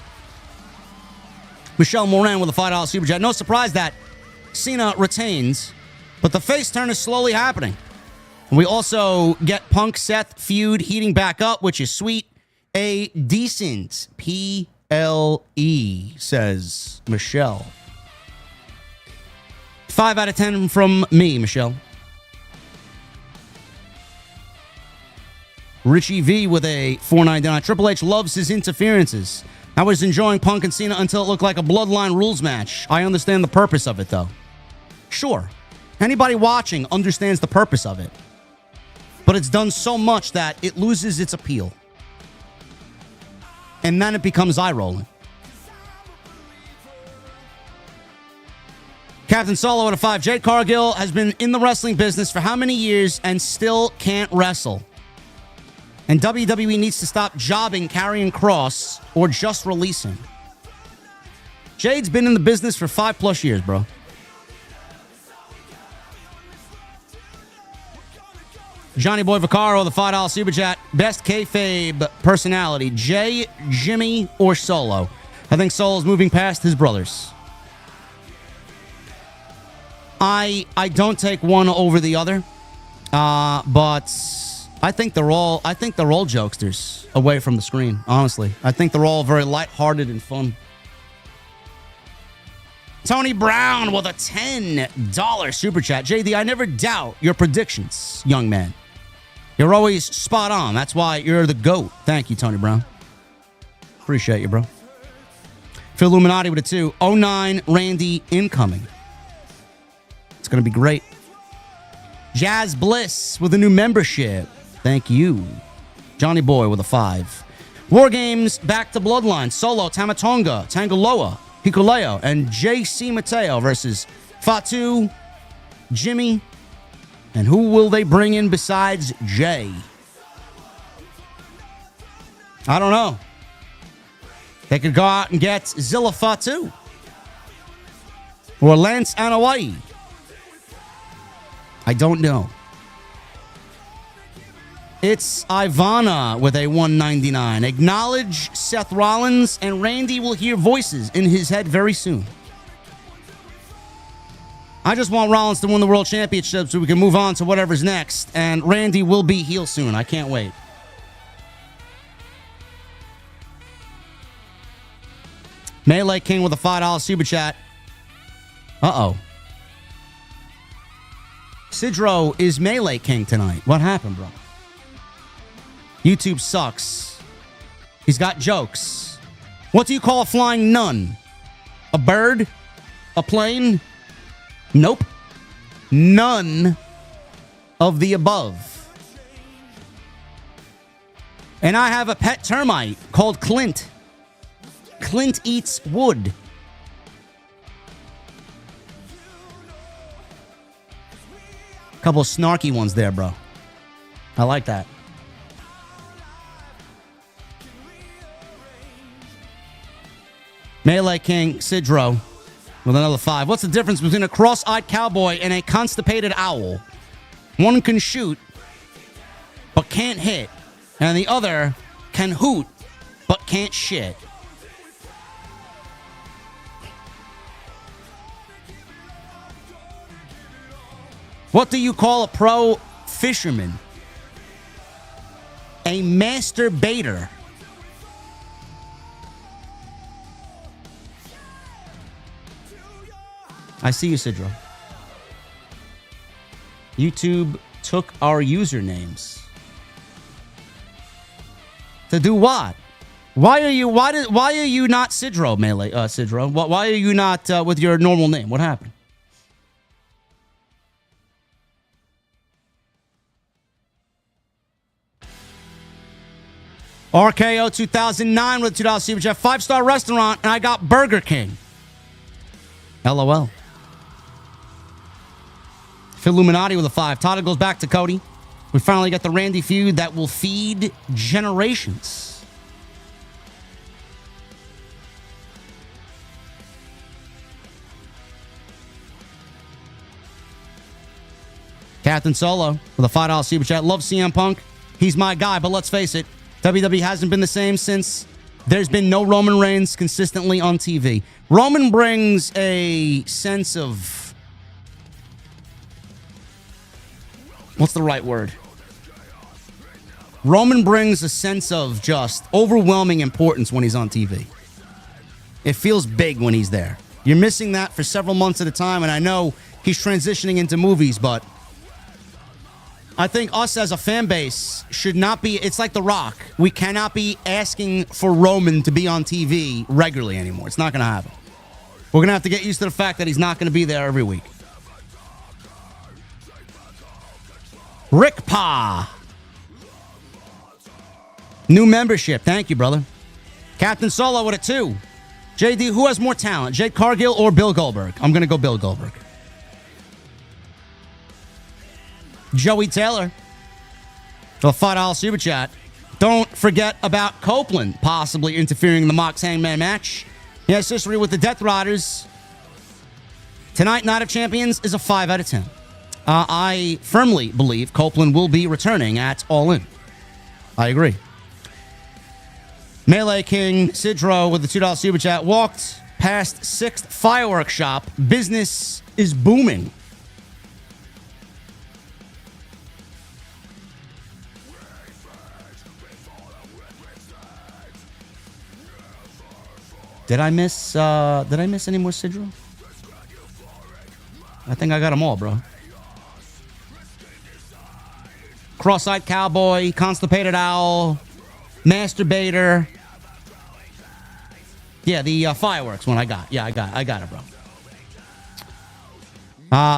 Michelle Moran with a $5 super chat. No surprise that Cena retains, but the face turn is slowly happening. And we also get Punk-Seth feud heating back up, which is sweet. A decent PLE, says Michelle. 5 out of 10 from me, Michelle. Richie V with a $4.99. Triple H loves his interferences. I was enjoying Punk and Cena until it looked like a Bloodline rules match. I understand the purpose of it, though. Sure. Anybody watching understands the purpose of it. But it's done so much that it loses its appeal. And then it becomes eye-rolling. Captain Solo at a 5. Jade Cargill has been in the wrestling business for how many years and still can't wrestle? And WWE needs to stop jobbing Karrion Kross or just release him. Jade's been in the business for 5+ years, bro. Johnny Boy Vaccaro, the $5 super chat. Best kayfabe personality, Jay, Jimmy, or Solo? I think Solo's moving past his brothers. I don't take one over the other, but I think they're all jokesters away from the screen, honestly. I think they're all very lighthearted and fun. Tony Brown with a $10 super chat. JD, I never doubt your predictions, young man. You're always spot on. That's why you're the GOAT. Thank you, Tony Brown. Appreciate you, bro. Phil Illuminati with a 2. 09 Randy incoming. It's going to be great. Jazz Bliss with a new membership. Thank you. Johnny Boy with a 5. War Games back to Bloodline. Solo, Tamatonga, Tangaloa, Hikuleo, and JC Mateo versus Fatu, Jimmy, and who will they bring in besides Jay? I don't know. They could go out and get Zilla Fatu or Lance Anoa'i. I don't know. It's Ivana with a $1.99. Acknowledge Seth Rollins, and Randy will hear voices in his head very soon. I just want Rollins to win the World Championship so we can move on to whatever's next. And Randy will be heel soon. I can't wait. Melee King with a $5 super chat. Uh-oh. Sidro is Melee King tonight. What happened, bro? YouTube sucks. He's got jokes. What do you call a flying nun? A bird? A plane? Nope. None of the above. And I have a pet termite called Clint. Clint eats wood. Couple of snarky ones there, bro. I like that. Melee King Sidro with another 5. What's the difference between a cross-eyed cowboy and a constipated owl? One can shoot, but can't hit. And the other can hoot, but can't shit. What do you call a pro fisherman? A masturbator. I see you, Sidro. YouTube took our usernames. To do what? Why are you not Sidro, Melee? Sidro? Why are you not with your normal name? What happened? RKO 2009 with $2 Super Chat. 5-star restaurant, and I got Burger King. LOL. Illuminati with a 5. Todd goes back to Cody. We finally got the Randy feud that will feed generations. Captain Solo with a $5 Super Chat. Love CM Punk. He's my guy, but let's face it, WWE hasn't been the same since there's been no Roman Reigns consistently on TV. Roman brings a sense of... what's the right word? Roman brings a sense of just overwhelming importance when he's on TV. It feels big when he's there. You're missing that for several months at a time, and I know he's transitioning into movies, but I think us as a fan base should not be... it's like The Rock. We cannot be asking for Roman to be on TV regularly anymore. It's not going to happen. We're going to have to get used to the fact that he's not going to be there every week. Rick Pa. New membership. Thank you, brother. Captain Solo with a 2. JD, who has more talent, Jade Cargill or Bill Goldberg? I'm going to go Bill Goldberg. Joey Taylor, a $5 Super Chat. Don't forget about Copeland possibly interfering in the Mox Hangman match. He has history with the Death Riders. Tonight, Night of Champions is a 5 out of 10. I firmly believe Copeland will be returning at All In. I agree. Melee King Sidro with the $2 Super Chat. Walked past 6th fireworks shop. Business is booming. Did I miss any more Sidro? I think I got them all, bro. Cross-eyed cowboy, constipated owl, masturbator. Yeah, the fireworks one I got. Yeah, I got it, bro.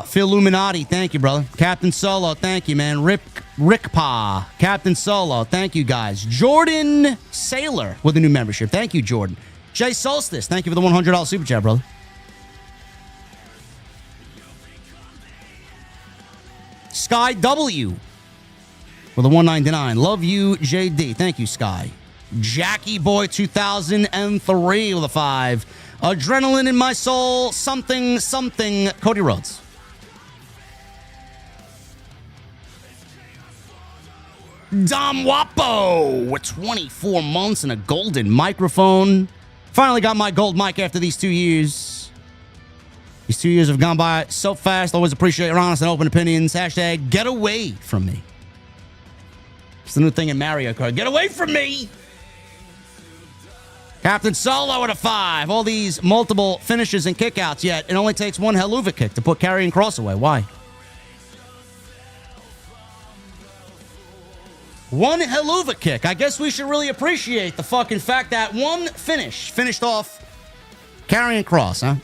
Phil Illuminati, thank you, brother. Captain Solo, thank you, man. Rick Pa, Captain Solo, thank you, guys. Jordan Sailor with a new membership. Thank you, Jordan. Jay Solstice, thank you for the $100 Super Chat, brother. Sky W with a $1.99. Love you, JD. Thank you, Sky. Jackie Boy 2003 with a 5. Adrenaline in my soul. Something. Cody Rhodes. Dom Wapo with 24 months and a golden microphone. Finally got my gold mic after these 2 years. These 2 years have gone by so fast. Always appreciate your honest and open opinions. Hashtag get away from me. It's the new thing in Mario Kart. Get away from me. Captain Solo at a 5. All these multiple finishes and kickouts, yet it only takes one Helluva kick to put Karrion Kross away. Why? One Helluva kick. I guess we should really appreciate the fucking fact that one finished off Karrion Kross, huh?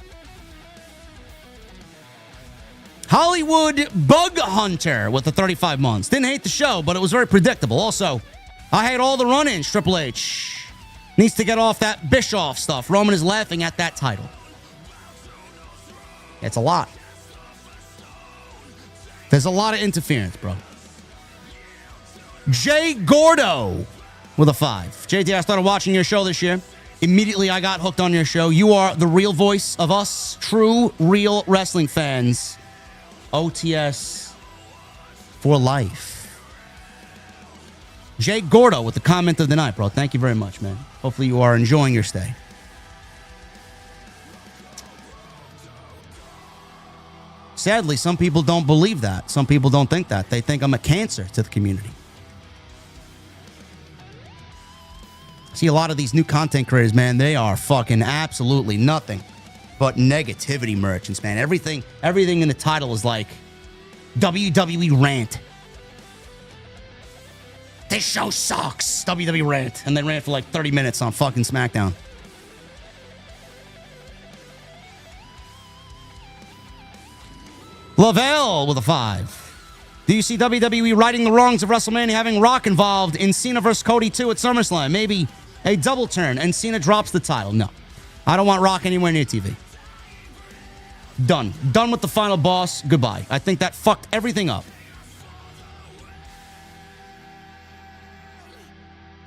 Hollywood Bug Hunter with the 35 months. Didn't hate the show, but it was very predictable. Also, I hate all the run-ins. Triple H needs to get off that Bischoff stuff. Roman is laughing at that title. It's a lot. There's a lot of interference, bro. Jay Gordo with a 5. JD, I started watching your show this year. Immediately, I got hooked on your show. You are the real voice of us, true, real wrestling fans. OTS for life. Jay Gordo with the comment of the night, bro. Thank you very much, man. Hopefully you are enjoying your stay. Sadly, some people don't believe that. Some people don't think that. They think I'm a cancer to the community. See a lot of these new content creators, man, they are fucking absolutely nothing but negativity merchants, man. Everything in the title is like WWE rant. This show sucks. WWE rant. And they ran for like 30 minutes on fucking SmackDown. Lavelle with a 5. Do you see WWE righting the wrongs of WrestleMania, having Rock involved in Cena vs. Cody 2 at SummerSlam? Maybe a double turn and Cena drops the title. No. I don't want Rock anywhere near TV. Done. Done with the final boss. Goodbye. I think that fucked everything up.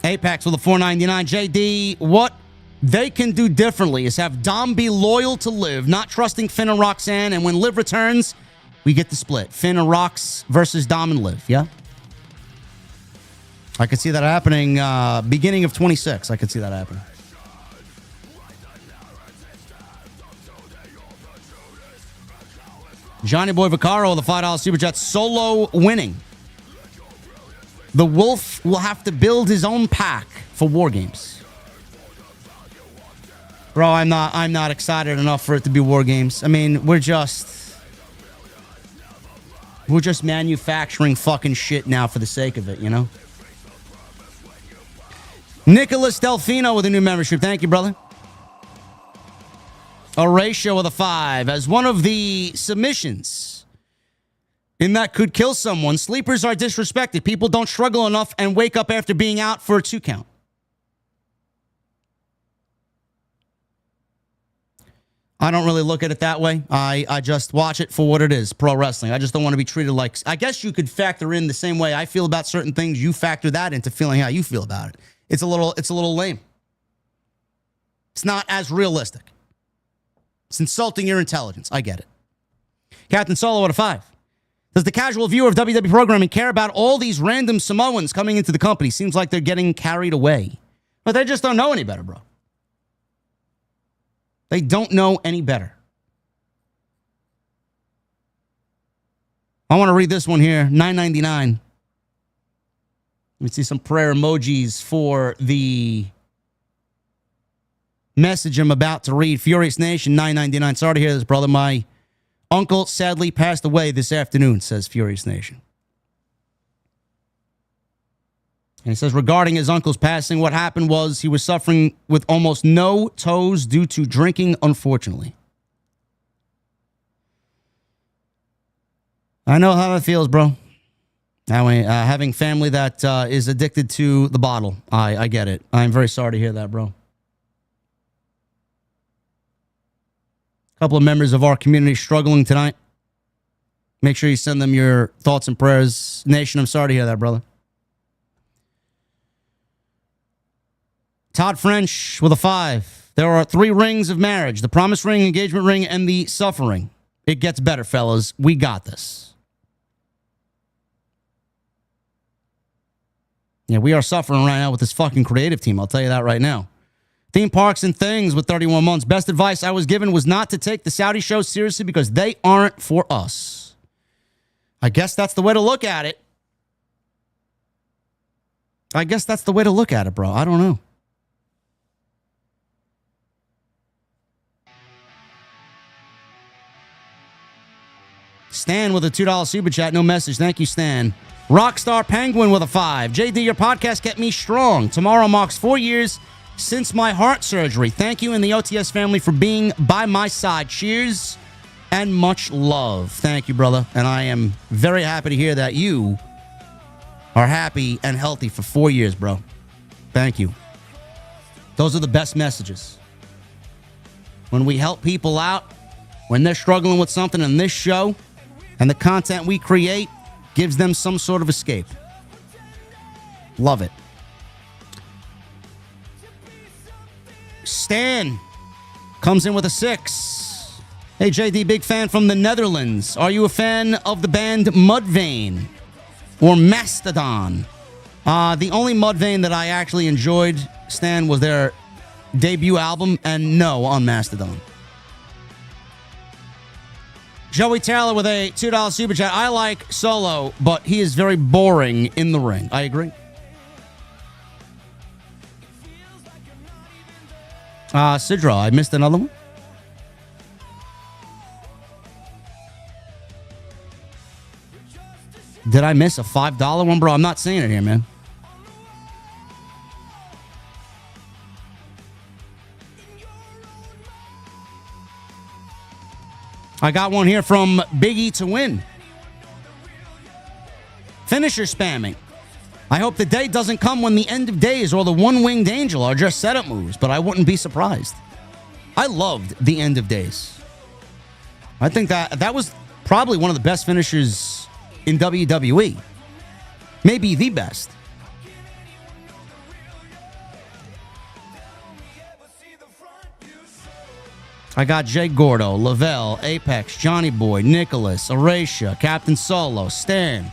Apex with a 499. JD, what they can do differently is have Dom be loyal to Liv, not trusting Finn and Roxanne, and when Liv returns, we get the split. Finn and Rox versus Dom and Liv, yeah? I could see that happening beginning of 26. I could see that happening. Johnny Boy Vaccaro with a $5 Super Chat. Solo winning. The Wolf will have to build his own pack for War Games. Bro, I'm not excited enough for it to be War Games. I mean, we're just manufacturing fucking shit now for the sake of it, you know? Nicholas Delfino with a new membership. Thank you, brother. A ratio with a 5. As one of the submissions in that could kill someone, sleepers are disrespected. People don't struggle enough and wake up after being out for a 2 count. I don't really look at it that way. I just watch it for what it is, pro wrestling. I just don't want to be treated like... I guess you could factor in the same way I feel about certain things. You factor that into feeling how you feel about it. It's a little lame. It's not as realistic. It's insulting your intelligence. I get it. Captain Solo at a 5. Does the casual viewer of WWE programming care about all these random Samoans coming into the company? Seems like they're getting carried away. But they just don't know any better, bro. They don't know any better. I want to read this one here. $9.99. Let me see some prayer emojis for the message I'm about to read. Furious Nation, $9.99. Sorry to hear this, brother. My uncle sadly passed away this afternoon, says Furious Nation. And he says, regarding his uncle's passing, what happened was he was suffering with almost no toes due to drinking, unfortunately. I know how that feels, bro. Having family that is addicted to the bottle. I get it. I'm very sorry to hear that, bro. A couple of members of our community struggling tonight. Make sure you send them your thoughts and prayers. Nation, I'm sorry to hear that, brother. Todd French with a 5. There are 3 rings of marriage. The promise ring, engagement ring, and the suffering. It gets better, fellas. We got this. Yeah, we are suffering right now with this fucking creative team. I'll tell you that right now. Theme parks and things with 31 months. Best advice I was given was not to take the Saudi show seriously because they aren't for us. I guess that's the way to look at it. I guess that's the way to look at it, bro. I don't know. Stan with a $2 super chat. No message. Thank you, Stan. Rockstar Penguin with a 5. JD, your podcast kept me strong. Tomorrow marks 4 years since my heart surgery. Thank you and the OTS family for being by my side. Cheers and much love. Thank you, brother. And I am very happy to hear that you are happy and healthy for 4 years, bro. Thank you. Those are the best messages. When we help people out, when they're struggling with something in this show, and the content we create gives them some sort of escape. Love it. Stan comes in with a 6. Hey, JD, big fan from the Netherlands. Are you a fan of the band Mudvayne or Mastodon? The only Mudvayne that I actually enjoyed, Stan, was their debut album, and no on Mastodon. Joey Taylor with a $2 super chat. I like Solo, but he is very boring in the ring. I agree. Sidra, I missed another one. Did I miss a $5 one, bro? I'm not seeing it here, man. I got one here from Big E to win. Finisher spamming. I hope the day doesn't come when the end of days or the one-winged angel are just setup moves, but I wouldn't be surprised. I loved the end of days. I think that was probably one of the best finishers in WWE. Maybe the best. I got Jay Gordo, Lavelle, Apex, Johnny Boy, Nicholas, Aracia, Captain Solo, Stan,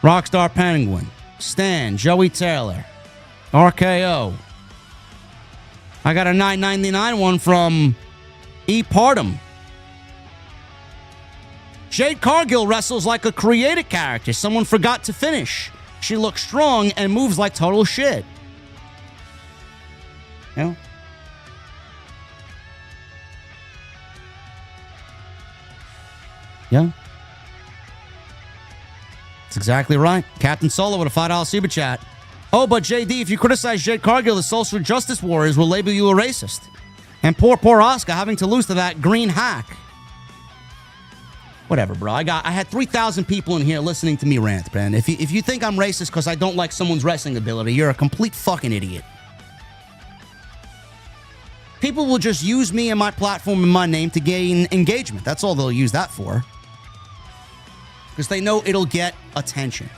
Rockstar Penguin, Stan, Joey Taylor, RKO. I got a $9.99 one from E. Partum. Jade Cargill wrestles like a created character someone forgot to finish. She looks strong and moves like total shit. You know? Yeah. That's exactly right. Captain Solo with a $5 super chat. Oh, but JD, if you criticize Jade Cargill, the social justice warriors will label you a racist. And poor Asuka having to lose to that green hack. Whatever, bro. I had 3,000 people in here listening to me rant, man. If you think I'm racist because I don't like someone's wrestling ability, you're a complete fucking idiot. People will just use me and my platform and my name to gain engagement. That's all they'll use that for. Because they know it'll get attention.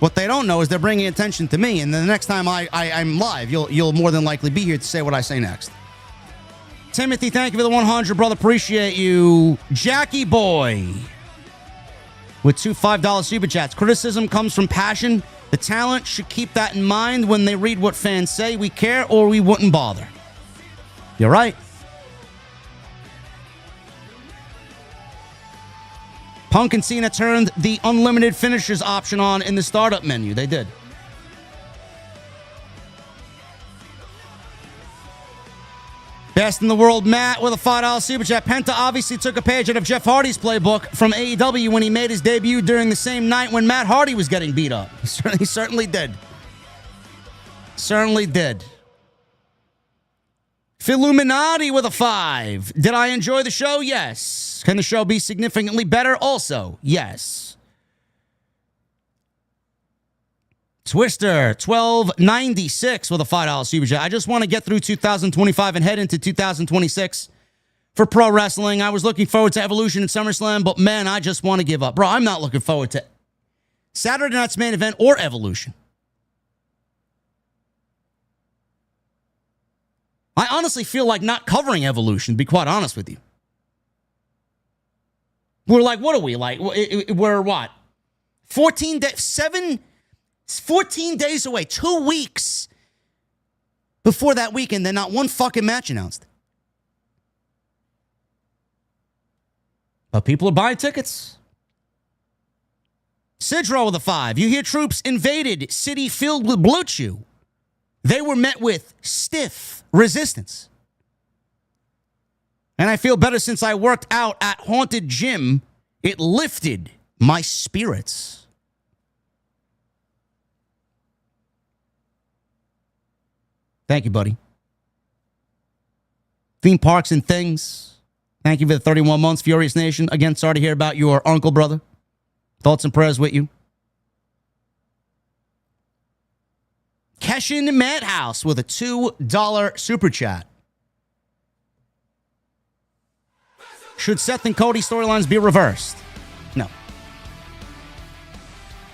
What they don't know is they're bringing attention to me, and then the next time I'm live, you'll more than likely be here to say what I say next. Timothy, thank you for the 100, brother. Appreciate you. Jackie Boy with two $5 super chats. Criticism comes from passion. The talent should keep that in mind when they read what fans say. We care or we wouldn't bother. You're right. Punk and Cena turned the unlimited finishers option on in the startup menu. They did. Best in the world, Matt, with a $5 super chat. Penta obviously took a page out of Jeff Hardy's playbook from AEW when he made his debut during the same night when Matt Hardy was getting beat up. He certainly did. Certainly did. Filuminati with a 5. Did I enjoy the show? Yes. Can the show be significantly better? Also, yes. Twister 1296 with a $5 super chat. I just want to get through 2025 and head into 2026 for pro wrestling. I was looking forward to Evolution and SummerSlam, but man, I just want to give up. Bro, I'm not looking forward to Saturday Night's Main Event or Evolution. I honestly feel like not covering Evolution, to be quite honest with you. We're like, what are we like? We're what? 14 days away, 2 weeks before that weekend, then not one fucking match announced. But people are buying tickets. Sidro with a 5. You hear troops invaded city filled with Blue Chew. They were met with stiff resistance. And I feel better since I worked out at Haunted Gym. It lifted my spirits. Thank you, buddy. Theme parks and things. Thank you for the 31 months, Furious Nation. Again, sorry to hear about your uncle, brother. Thoughts and prayers with you. Keshin Madhouse with a $2 super chat. Should Seth and Cody storylines be reversed? No.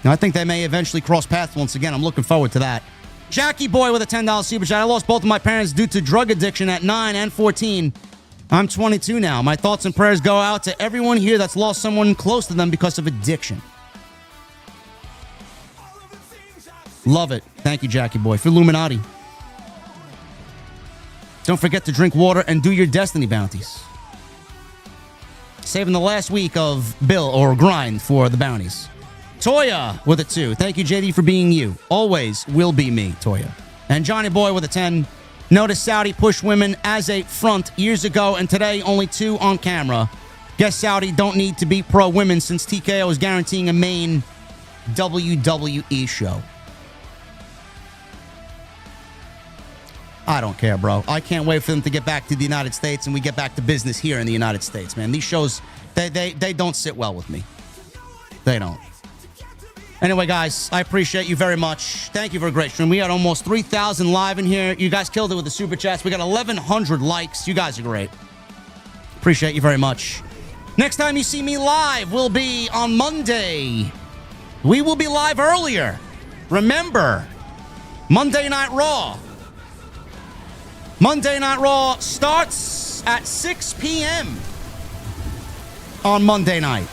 No, I think they may eventually cross paths once again. I'm looking forward to that. Jackie Boy with a $10 super chat. I lost both of my parents due to drug addiction at 9 and 14. I'm 22 now. My thoughts and prayers go out to everyone here that's lost someone close to them because of addiction. Love it. Thank you, Jackie Boy. For Illuminati. Don't forget to drink water and do your destiny bounties. Saving the last week of bill or grind for the bounties. Toya with a 2. Thank you, JD, for being you. Always will be me, Toya. And Johnny Boy with a 10. Notice Saudi pushed women as a front years ago, and today only 2 on camera. Guess Saudi don't need to be pro-women since TKO is guaranteeing a main WWE show. I don't care, bro. I can't wait for them to get back to the United States and we get back to business here in the United States, man. These shows, they don't sit well with me. They don't. Anyway, guys, I appreciate you very much. Thank you for a great stream. We had almost 3,000 live in here. You guys killed it with the super chats. We got 1,100 likes. You guys are great. Appreciate you very much. Next time you see me live will be on Monday. We will be live earlier. Remember, Monday Night Raw. Monday Night Raw starts at 6 p.m. on Monday night.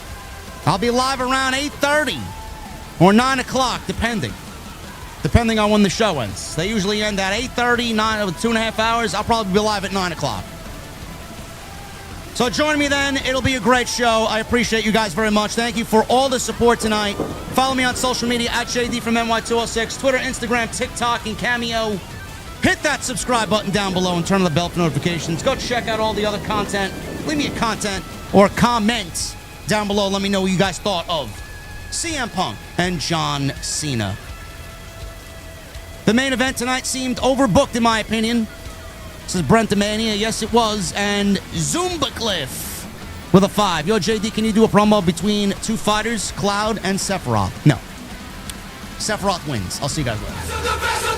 I'll be live around 8:30 or 9 o'clock, depending on when the show ends. They usually end at 8:30, 2.5 hours. I'll probably be live at 9 o'clock. So join me then. It'll be a great show. I appreciate you guys very much. Thank you for all the support tonight. Follow me on social media at JDfromNY206, Twitter, Instagram, TikTok, and Cameo. Hit that subscribe button down below and turn on the bell for notifications. Go check out all the other content. Leave me a content or a comment down below. Let me know what you guys thought of CM Punk and John Cena. The main event tonight seemed overbooked, in my opinion. This is Brentamania. Yes, it was. And Zumba Cliff with a 5. Yo, JD, can you do a promo between 2 fighters, Cloud and Sephiroth? No. Sephiroth wins. I'll see you guys later.